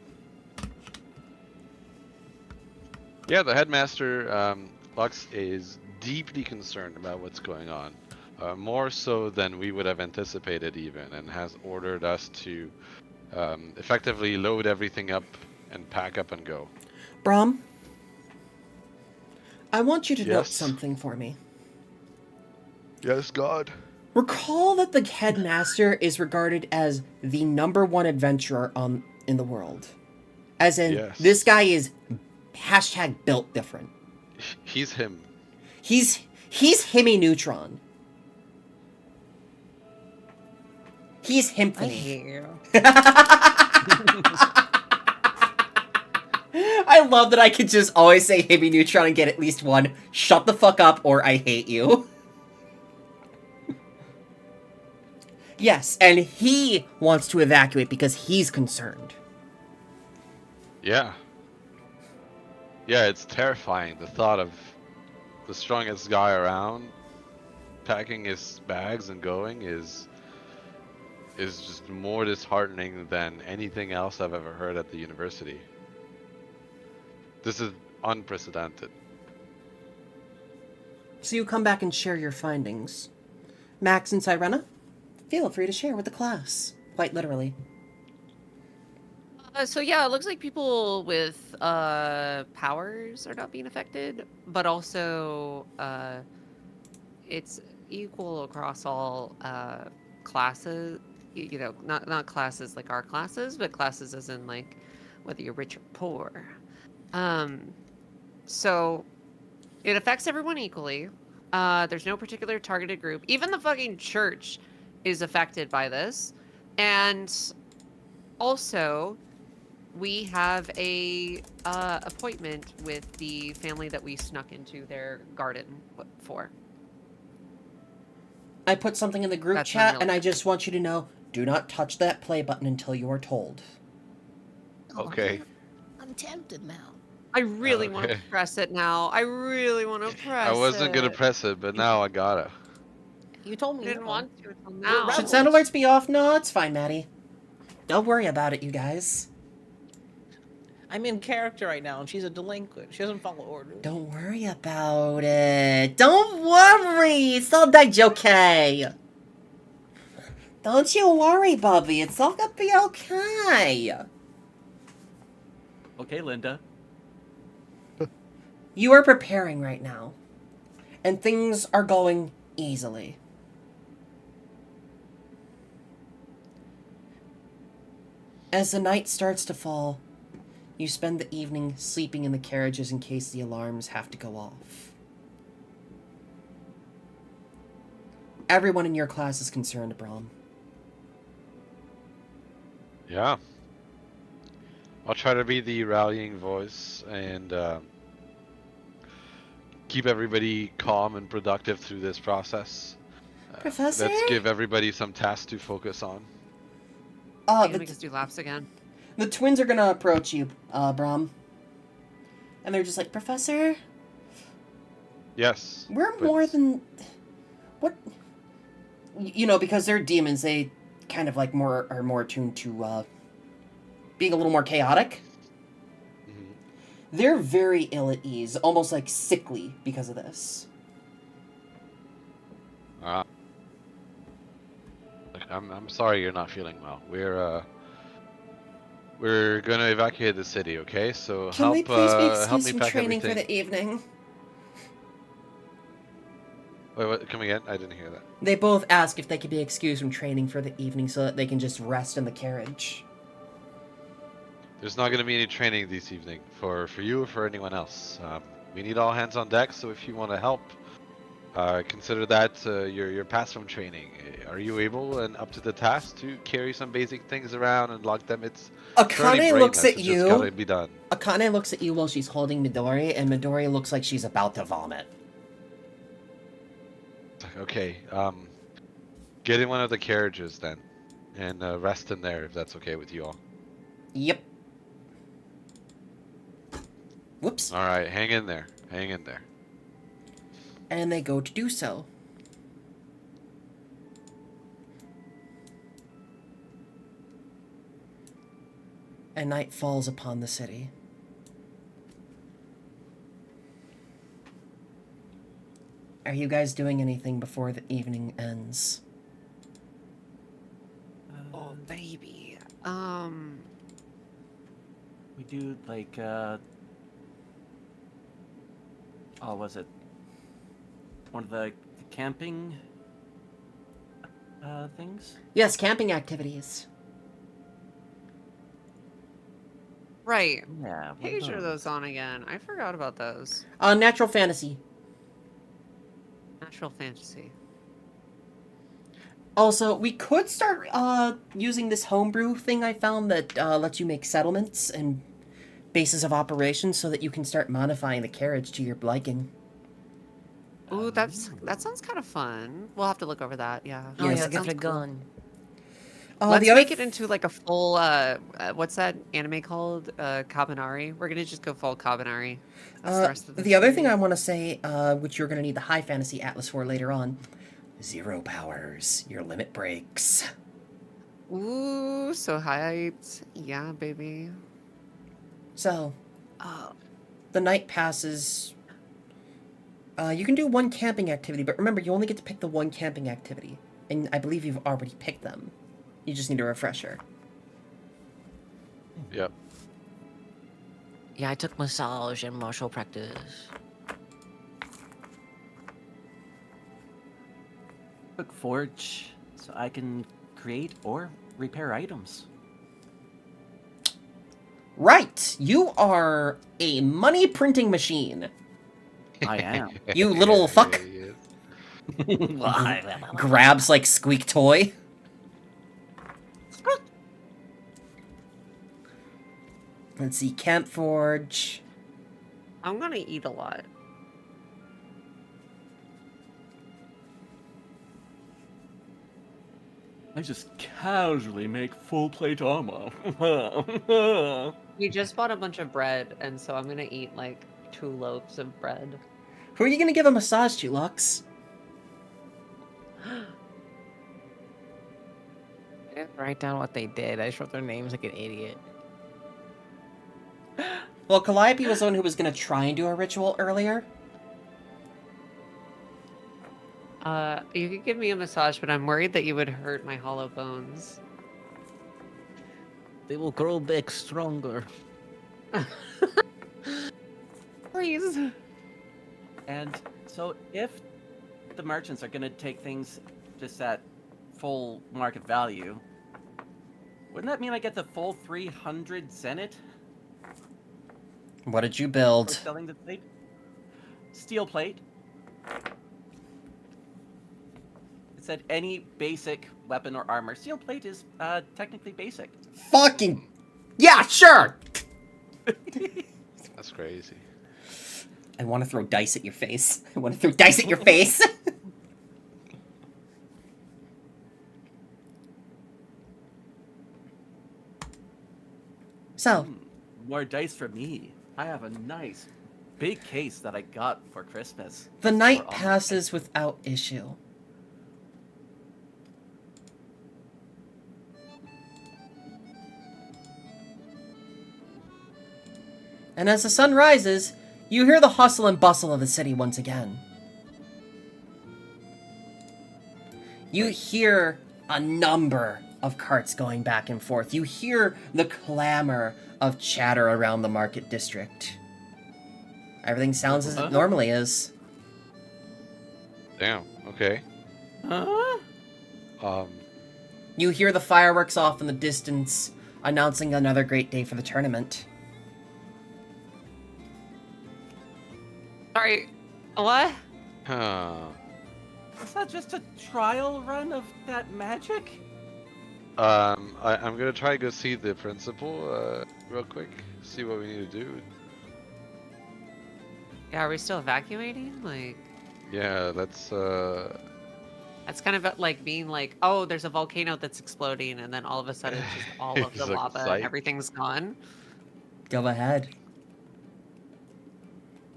Yeah, the headmaster, Lux, is deeply concerned about what's going on. More so than we would have anticipated even, and has ordered us to effectively load everything up and pack up and go. Brahm, I want you to note Yes. something for me. Yes, God. Recall that the headmaster is regarded as the #1 adventurer in the world. As in, Yes. this guy is hashtag built different. He's him. He's Himmy Neutron. He's I Hymphony. hate you. I love that I could just always say Himmy Neutron and get at least one shut the fuck up or I hate you. Yes, and he wants to evacuate because he's concerned. Yeah. Yeah, it's terrifying. The thought of the strongest guy around packing his bags and going is just more disheartening than anything else I've ever heard at the university. This is unprecedented. So you come back and share your findings. Max and Sirena, feel free to share with the class. Quite literally. So yeah, it looks like people with powers are not being affected, but also it's equal across all classes. You know, not classes like our classes, but classes as in like whether you're rich or poor. So it affects everyone equally. There's no particular targeted group. Even the fucking church is affected by this, and also we have a appointment with the family that we snuck into their garden for. I put something in the group That's chat, unreal. and I just want you to know, do not touch that play button until you are told. Okay. man, I'm tempted now. I really want to Okay. press it now. I really want to press I wasn't gonna it. press it, but now I gotta. You told I me didn't no. want to until now. Should rebels. sound alerts be off? No, it's fine, Maddie. Don't worry about it, you guys. I'm in character right now, and she's a delinquent. She doesn't follow orders. Don't worry about it. Don't worry. It's all okay. Don't you worry, Bubby. It's all gonna be okay. Okay, Linda. You are preparing right now, and things are going easily. As the night starts to fall, you spend the evening sleeping in the carriages in case the alarms have to go off. Everyone in your class is concerned, Brahm. Yeah. I'll try to be the rallying voice and keep everybody calm and productive through this process. Professor? Let's give everybody some tasks to focus on. You gonna The, make us do laps again? the twins are gonna approach you, Brahm. And they're just like, Professor, Yes. we're but- more than... What? You know, because they're demons, they kind of like are more attuned to being a little more chaotic. They're very ill at ease, almost like sickly because of this. Look, I'm sorry you're not feeling well. We're gonna evacuate the city, okay? So Can they please be help excused me from pack training for everything. the evening? Wait, what? Come again? I didn't hear that. They both ask if they could be excused from training for the evening so that they can just rest in the carriage. There's not gonna be any training this evening for you or for anyone else. We need all hands on deck. So if you want to help, consider that your pass from training. Are you able and up to the task to carry some basic things around and log them? It's fairly Akane looks brainless. at It's just gotta you. be done. Akane looks at you while she's holding Midori, and Midori looks like she's about to vomit. Okay. Get in one of the carriages then, and rest in there if that's okay with you all. Yep. Whoops. All right, hang in there. Hang in there. And they go to do so. And night falls upon the city. Are you guys doing anything before the evening ends? Oh, baby. We do like oh, was it one of the camping things? Yes, camping activities. Right. Yeah. what Page are are those on again? I forgot about those. Natural fantasy. Natural fantasy. Also, we could start using this homebrew thing I found that lets you make settlements and bases of operations so that you can start modifying the carriage to your liking. Ooh, that sounds kind of fun. We'll have to look over that. Yeah. Oh Yes, yeah, that give it a sounds cool. gun. Let's the other make it into like a full what's that anime called? Kabanari. We're gonna just go full Kabanari. That's the rest of the other thing I series. want to say, which you're going to need the high fantasy atlas for later on, 0 powers. Your limit breaks. Ooh, so hyped. Yeah, baby. So, Oh, the night passes. You can do one camping activity, but remember, you only get to pick the one camping activity. And I believe you've already picked them. You just need a refresher. Yep. Yeah, I took massage and martial practice. Quick forge, so I can create or repair items. Right! You are a money printing machine. I am. You little fuck. Yeah, he is. Grabs like squeak toy. Let's see, Camp Forge. I'm gonna eat a lot. I just casually make full plate armor. You just bought a bunch of bread, and so I'm gonna eat like 2 loaves of bread. Who are you gonna give a massage to, Lux? I didn't write down what they did. I just wrote their names like an idiot. Well, Calliope was the one who was gonna try and do a ritual earlier. You could give me a massage, but I'm worried that you would hurt my hollow bones. They will grow back stronger. Please. And so if the merchants are going to take things just at full market value, wouldn't that mean I get the full 300 Zenit What did you for build? selling the plate? Steel plate. It said any basic weapon or armor. Steel plate is technically basic. Fucking... Yeah, sure! That's crazy. I want to throw dice at your face. I want to throw dice at your face! So, More dice for me. I have a nice big case that I got for Christmas. the For night all my passes without issue. And as the sun rises, you hear the hustle and bustle of the city once again. You hear a number of carts going back and forth. You hear the clamor of chatter around the market district. Everything sounds as it normally is. Damn. Okay. Huh? You hear the fireworks off in the distance, announcing another great day for the tournament. Sorry, what? Huh. Was that just a trial run of that magic? I'm gonna try to go see the principal, real quick. See what we need to do. Yeah, are we still evacuating? Like, Yeah, that's that's kind of like being like, oh, there's a volcano that's exploding, and then all of a sudden, just all of He's the like, lava and "Psych." everything's gone. Go ahead.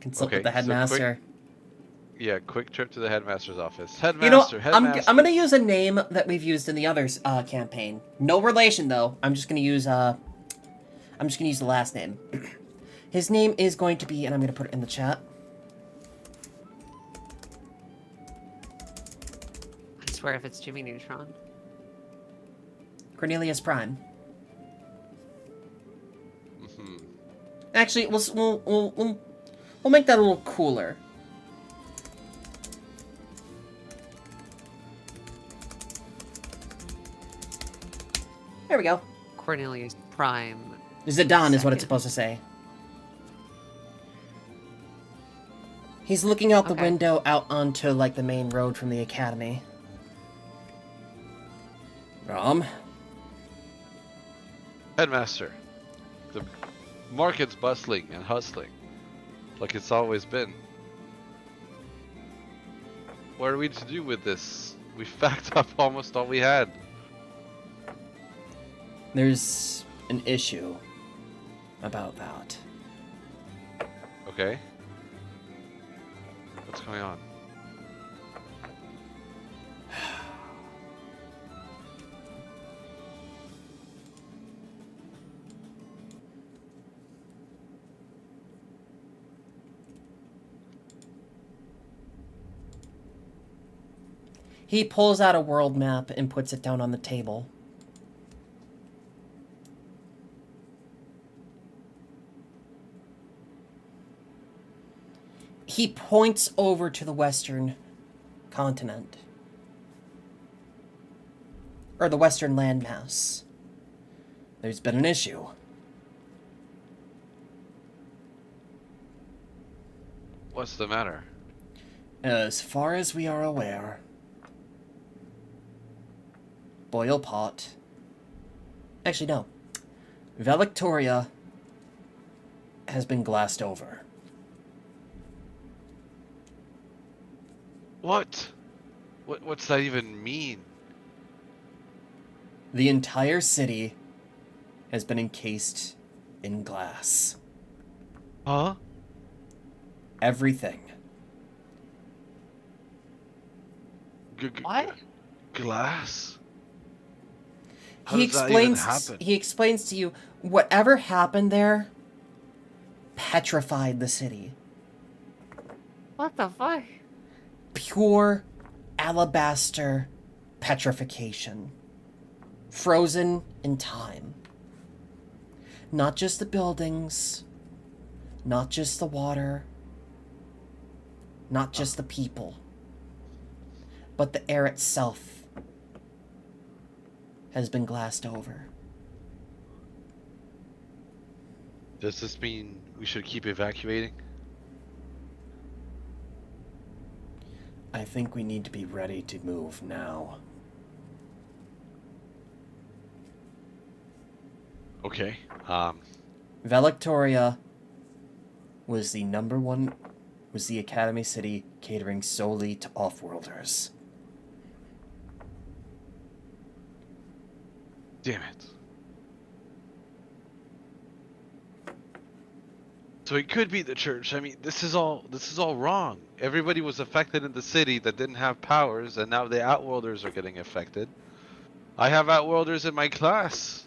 Consult with Okay, the headmaster. quick trip to the headmaster's office. You know, Headmaster, I'm headmaster. gonna use a name that we've used in the other campaign. No relation though. I'm just gonna use the last name. His name is going to be, and I'm gonna put it in the chat. I swear, if it's Jimmy Neutron. Cornelius Prime. Mhm. Actually, we'll make that a little cooler. There we go. Cornelius Prime. Zidane is what it's Second. supposed to say. He's looking out the Okay. window out onto, like, the main road from the academy. Rom? Headmaster, the market's bustling and hustling, like it's always been. What are we to do with this? We facked up almost all we had. There's an issue about that. Okay. What's going on? He pulls out a world map and puts it down on the table. He points over to the western continent. Or the western landmass. There's been an issue. What's the matter? As far as we are aware, Boyle Pot. Actually, no. Valictoria has been glassed over. What? What's that even mean? The entire city has been encased in glass. Huh? Everything. What? Glass? How He does that even explains. happen? He explains to you whatever happened there petrified the city. What the fuck? Pure alabaster petrification. Frozen in time. Not just the buildings, not just the water, not just the people, but the air itself has been glassed over. Does this mean we should keep evacuating? I think we need to be ready to move now. Okay. Valictoria was the Academy City catering solely to off-worlders. Damn it. So it could be the church. I mean, this is all wrong. Everybody was affected in the city that didn't have powers, and now the Outworlders are getting affected. I have Outworlders in my class.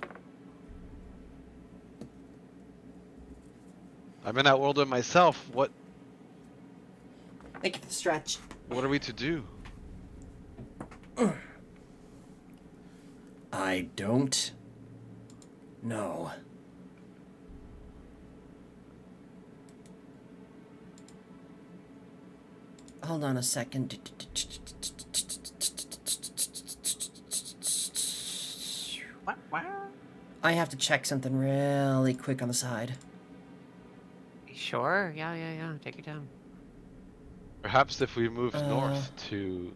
I'm in that world of myself. What Thank you for the stretch. are we to do? I don't know. Hold on a second. I have to check something really quick on the side. Sure. Yeah. Take your time. Perhaps if we moved north to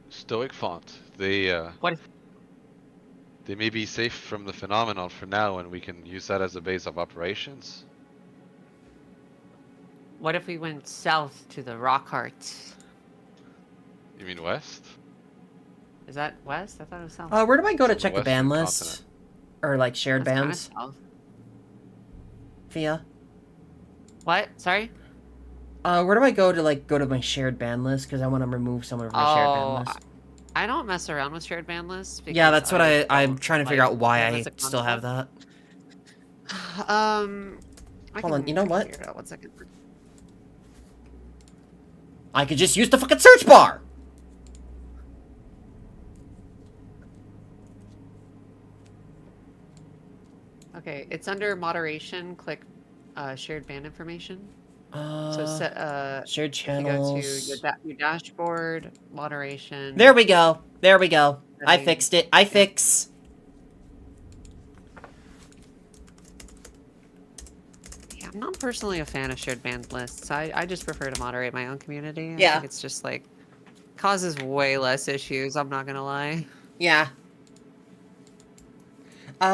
Stoic Font, they What? they may be safe from the phenomenon for now, and we can use that as a base of operations. What if we went south to the Rock Hearts? You mean west? Is that west? I thought it was south. Where do I go to It's on check the the band western list? continent. Or like shared That's kinda bands? south. Fia? What? Sorry? Where do I go to my shared band list? Because I want to remove someone from my shared band Oh, list. I don't mess around with shared band lists. Yeah, because that's what I'm don't trying to figure like out why them I as a still have that. concept. I Hold on, can- you know I can what? figure it out. 1 second. I could just use the fucking search bar! Okay, it's under moderation. Click shared band information. So set shared if you go to channels. your dashboard, moderation. There we go. There we go. I Settings. fixed it. I fix. Yeah, I'm not personally a fan of shared band lists. I just prefer to moderate my own community. I Yeah. think it's just like causes way less issues, I'm not gonna lie. Yeah.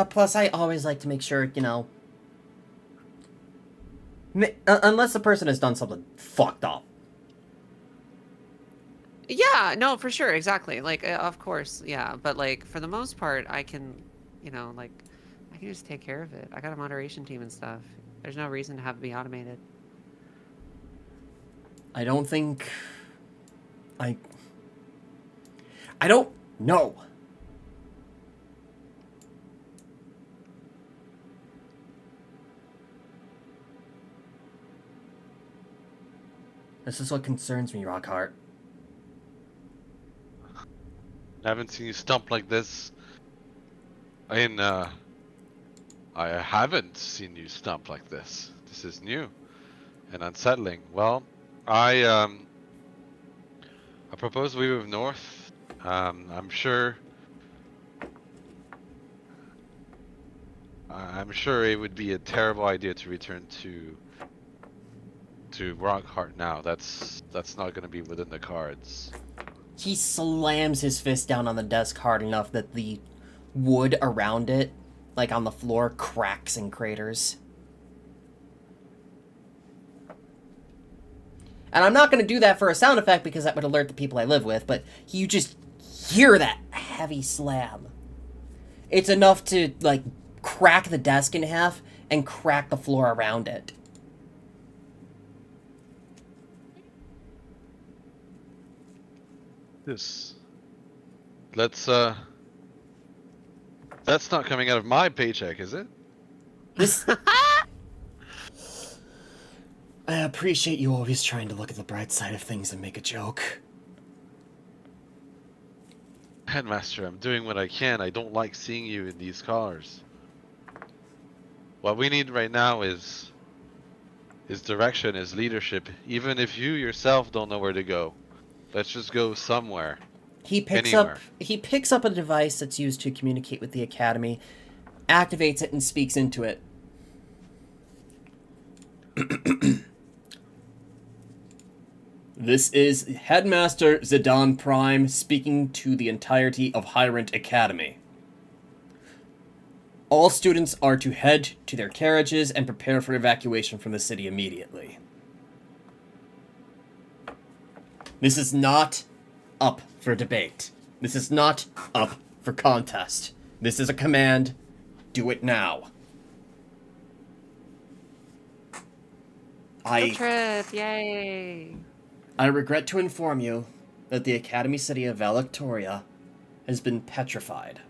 Plus I always like to make sure, you know, unless the person has done something fucked up. Yeah, no, for sure, exactly. Like, of course, yeah. But like, for the most part, I can, you know, like, I can just take care of it. I got a moderation team and stuff. There's no reason to have it be automated. I don't think... I don't know. This is what concerns me, Rockhart. I haven't seen you stump like this. I haven't seen you stump like this. This is new and unsettling. Well, I propose we move north. I'm sure it would be a terrible idea to return to Rockhart now. That's not going to be within the cards. He slams his fist down on the desk hard enough that the wood around it, like on the floor, cracks and craters. And I'm not going to do that for a sound effect because that would alert the people I live with, but you just hear that heavy slam. It's enough to, like, crack the desk in half and crack the floor around it. That's not coming out of my paycheck, is it? This... I appreciate you always trying to look at the bright side of things and make a joke. Headmaster, I'm doing what I can. I don't like seeing you in these cars. What we need right now is direction, is leadership. Even if you yourself don't know where to go, let's just go somewhere. He picks Anywhere. up a device that's used to communicate with the Academy, activates it, and speaks into it. This is Headmaster Zidane Prime speaking to the entirety of Hyrant Academy. All students are to head to their carriages and prepare for evacuation from the city immediately. This is not up for debate. This is not up for contest. This is a command. Do it now. Field trip, yay! I regret to inform you that the Academy City of Valectoria has been petrified.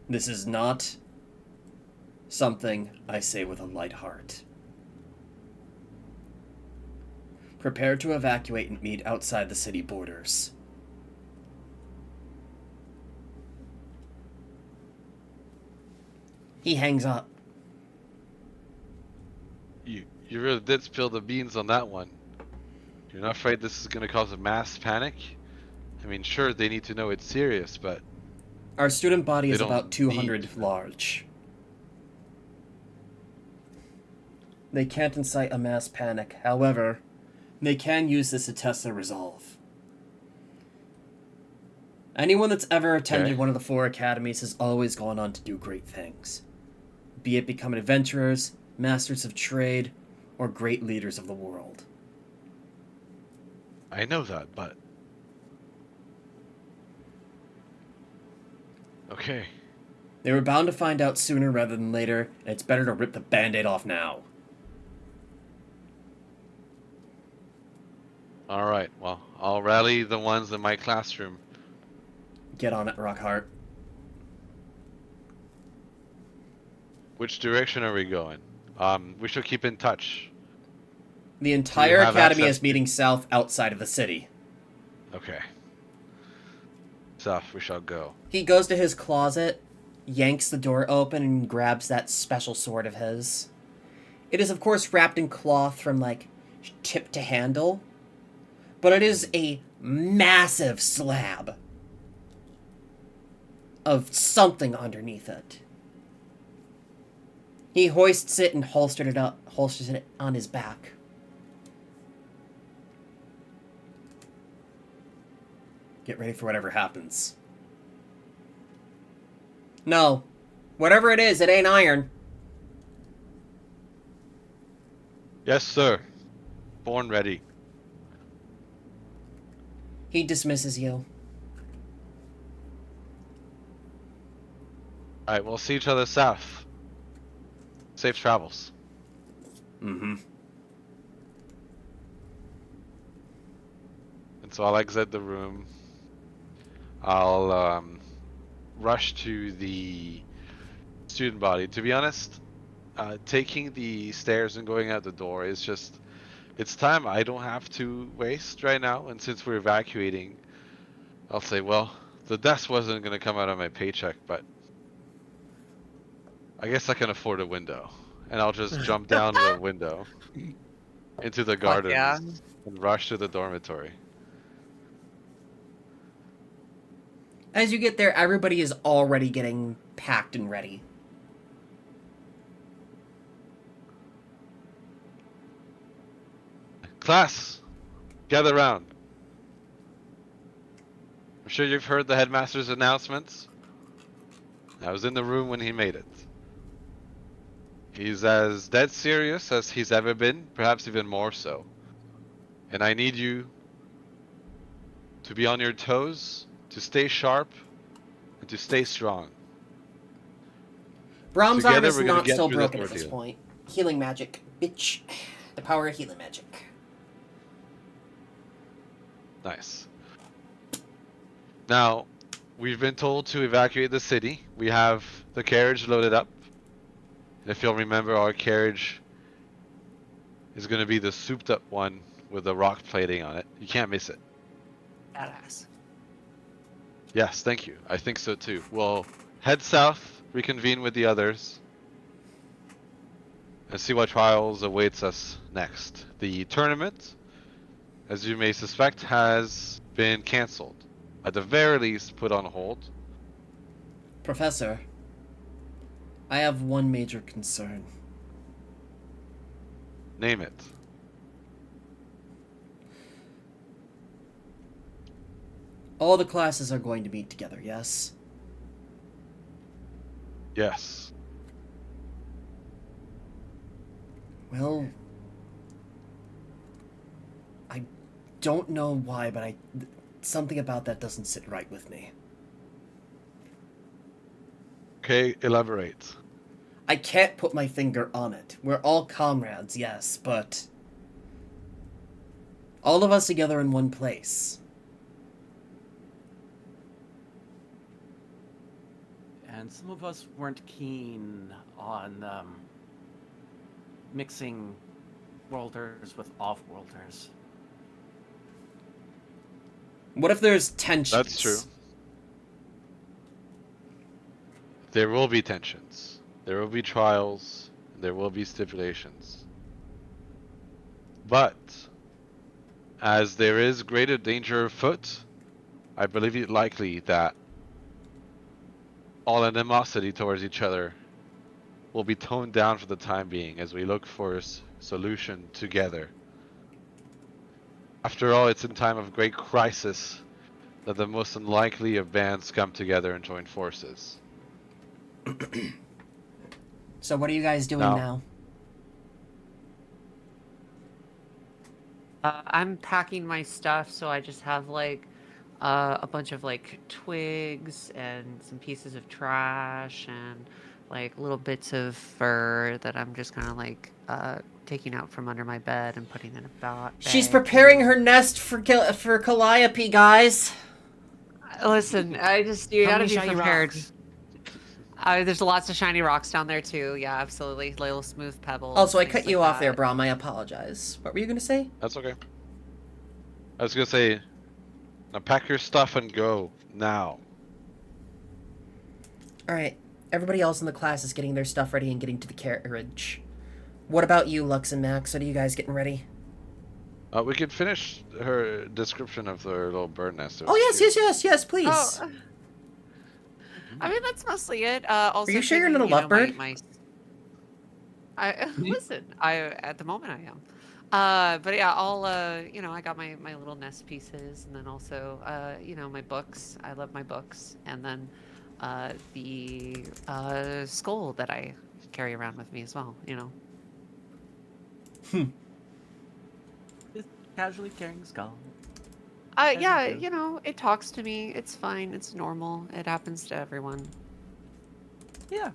This is not something I say with a light heart. Prepare to evacuate and meet outside the city borders. He hangs up. You really did spill the beans on that one. You're not afraid this is going to cause a mass panic? I mean, sure, they need to know it's serious, but Our student body they is don't about need 200 to. large. They can't incite a mass panic. However, they can use this to test their resolve. Anyone that's ever attended Okay. one of the 4 academies has always gone on to do great things. Be it becoming adventurers, masters of trade, or great leaders of the world. I know that, but... Okay. They were bound to find out sooner rather than later, and it's better to rip the band-aid off now. Alright, well, I'll rally the ones in my classroom. Get on it, Rockhart. Which direction are we going? We should keep in touch. The entire have academy access is meeting south outside of the city. Okay. South we shall go. He goes to his closet, yanks the door open, and grabs that special sword of his. It is, of course, wrapped in cloth from, like, tip to handle, but it is a massive slab of something underneath it. He hoists it and holsters it on his back. Get ready for whatever happens. No. Whatever it is, it ain't iron. Yes, sir. Born ready. He dismisses you. Alright, we'll see each other south. Safe travels. Mm-hmm. And so I'll exit the room. I'll rush to the student body. To be honest, taking the stairs and going out the door is just... It's time I don't have to waste right now, and since we're evacuating, I'll say, well, the desk wasn't going to come out of my paycheck, but I guess I can afford a window. And I'll just jump down the window into the gardens yeah. and rush to the dormitory. As you get there, everybody is already getting packed and ready. Class, gather round. I'm sure you've heard the headmaster's announcements. I was in the room when he made it. He's as dead serious as he's ever been, perhaps even more so. And I need you to be on your toes, to stay sharp, and to stay strong. Brahm's arm Together, is we're gonna not get still through this broken at this ordeal. point. Healing magic. Bitch. The power of healing magic. Nice. Now, we've been told to evacuate the city. We have the carriage loaded up. If you'll remember, our carriage is going to be the souped up one with the rock plating on it. You can't miss it. Badass. Yes, thank you. I think so too. We'll head south, reconvene with the others, and see what trials awaits us next. The tournament, as you may suspect, has been cancelled. At the very least, put on hold. Professor, I have one major concern. Name it. All the classes are going to meet together, yes? Yes. Well, I don't know why, but something about that doesn't sit right with me. Okay, elaborate. I can't put my finger on it. We're all comrades, yes, but all of us together in one place. and some of us weren't keen on mixing worlders with off-worlders. What if there's tensions? That's true. There will be tensions. There will be trials. There will be stipulations. But as there is greater danger afoot, I believe it likely that all animosity towards each other will be toned down for the time being as we look for a solution together. After all, it's in time of great crisis that the most unlikely of bands come together and join forces. So what are you guys doing now? I'm packing my stuff, so I just have like a bunch of like twigs and some pieces of trash and like little bits of fur that I'm just kind of like taking out from under my bed and putting in a bag. She's preparing her nest for Calliope, guys. Listen, you gotta be shiny prepared. rocks. There's lots of shiny rocks down there too. Yeah, absolutely. Little smooth pebbles. Also, I things cut you like off there, that. Brahm. I apologize. What were you gonna say? That's okay. I was gonna say, now pack your stuff and go now. Alright. Everybody else in the class is getting their stuff ready and getting to the carriage. What about you, Lux and Max? What are you guys getting ready? We could finish her description of their little bird nest. Oh, yes, please. Oh, I mean, that's mostly it. Also, Are you sure you're taking, not a lovebird? Listen. At the moment I am. But yeah, I'll I got my little nest pieces, and then also my books. I love my books, and then the skull that I carry around with me as well. Just casually carrying a skull. Yeah, do. it talks to me. It's fine. It's normal. It happens to everyone. Yeah.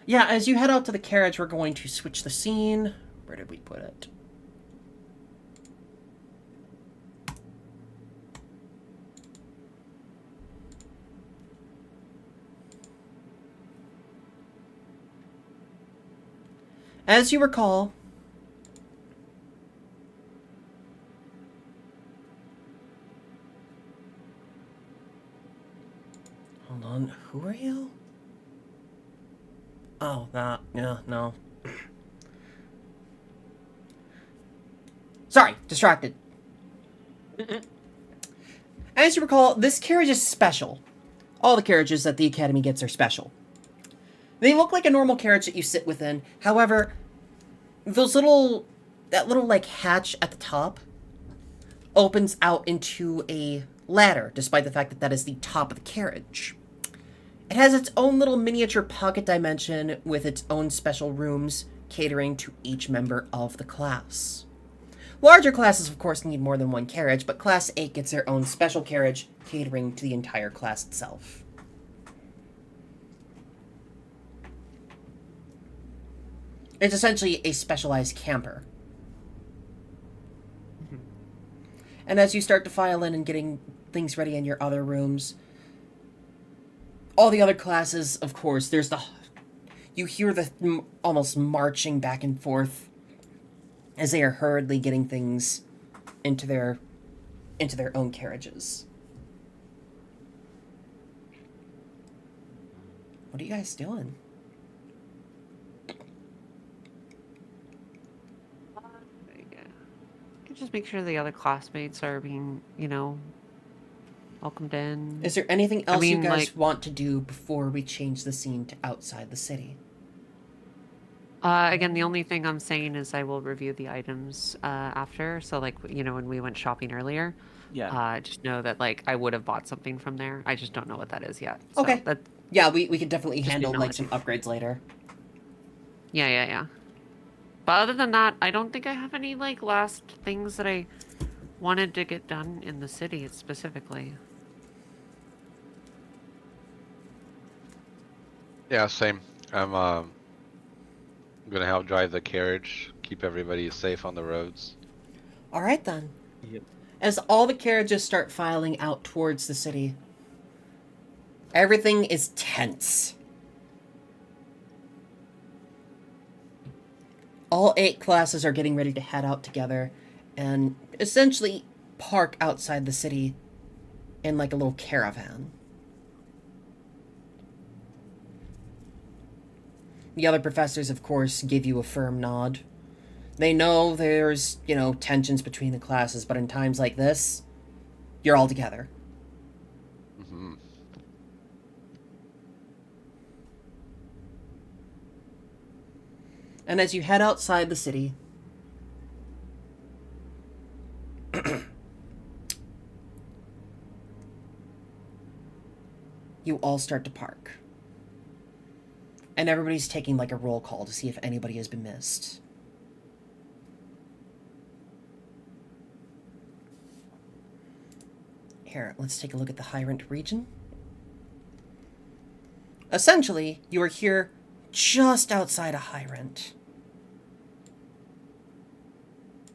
Yeah, as you head out to the carriage, we're going to switch the scene. Where did we put it? As you recall, hold on, who are you? Oh, that, yeah, no. Sorry, distracted. As you recall, this carriage is special. All the carriages that the Academy gets are special. They look like a normal carriage that you sit within. However, that little like hatch at the top opens out into a ladder, despite the fact that that is the top of the carriage. It has its own little miniature pocket dimension with its own special rooms catering to each member of the class. Larger classes, of course, need more than one carriage, but Class 8 gets their own special carriage catering to the entire class itself. It's essentially a specialized camper. And as you start to file in and getting things ready in your other rooms, all the other classes, of course, you hear the almost marching back and forth as they are hurriedly getting things into their own carriages. What are you guys doing? Just make sure the other classmates are being, welcomed in. Is there anything else you guys like, want to do before we change the scene to outside the city? Again, the only thing I'm saying is I will review the items after. So, like, when we went shopping earlier, Yeah. just know that, like, I would have bought something from there. I just don't know what that is yet. So Okay. That, Yeah, we could definitely Just handle, like, acknowledge some upgrades later. yeah. But other than that, I don't think I have any, like, last things that I wanted to get done in the city specifically. Yeah, same. I'm gonna help drive the carriage, keep everybody safe on the roads. All right, then. Yep. as all the carriages start filing out towards the city. Everything is tense. All 8 classes are getting ready to head out together and essentially park outside the city in like a little caravan. The other professors, of course, give you a firm nod. They know there's, tensions between the classes, but in times like this, you're all together. Mm-hmm. And as you head outside the city, you all start to park. And everybody's taking like a roll call to see if anybody has been missed. Here, let's take a look at the high rent region. Essentially, you are here just outside of high rent.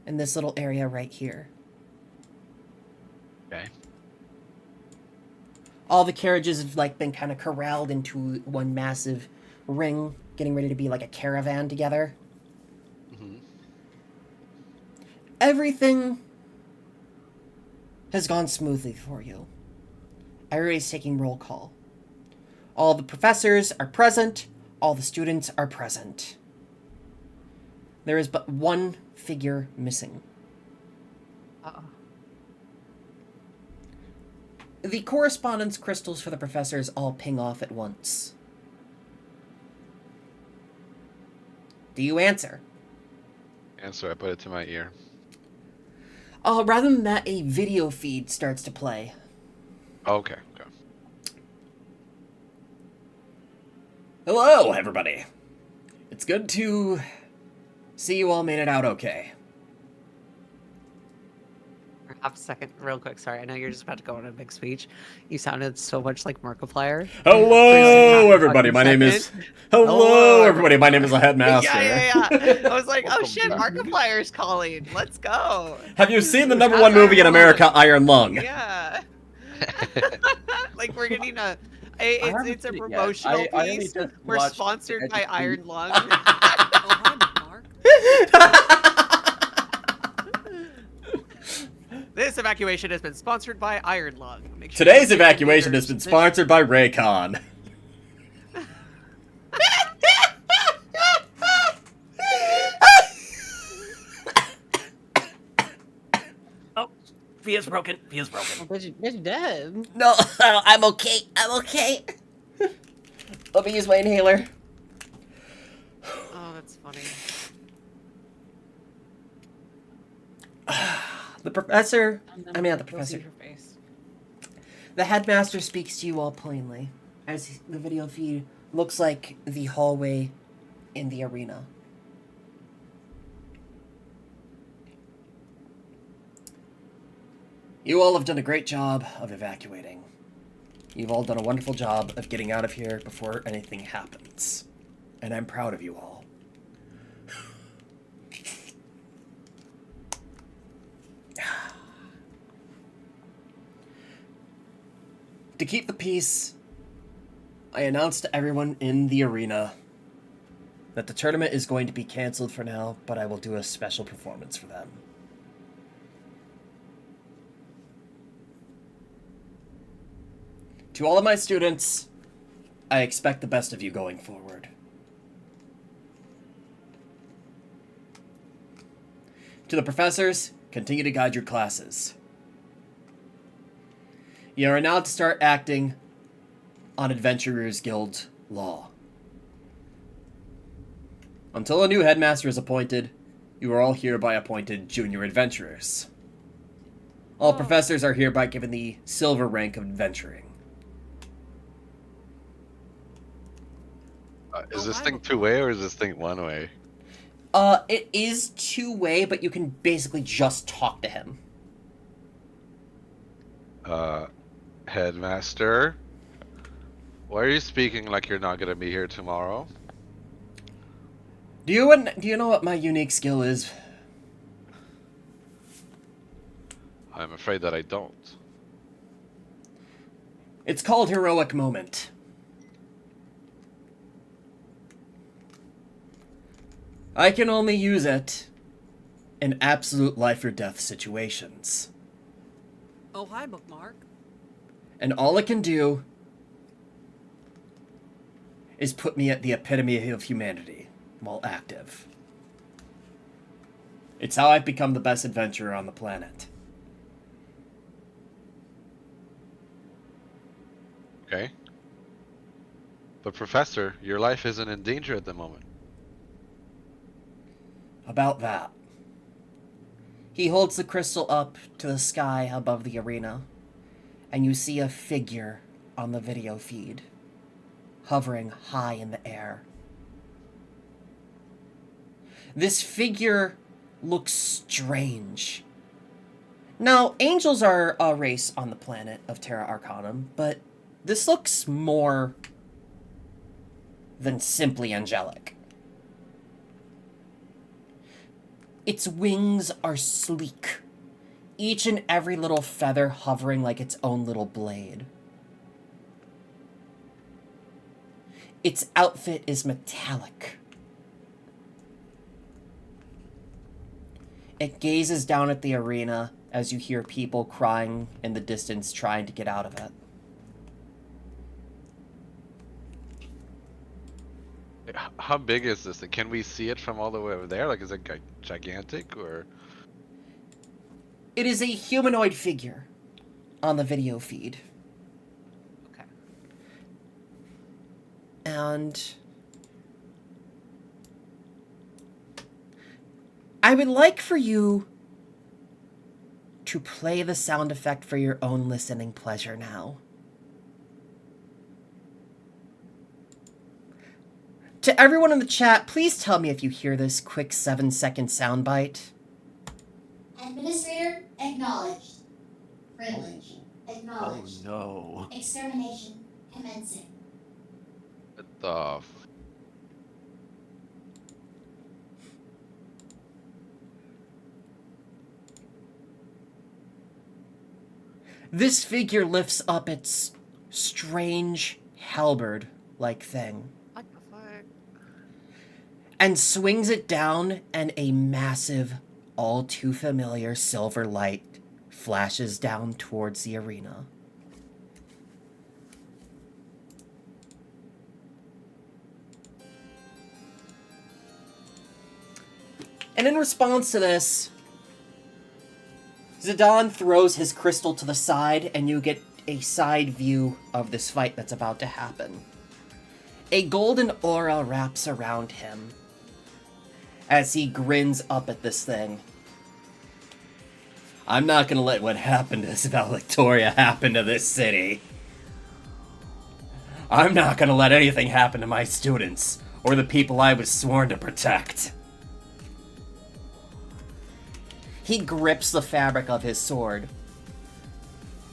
In this little area right here. Okay. All the carriages have like been kind of corralled into one massive ring, getting ready to be like a caravan together. Mm-hmm. Everything has gone smoothly for you. Everybody's taking roll call. All the professors are present. All the students are present. There is but one figure missing. Uh-oh. The correspondence crystals for the professors all ping off at once. Do you answer? Answer, I put it to my ear. Rather than that, a video feed starts to play. Okay. Hello, everybody. It's good to see you all made it out okay. Half a second, real quick. Sorry, I know you're just about to go on a big speech. You sounded so much like Markiplier. Hello, everybody. My name is. Hello, everybody. My name is the headmaster. Yeah. I was like, oh shit, Markiplier's calling. Let's go. Have you seen the #1 movie in America, Iron Lung? Yeah. Like we're getting it's a promotional piece. We're sponsored by Iron Lung. Oh, hi, Mark. This evacuation has been sponsored by Iron Lung. Make sure Today's you evacuation has been sponsored by Raycon. Oh, Fia's broken. Fia's broken. You're dead. No, I'm okay. Let me use my inhaler. Oh, that's funny. The professor... not the professor. The headmaster speaks to you all plainly, as the video feed looks like the hallway in the arena. You all have done a great job of evacuating. You've all done a wonderful job of getting out of here before anything happens. And I'm proud of you all. To keep the peace, I announced to everyone in the arena that the tournament is going to be canceled for now, but I will do a special performance for them. To all of my students, I expect the best of you going forward. To the professors, continue to guide your classes. You are now to start acting on Adventurers Guild law. Until a new headmaster is appointed, you are all hereby appointed junior adventurers. All professors are hereby given the silver rank of adventuring. Is this thing two-way or is this thing one-way? It is two-way, but you can basically just talk to him. Headmaster? Why are you speaking like you're not gonna be here tomorrow? Do you know what my unique skill is? I'm afraid that I don't. It's called Heroic Moment. I can only use it in absolute life or death situations. Oh, hi, Bookmark. And all it can do is put me at the epitome of humanity while active. It's how I've become the best adventurer on the planet. Okay. But Professor, your life isn't in danger at the moment. About that. He holds the crystal up to the sky above the arena, and you see a figure on the video feed, hovering high in the air. This figure looks strange. Now, angels are a race on the planet of Terra Arcanum, but this looks more than simply angelic. Its wings are sleek, each and every little feather hovering like its own little blade. Its outfit is metallic. It gazes down at the arena as you hear people crying in the distance trying to get out of it. How big is this thing? Can we see it from all the way over there? Like, is it gigantic or? It is a humanoid figure on the video feed. Okay. And I would like for you to play the sound effect for your own listening pleasure now. To everyone in the chat, please tell me if you hear this quick 7-second soundbite. Administrator acknowledged. Privilege acknowledged. Oh no. Extermination commencing. What the? This figure lifts up its strange halberd-like thing What the fuck? and swings it down, and a massive, all too familiar silver light flashes down towards the arena. And in response to this, Zidane throws his crystal to the side, and you get a side view of this fight that's about to happen. A golden aura wraps around him as he grins up at this thing. I'm not gonna let what happened to Isabel Victoria happen to this city. I'm not gonna let anything happen to my students, or the people I was sworn to protect. He grips the fabric of his sword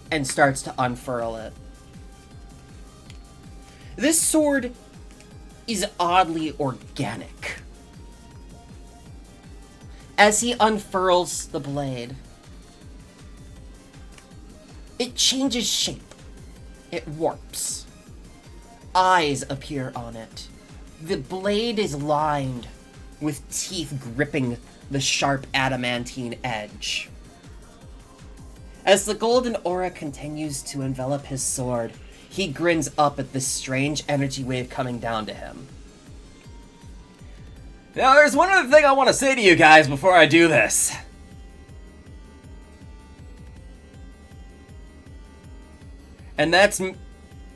and starts to unfurl it. This sword is oddly organic. As he unfurls the blade, it changes shape. It warps. Eyes appear on it. The blade is lined with teeth gripping the sharp adamantine edge. As the golden aura continues to envelop his sword, he grins up at this strange energy wave coming down to him. Now, there's one other thing I want to say to you guys before I do this. And that's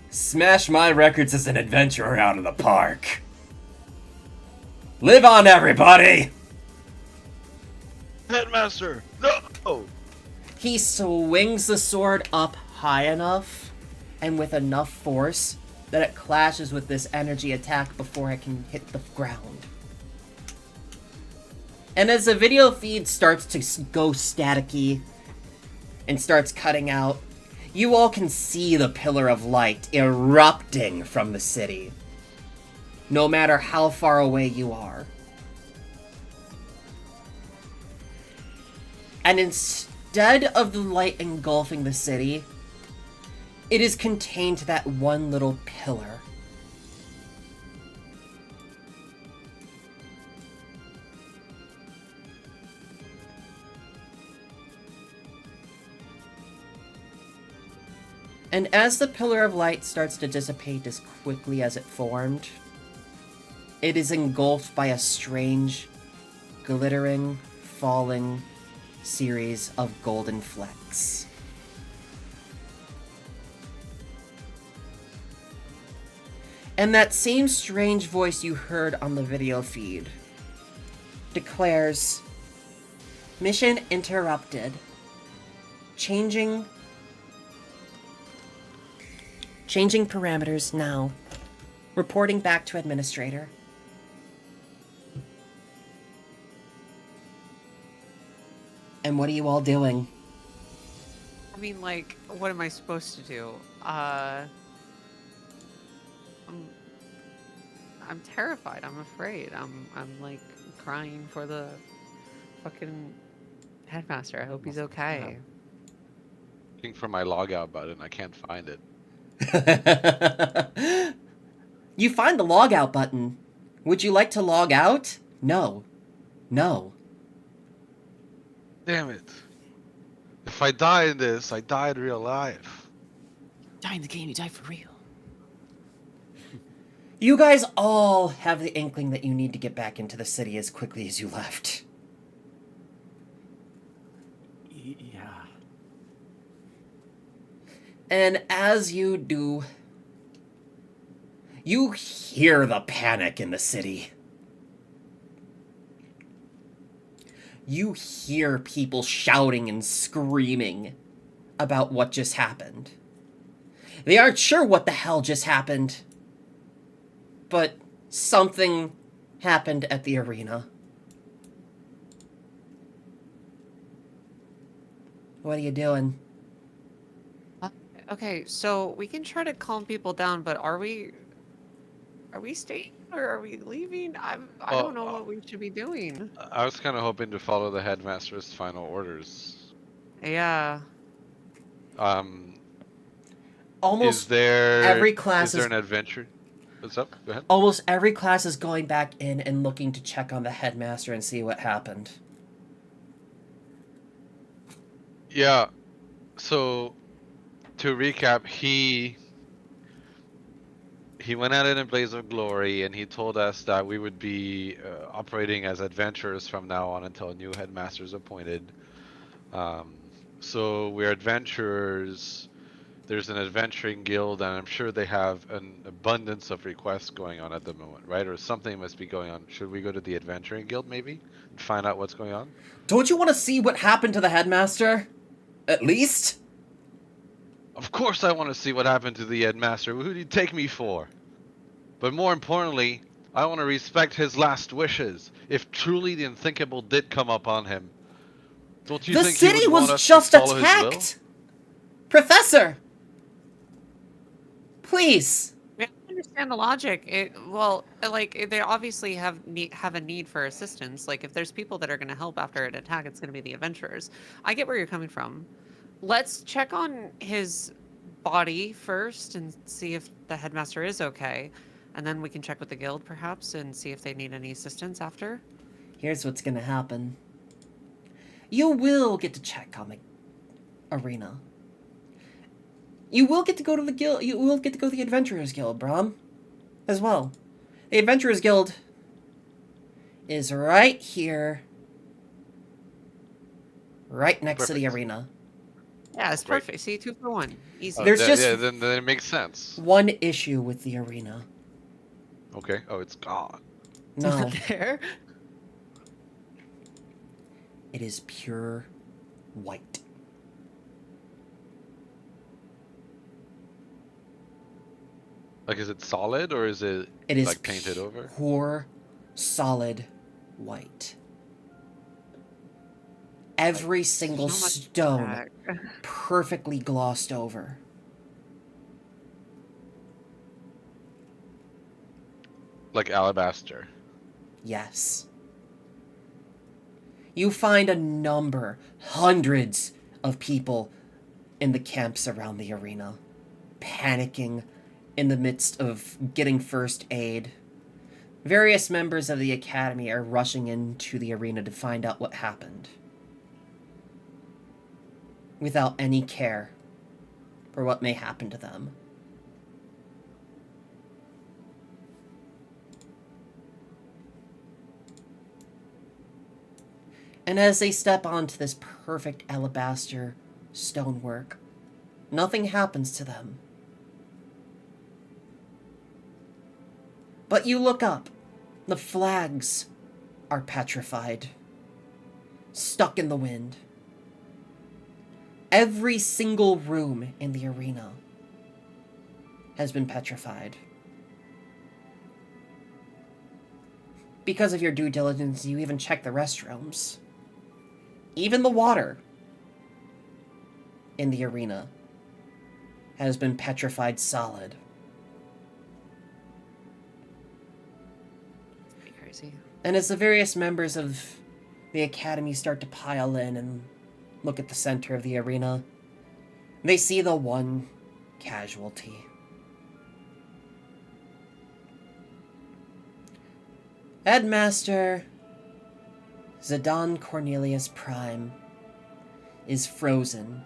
smash my records as an adventurer out of the park. Live on, everybody! Headmaster, no! He swings the sword up high enough and with enough force that it clashes with this energy attack before it can hit the ground. And as the video feed starts to go staticky and starts cutting out, you all can see the pillar of light erupting from the city, no matter how far away you are. And instead of the light engulfing the city, it is contained to that one little pillar. And as the pillar of light starts to dissipate as quickly as it formed, it is engulfed by a strange, glittering, falling series of golden flecks. And that same strange voice you heard on the video feed declares, "Mission interrupted. Changing parameters now. Reporting back to administrator." And what are you all doing? I mean, like, what am I supposed to do? I'm terrified. I'm afraid. I'm like crying for the fucking headmaster. I hope he's okay. Looking for my logout button. I can't find it. You find the logout button. Would you like to log out? No. No. Damn it. If I die in this, I die in real life. Die in the game, you die for real. You guys all have the inkling that you need to get back into the city as quickly as you left. Yeah. And as you do, you hear the panic in the city. You hear people shouting and screaming about what just happened. They aren't sure what the hell just happened, but something happened at the arena. What are you doing? Okay, so we can try to calm people down, but are we staying or are we leaving? I don't know what we should be doing. I was kind of hoping to follow the headmaster's final orders. Yeah. Almost is there every class is there an adventure? What's up? Go ahead. Almost every class is going back in and looking to check on the headmaster and see what happened. Yeah. So, to recap, he went out in a blaze of glory, and he told us that we would be operating as adventurers from now on until a new headmaster is appointed. So we're adventurers. There's an adventuring guild, and I'm sure they have an abundance of requests going on at the moment, right? Or something must be going on. Should we go to the adventuring guild, maybe, and find out what's going on? Don't you want to see what happened to the headmaster? At least? Of course I want to see what happened to the headmaster. Who did he take me for? But more importantly, I want to respect his last wishes. If truly the unthinkable did come upon him, don't you The think he city would want was us just to follow his will? attacked! Professor! Please! I understand the logic. They obviously have a need for assistance. Like, if there's people that are going to help after an attack, it's going to be the adventurers. I get where you're coming from. Let's check on his body first and see if the headmaster is okay. And then we can check with the guild, perhaps, and see if they need any assistance after. Here's what's gonna happen. You will get to check on the arena. You will get to go to the guild. You will get to go to the Adventurers Guild, Brom, as well. The Adventurers Guild is right here, right next to the arena. Yeah, it's perfect. See, 2 for 1. Easy. There's just then it makes sense. one issue with the arena. Okay. Oh, it's gone. No, There. it is pure white. Like, is it solid or is it, It is like painted over? pure, solid white. Every single So much stone back. perfectly glossed over. Like alabaster. Yes. You find a number, hundreds, of people in the camps around the arena, panicking in the midst of getting first aid. Various members of the academy are rushing into the arena to find out what happened, without any care for what may happen to them. And as they step onto this perfect alabaster stonework, nothing happens to them. But you look up. The flags are petrified, stuck in the wind. Every single room in the arena has been petrified. Because of your due diligence, you even check the restrooms. Even the water in the arena has been petrified solid. Pretty crazy. And as the various members of the academy start to pile in and look at the center of the arena, they see the one casualty. Headmaster Zidane Cornelius Prime is frozen,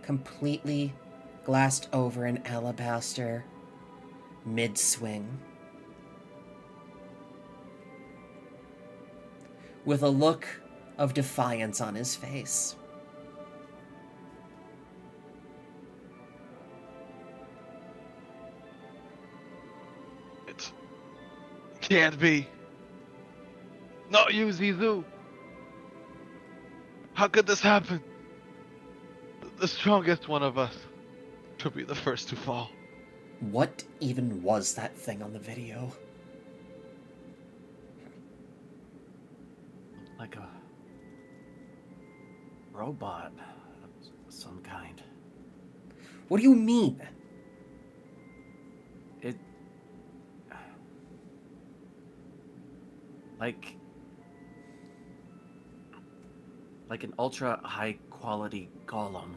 completely glassed over in alabaster, mid-swing. With a look of defiance on his face. It can't be. Not you, Zizou. How could this happen? The strongest one of us should be the first to fall. What even was that thing on the video? Like a robot of some kind. What do you mean? It... Like an ultra high quality golem.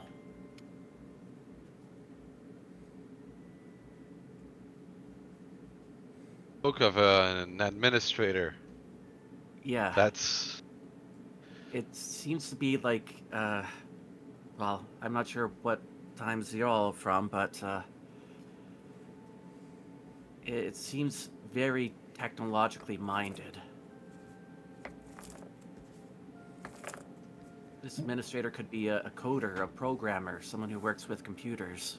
Spoke of an administrator. Yeah. That's... It seems to be like, well, I'm not sure what times you're all from, but, it seems very technologically minded. This administrator could be a coder, a programmer, someone who works with computers.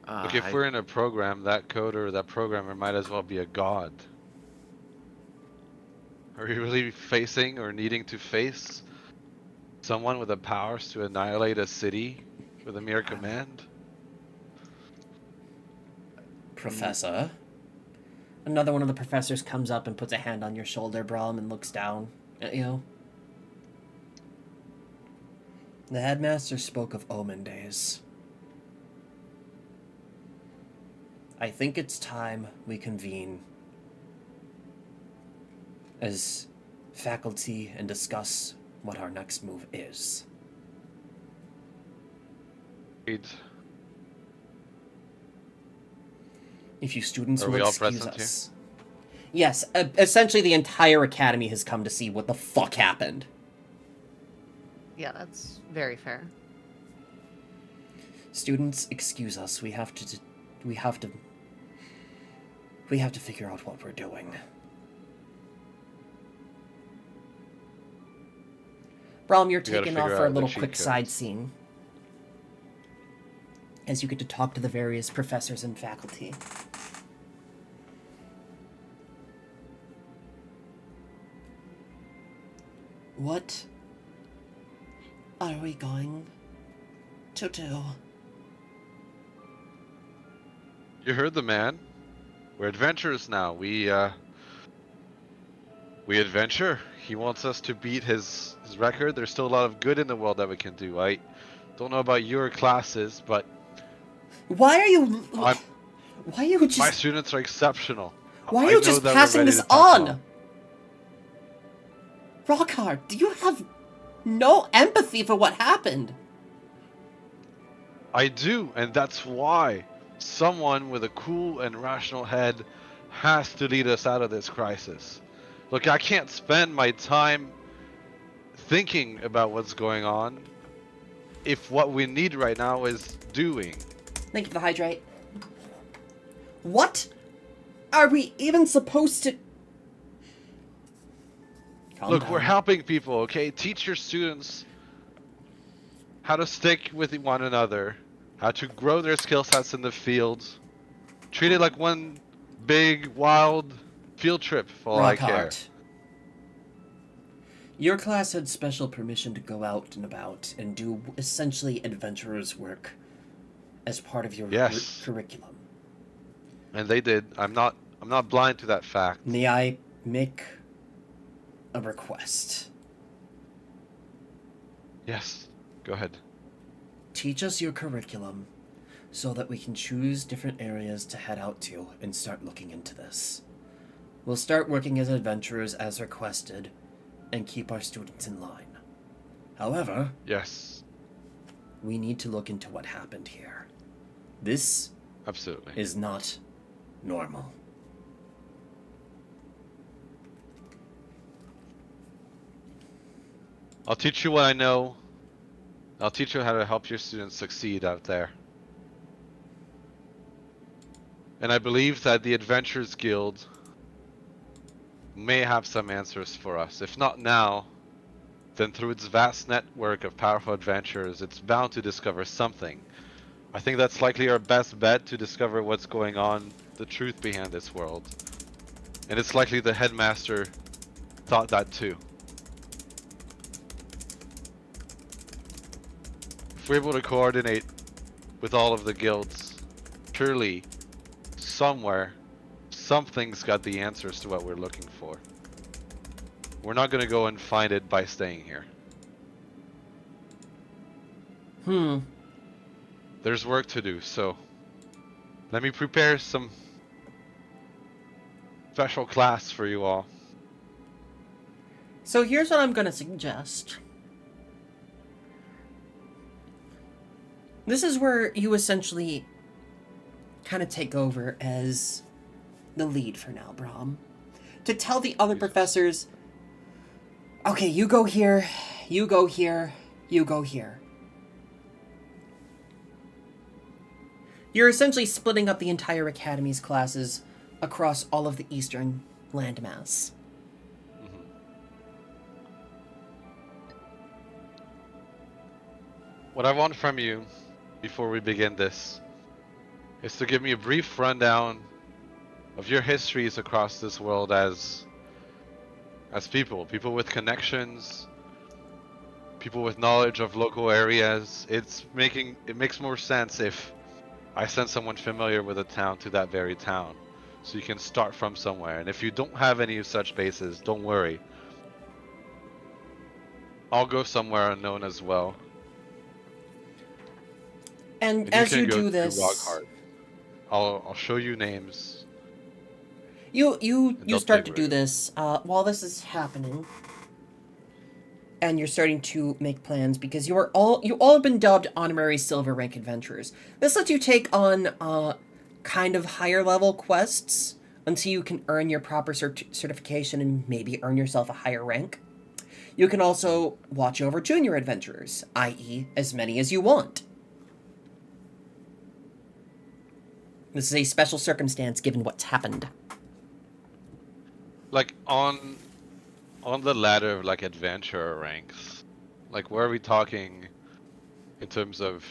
Look, if we're in a program, that coder, that programmer might as well be a god. Are you really facing or needing to face someone with the powers to annihilate a city with a mere command? Professor? Another one of the professors comes up and puts a hand on your shoulder, Brahm, and looks down at you. The headmaster spoke of Omen days. I think it's time we convene as faculty and discuss what our next move is. Agreed. If you students Are will we all excuse present us. Yes, essentially the entire academy has come to see what the fuck happened. Yeah, that's very fair. Students, excuse us. We have to figure out what we're doing. Brahm, you're We gotta taken off figure for a out the little cheat quick side codes. scene as you get to talk to the various professors and faculty. What are we going to do? You heard the man. We're adventurers now. We adventure. He wants us to beat his record. There's still a lot of good in the world that we can do. I don't know about your classes, but Why are you? I'm- Why are you just? my students are exceptional. Why are I you know just that we're passing ready this to tackle. on? Rockhard, do you have no empathy for what happened. I do, and that's why someone with a cool and rational head has to lead us out of this crisis. Look, I can't spend my time thinking about what's going on if what we need right now is doing. Thank you for the hydrate. What are we even supposed to... Calm Look, down. we're helping people, okay? Teach your students how to stick with one another, how to grow their skill sets in the field. Treat it like one big, wild field trip for all I care. Rockhart. Your class had special permission to go out and about and do essentially adventurer's work as part of your Yes. curriculum. And they did. I'm not blind to that fact. May I make a request? Yes. Go ahead. Teach us your curriculum so that we can choose different areas to head out to and start looking into this. We'll start working as adventurers as requested and keep our students in line. However, Yes. we need to look into what happened here. This Absolutely. is not normal. I'll teach you what I know. I'll teach you how to help your students succeed out there. And I believe that the Adventurers Guild may have some answers for us. If not now, then through its vast network of powerful adventurers, it's bound to discover something. I think that's likely our best bet to discover what's going on, the truth behind this world. And it's likely the headmaster thought that too. If we're able to coordinate with all of the guilds, surely, somewhere, something's got the answers to what we're looking for. We're not gonna go and find it by staying here. There's work to do, so let me prepare some special class for you all. So here's what I'm gonna suggest. This is where you essentially kind of take over as the lead for now, Brahm. To tell the other professors, okay, you go here, you go here, you go here. You're essentially splitting up the entire Academy's classes across all of the eastern landmass. What I want from you, before we begin this, is to give me a brief rundown of your histories across this world as people with connections, people with knowledge of local areas. It makes more sense if I send someone familiar with a town to that very town, so you can start from somewhere. And if you don't have any such bases, don't worry. I'll go somewhere unknown as well. And as you do to this, Rockhart. I'll show you names. You they'll start take to do root. this while this is happening, and you're starting to make plans because you all have been dubbed honorary silver rank adventurers. This lets you take on kind of higher level quests until you can earn your proper certification and maybe earn yourself a higher rank. You can also watch over junior adventurers, i.e., as many as you want. This is a special circumstance given what's happened. Like on the ladder of like adventurer ranks, like where are we talking in terms of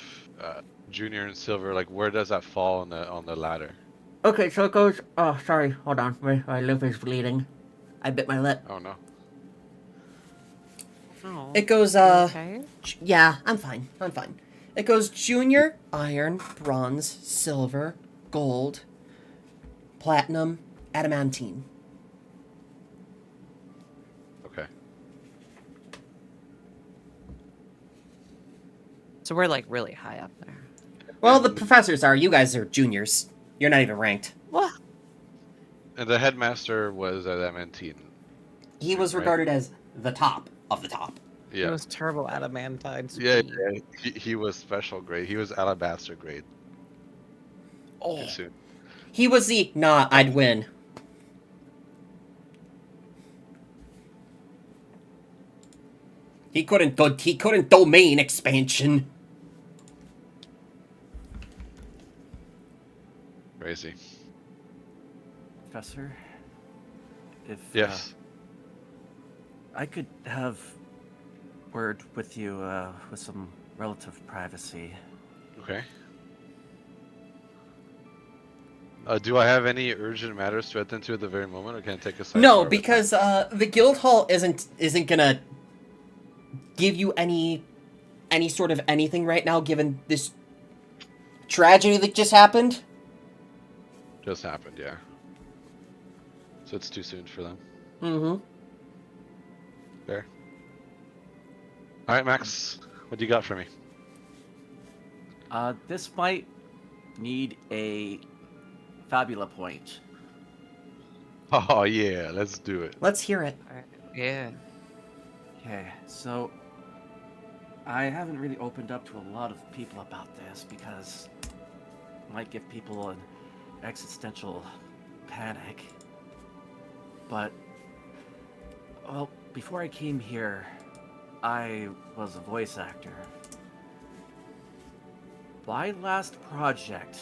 junior and silver? Like where does that fall on the ladder? Okay, so it goes... Oh, sorry. Hold on. My lip is bleeding. I bit my lip. Oh no. Oh, It goes, okay. Yeah, I'm fine. It goes junior, iron, bronze, silver, gold, platinum, adamantine. Okay. So we're like really high up there. Well, the professors are. You guys are juniors. You're not even ranked. What? And the headmaster was adamantine. He was Right. regarded as the top of the top. He Yeah. was turbo adamantine Yeah, supreme. yeah. He was special grade. He was alabaster grade. Oh, Too soon. he was the nah. I'd win. He couldn't domain expansion. Crazy. Professor, if Yes. I could have word with you with some relative privacy. Okay. Do I have any urgent matters to attend to at the very moment, or can I take a sidebar? No, with because the guild hall isn't gonna give you any sort of anything right now, given this tragedy that just happened. that? Just happened, yeah. So it's too soon for them. Mm-hmm. Fair. All right, Max. What do you got for me? This might need a fabula point. Oh yeah, let's do it. Let's hear it. Yeah. Okay, so I haven't really opened up to a lot of people about this because it might give people an existential panic. But, well, before I came here, I was a voice actor. My last project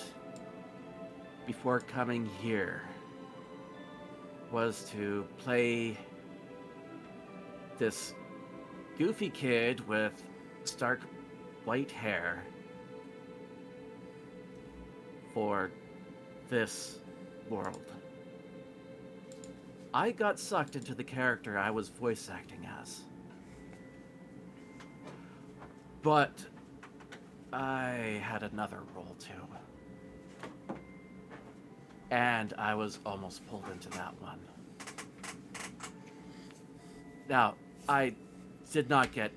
before coming here was to play this goofy kid with stark white hair for this world. I got sucked into the character I was voice acting as. But I had another role too. And I was almost pulled into that one. Now, I did not get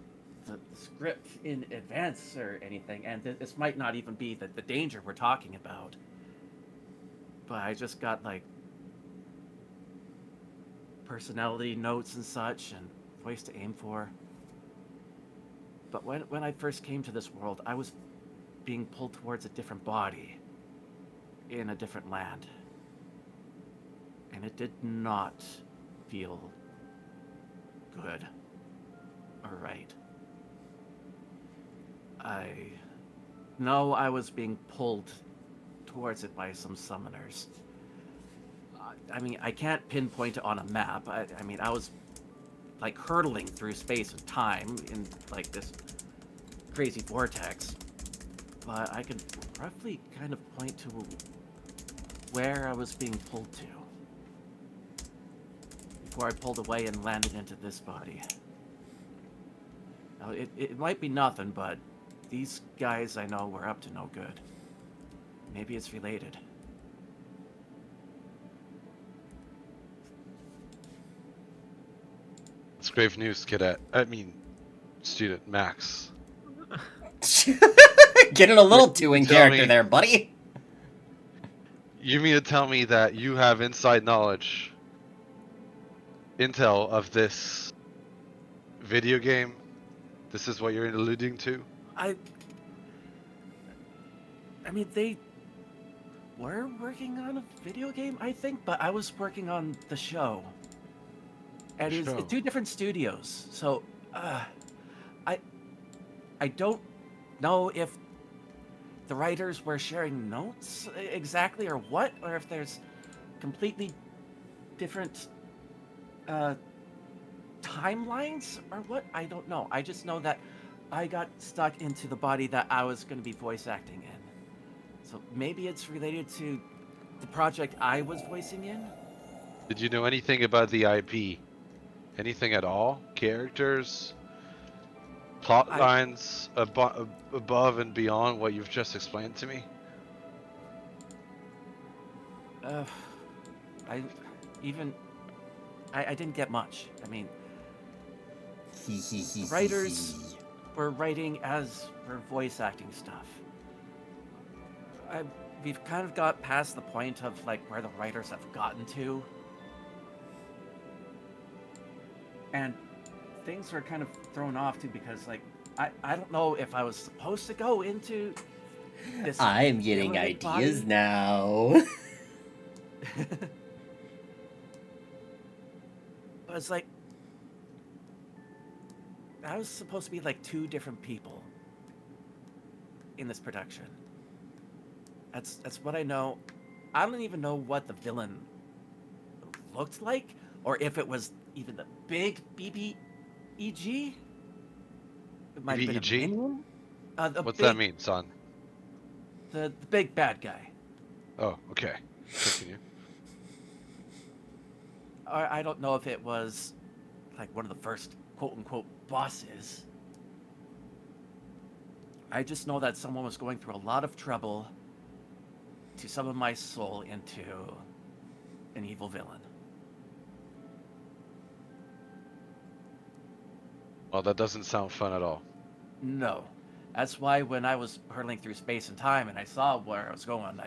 the script in advance or anything, and this might not even be the danger we're talking about. But I just got, like, personality notes and such, and voice to aim for. But when I first came to this world, I was being pulled towards a different body in a different land. And it did not feel good or right. I know I was being pulled towards it by some summoners. I mean, I can't pinpoint it on a map. I mean, I was like hurtling through space and time in like this crazy vortex. But I could roughly kind of point to where I was being pulled to before I pulled away and landed into this body. Now, it might be nothing, but these guys I know were up to no good. Maybe it's related. It's grave news, cadet. I mean, student Max. Getting a little too in Tell character me- there, buddy. You mean to tell me that you have inside knowledge, intel of this video game? This is what you're alluding to? I mean, they were working on a video game, I think, but I was working on the show. And it's Show. two different studios, so I don't know if the writers were sharing notes exactly or what, or if there's completely different timelines or what. I don't know. I just know that I got stuck into the body that I was going to be voice acting in. So maybe it's related to the project I was voicing in. Did you know anything about the IP? Anything at all? Characters? Plot lines above and beyond what you've just explained to me? I didn't get much. I mean, writers were writing as for voice acting stuff. We've kind of got past the point of like where the writers have gotten to. And things were kind of thrown off too because like I don't know if I was supposed to go into this. I'm getting villain ideas body. now. But it's like I was supposed to be like 2 different people in this production. That's what I know. I don't even know what the villain looked like, or if it was even the big BBEG. It might have been a BBEG? minion. What's that mean, son? The big bad guy. Oh, okay. Continue. Or I don't know if it was like one of the first quote unquote bosses. I just know that someone was going through a lot of trouble to summon my soul into an evil villain. Well, that doesn't sound fun at all. No. That's why when I was hurtling through space and time and I saw where I was going,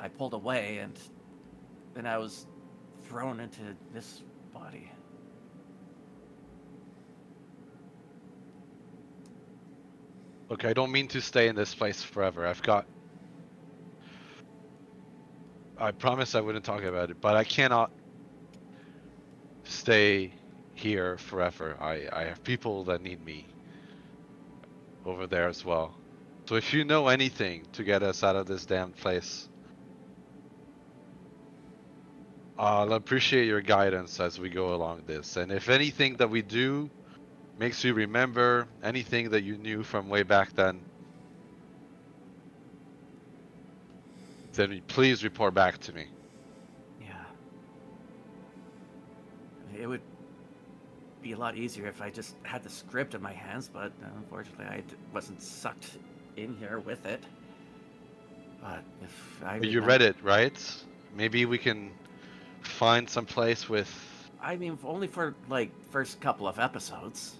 I pulled away and then I was thrown into this body. Look, I don't mean to stay in this place forever. I promised I wouldn't talk about it, but I cannot stay here forever. I have people that need me over there as well. So if you know anything to get us out of this damn place, I'll appreciate your guidance as we go along this. And if anything that we do makes you remember anything that you knew from way back then please report back to me. Yeah. It would be a lot easier if I just had the script in my hands, but unfortunately I wasn't sucked in here with it. But if I You read it, right? Maybe we can find some place with... I mean, only for, like, first couple of episodes.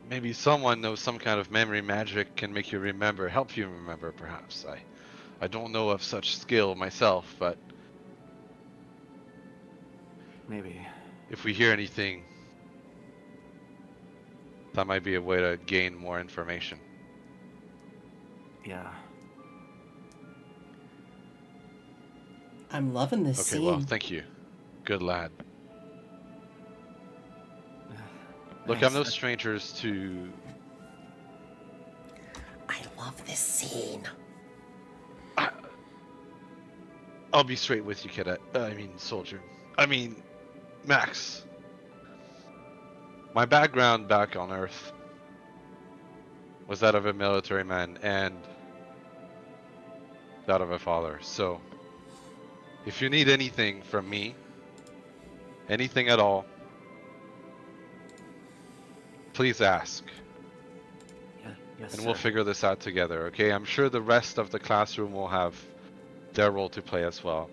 Maybe someone knows some kind of memory magic can make you remember, help you remember, perhaps. I don't know of such skill myself, but... Maybe. If we hear anything, that might be a way to gain more information. Yeah. I'm loving this Okay, scene. well, thank you. Good lad. Look, Thanks. I'm no strangers to... I love this scene. I'll be straight with you, cadet. Soldier. Max. My background back on Earth was that of a military man and that of a father. So, if you need anything from me, anything at all, please ask. Yeah, yes, And sir. we'll figure this out together, okay? I'm sure the rest of the classroom will have their role to play as well.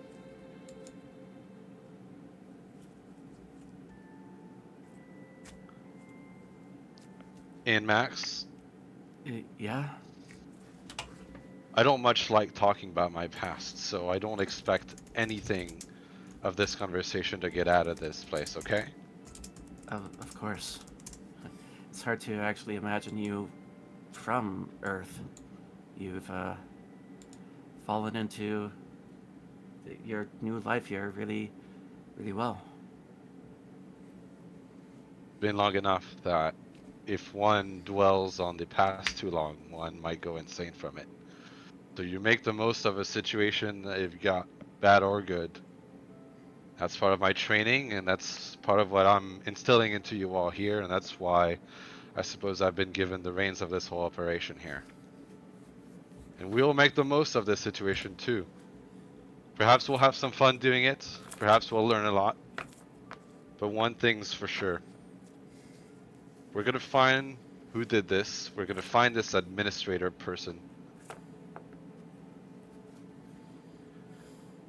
And Max, Yeah? I don't much like talking about my past, so I don't expect anything of this conversation to get out of this place, okay? Of course. It's hard to actually imagine you from Earth. You've fallen into your new life here really, really well. Been long enough that if one dwells on the past too long, one might go insane from it. So you make the most of a situation that you've got, bad or good. That's part of my training, and that's part of what I'm instilling into you all here, and that's why I suppose I've been given the reins of this whole operation here. And we'll make the most of this situation too. Perhaps we'll have some fun doing it, perhaps we'll learn a lot. But one thing's for sure. We're gonna find who did this, we're gonna find this administrator person.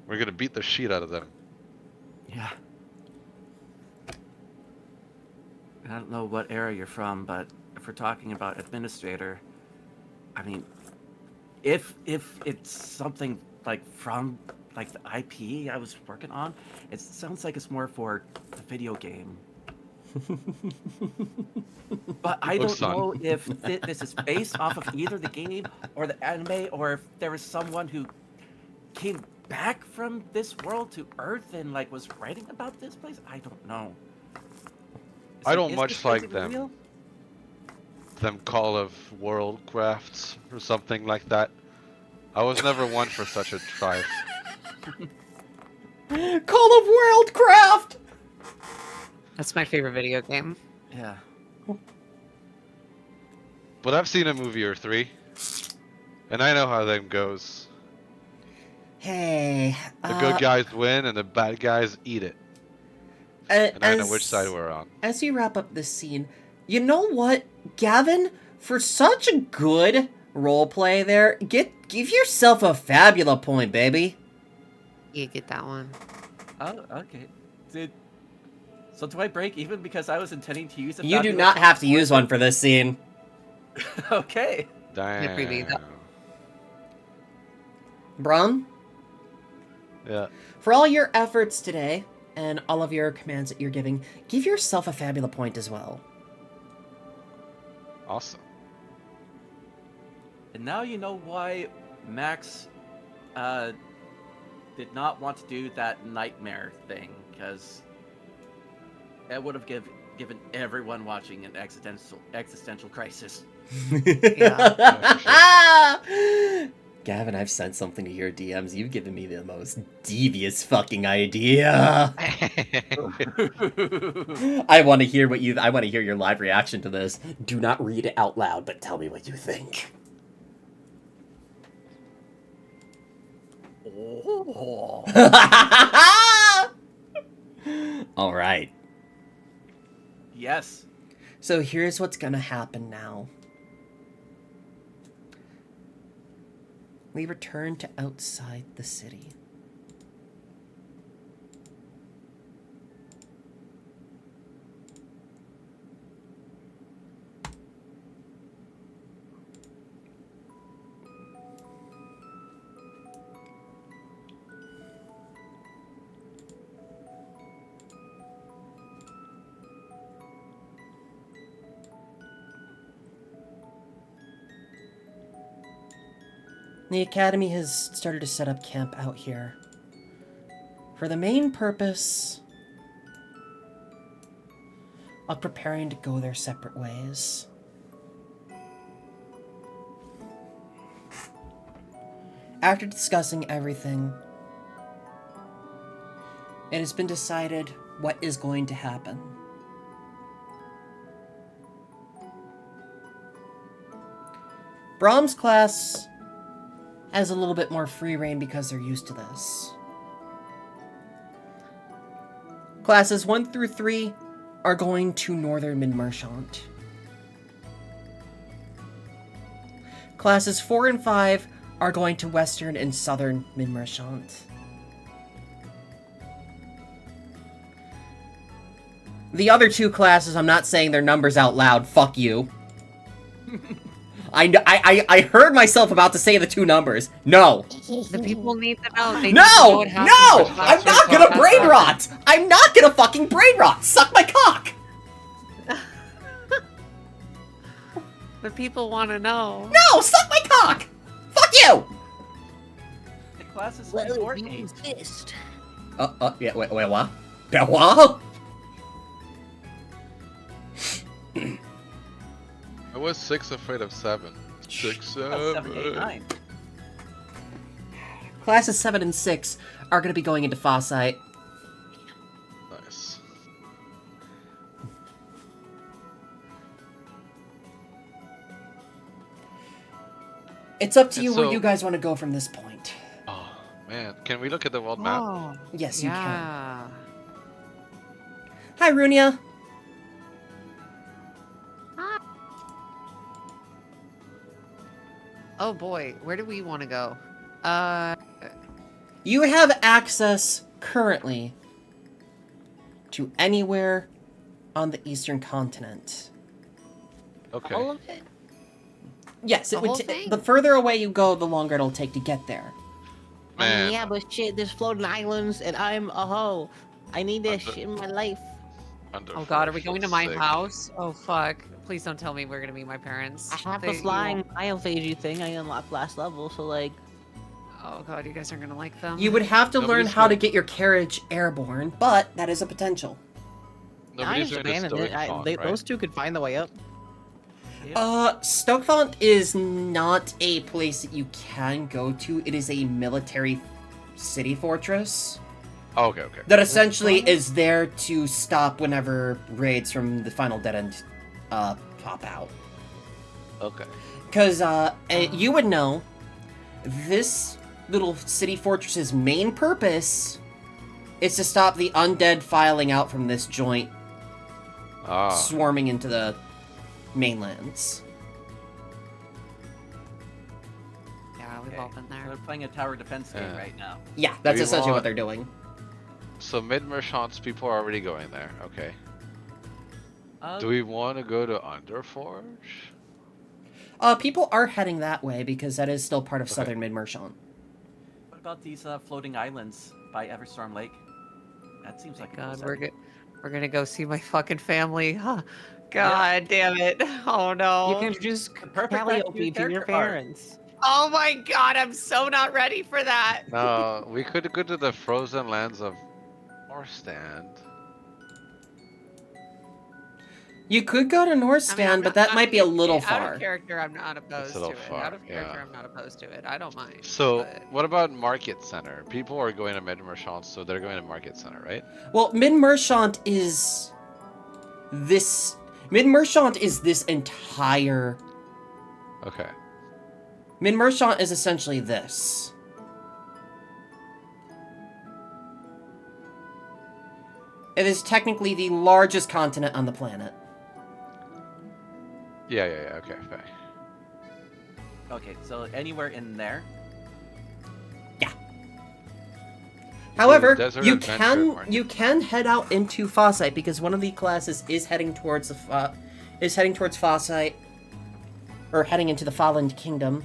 We're gonna beat the shit out of them. Yeah. I don't know what era you're from, but if we're talking about administrator, I mean, if it's something like from like the IP I was working on, it sounds like it's more for the video game. But I Looks don't fun. know if this is based off of either the game or the anime, or if there was someone who came back from this world to Earth and like was writing about this place. I don't know. I don't is much this place like even them. real? Them Call of World crafts or something like that. I was never one for such a tribe. Call of Worldcraft! That's my favorite video game. Yeah. But I've seen a movie or three, and I know how them goes. Hey, The good guys win and the bad guys eat it. And I know which side we're on. As we wrap up this scene, you know what, Gavin? For such a good roleplay there, give yourself a fabula point, baby. You get that one. Oh, okay. So do I break even because I was intending to use it? You do not have to use one for this scene. Okay. Damn. Brum? Yeah. For all your efforts today, and all of your commands that you're giving, give yourself a fabula point as well. Awesome. And now you know why Max did not want to do that nightmare thing, because that would have given everyone watching an existential crisis. Gavin, I've sent something to your DMs. You've given me the most devious fucking idea. I want to hear your live reaction to this. Do not read it out loud, but tell me what you think. All right. Yes. So here's what's gonna happen now. We return to outside the city. The Academy has started to set up camp out here for the main purpose of preparing to go their separate ways. After discussing everything, it has been decided what is going to happen. Brahms' class has a little bit more free reign because they're used to this. Classes 1 through 3 are going to Northern Mid-Marchant. Classes 4 and 5 are going to Western and Southern Mid-Marchant. The other two classes, I'm not saying their numbers out loud, fuck you. I heard myself about to say the two numbers. No. The people need to know. They need to No! know what happened No! with I'm Foxtrot not gonna Podcast brain Podcast. rot! I'm not gonna fucking brain rot! Suck my cock! The people want to know. No! Suck my cock! Fuck you! The class is Well, short you age. insist. Yeah, wait, what? Yeah, what? I was 6 afraid of 7. 6, 7. 7, 8, 9. Classes 7 and 6 are gonna be going into Fossite. Nice. It's up to And you where so- you guys want to go from this point. Oh, man. Can we look at the world map? Oh, Yes, you can. yeah. Hi, Runia. Oh boy, where do we want to go? You have access currently to anywhere on the Eastern continent. Okay. All of it? Yes, The it would. whole thing? The further away you go, the longer it'll take to get there. Man, yeah, but shit, there's floating islands, and I'm a hoe. I need that Under- shit in my life. under Oh God, are we force going to was my sick. house? Oh fuck! Please don't tell me we're gonna meet my parents. I have They- a you flying won't- biophagy thing I unlocked last level, so like, Oh God, you guys aren't gonna like them. You would have to learn Nobody's how to gonna- get your carriage airborne, but that is a potential. I Nobody's just doing the abandoned it. stoic font, right? Those two could find the way up. Stokefont is not a place that you can go to. It is a military city fortress Oh, okay, okay. that essentially is there to stop whenever raids from the final dead end pop out. Okay. Because you would know, this little city fortress's main purpose is to stop the undead filing out from this joint, Ah. swarming into the mainlands. Yeah, we've all been They're there. playing a tower defense game Yeah. right now. Yeah, that's we essentially what want- they're doing. So mid-merchants people are already going there. Okay. Do we want to go to Underforge? People are heading that way because that is still part of Okay. southern Mid-Merchant. What about these floating islands by Everstorm Lake? That seems like a God, cool setting. we're gonna go see my fucking family. Huh. God damn it! Oh no! You can introduce perfect Calliope to your character arc. parents. Oh my God, I'm so not ready for that. No, we could go to the frozen lands of Norstand. You could go to Northstand, I'm but that not- might be a in- little Out far. of character, I'm not opposed to little it. far, Out of character, yeah. I'm not opposed to it. I don't mind. So, but- what about Market Center? People are going to mid-merchants, so they're going to Market Center, right? Well, Mid-Merchant is this... Mid-Merchant is this entire... Okay. Mid-Merchant is essentially this. It is technically the largest continent on the planet. Yeah, okay, fair. Okay, so anywhere in there? However, Desert you Adventure Market. can head out into Fossite because one of the classes is heading towards the Fossite, or heading into the Fallen Kingdom.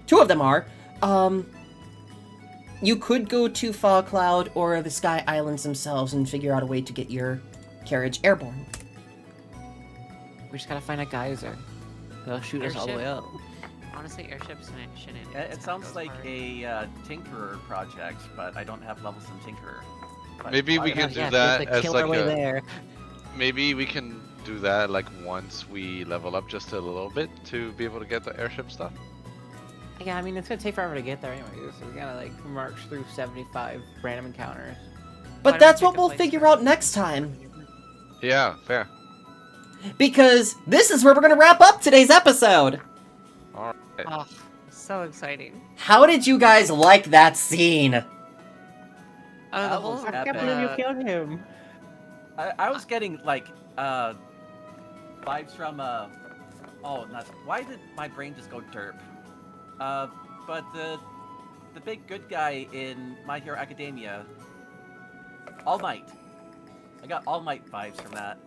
Two of them are. You could go to Fog Cloud or the Sky Islands themselves and figure out a way to get your carriage airborne. We just gotta find a geyser. They'll shoot us all the way up. Honestly, airships and shenanigans. It kinda sounds goes like hard. a Tinkerer project, but I don't have levels in Tinkerer. But Maybe we why- can do Yeah, that we have to as kill like our way a... there. Maybe we can do that like once we level up just a little bit to be able to get the airship stuff. Yeah, I mean, it's gonna take forever to get there anyway, so we gotta, like, march through 75 random encounters. But don't that's we what pick a we'll place figure where- out next time. Yeah, fair. Because this is where we're going to wrap up today's episode. Alright. Oh, so exciting. How did you guys like that scene? Oh, the That whole. was I can't believe you killed him. I was getting like vibes from oh, not why did my brain just go derp? But the big good guy in My Hero Academia, All Might. I got All Might vibes from that.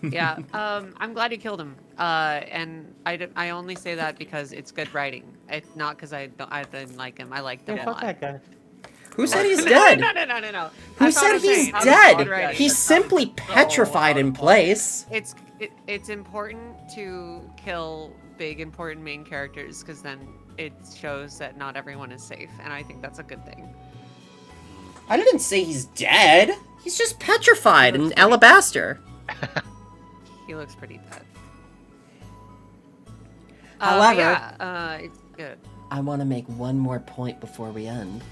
Yeah, I'm glad you killed him. And I only say that because it's good writing. It's not because I didn't like him. I liked him Yeah, a fuck lot. that guy. Who said he's No, dead? No. Who That's all said I'm he's saying. How dead? good writing. He's simply petrified in place. It's important to kill big important main characters because then it shows that not everyone is safe, and I think that's a good thing. I didn't say he's dead. He's just petrified in alabaster. He looks pretty dead. However- yeah, it's good. I want to make one more point before we end.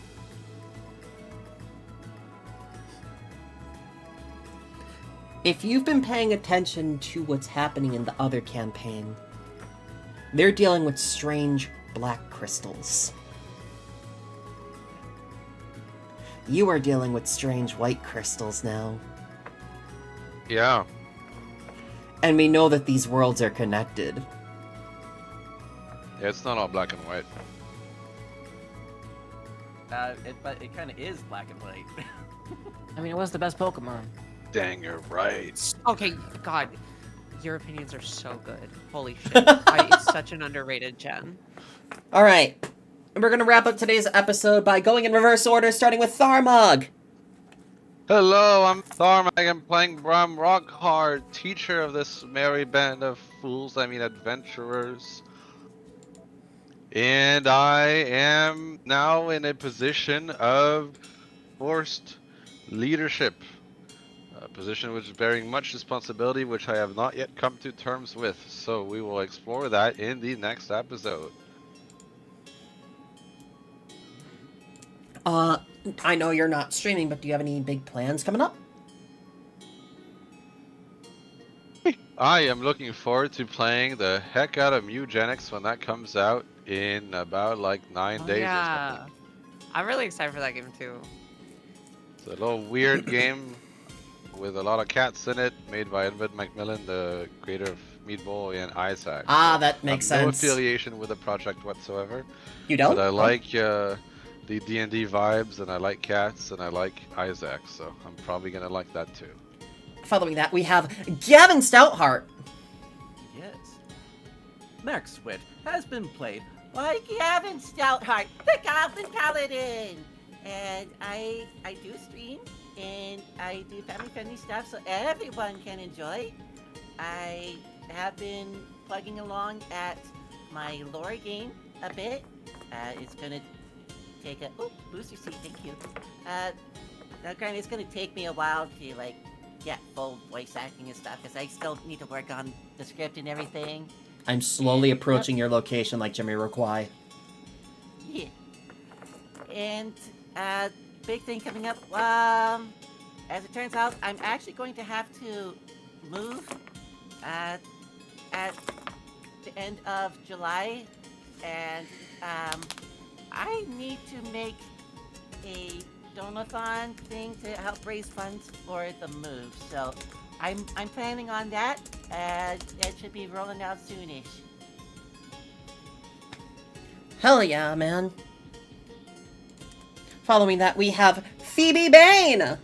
If you've been paying attention to what's happening in the other campaign, they're dealing with strange black crystals. You are dealing with strange white crystals now. Yeah. And we know that these worlds are connected. Yeah, it's not all black and white. But it kind of is black and white. I mean, it was the best Pokemon. Dang, you're right. Okay, God, your opinions are so good. Holy shit, it's such an underrated gen. Alright. And we're gonna wrap up today's episode by going in reverse order, starting with Tharmog. Hello, I'm Tharmag. I'm playing Bram Rockhard, teacher of this merry band of adventurers. And I am now in a position of forced leadership. A position which is bearing much responsibility, which I have not yet come to terms with. So we will explore that in the next episode. I know you're not streaming, but do you have any big plans coming up? I am looking forward to playing the heck out of Mugenics when that comes out in about like 9 days or something. I'm really excited for that game too. It's a little weird game with a lot of cats in it, made by Edward Macmillan, the creator of Meat Boy and Isaac. Ah, So that makes I have sense. No affiliation with the project whatsoever. You don't? But I like the D&D vibes, and I like cats, and I like Isaac, so I'm probably gonna like that too. Following that, we have Gavin Stoutheart. Yes. Max Wit has been played by Gavin Stoutheart, the Goblin Paladin! And I do stream, and I do family-friendly stuff so everyone can enjoy. I have been plugging along at my lore game a bit. It's gonna take a booster seat, thank you. Now granted, it's gonna take me a while to like get full voice acting and stuff, because I still need to work on the script and everything. I'm slowly approaching your location like Jimmy Roquai. Yeah. And big thing coming up. As it turns out, I'm actually going to have to move at the end of July, and I need to make a donathon thing to help raise funds for the move. So I'm planning on that. It should be rolling out soonish. Hell yeah, man. Following that, we have Phoebe Bain.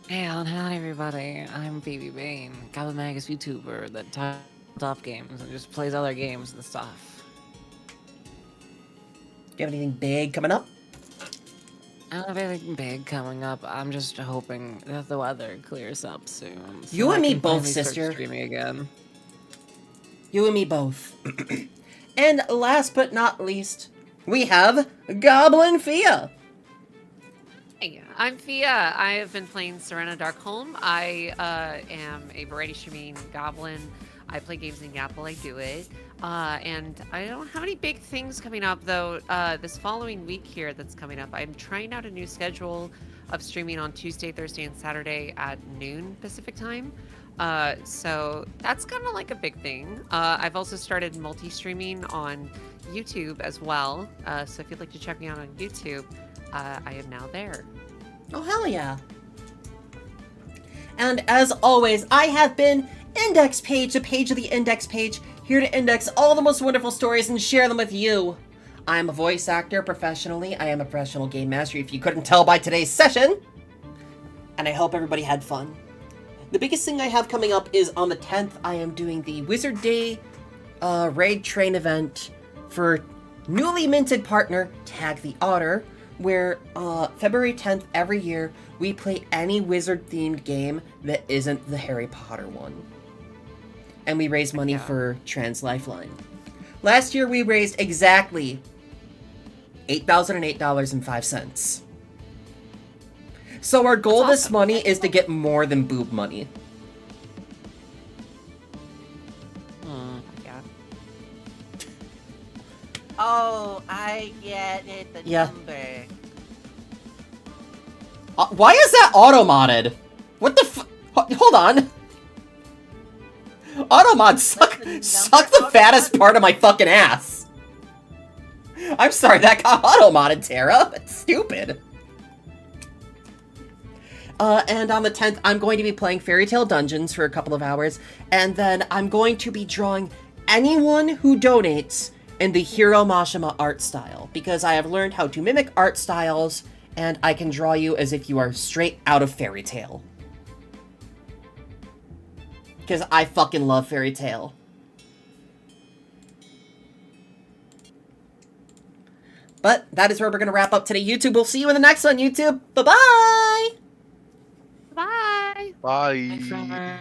Hey, hi everybody. I'm Phoebe Bain, Goblin Magus Vtuber that talks top games and just plays other games and stuff. Do you have anything big coming up? I don't have anything big coming up. I'm just hoping that the weather clears up soon. So You and I me can both, finally start sister. Streaming again. You and me both. And last but not least, we have Goblin Fia. Hey, I'm Fia. I have been playing Serena Darkholm. I am a variety streaming goblin. I play games in Gap while I do it. And I don't have any big things coming up, though. This following week here that's coming up, I'm trying out a new schedule of streaming on Tuesday, Thursday, and Saturday at noon Pacific time. So that's kind of like a big thing. I've also started multi-streaming on YouTube as well. So if you'd like to check me out on YouTube, I am now there. Oh, hell yeah. And as always, I have been Index Page, the page of the index page, here to index all the most wonderful stories and share them with you. I'm a voice actor professionally. I am a professional game master, if you couldn't tell by today's session. And I hope everybody had fun. The biggest thing I have coming up is on the 10th, I am doing the Wizard Day raid train event for newly minted partner Tag the Otter, where February 10th every year we play any wizard themed game that isn't the Harry Potter one. And we raise money for Trans Lifeline. Last year we raised exactly $8,008.05. So our goal this money is to get more than boob money. Yeah. Oh, I get it. The number. Why is that auto-modded? What the hold on. Auto-mod suck the fattest part of my fucking ass. I'm sorry, that got auto-modded, Tara. That's stupid. And on the 10th, I'm going to be playing Fairy Tale Dungeons for a couple of hours, and then I'm going to be drawing anyone who donates in the Hiro Mashima art style, because I have learned how to mimic art styles, and I can draw you as if you are straight out of Fairy Tale. Because I fucking love Fairy Tale. But that is where we're going to wrap up today, YouTube. We'll see you in the next one, YouTube. Bye-bye! Bye. Bye. Thanks, Robert.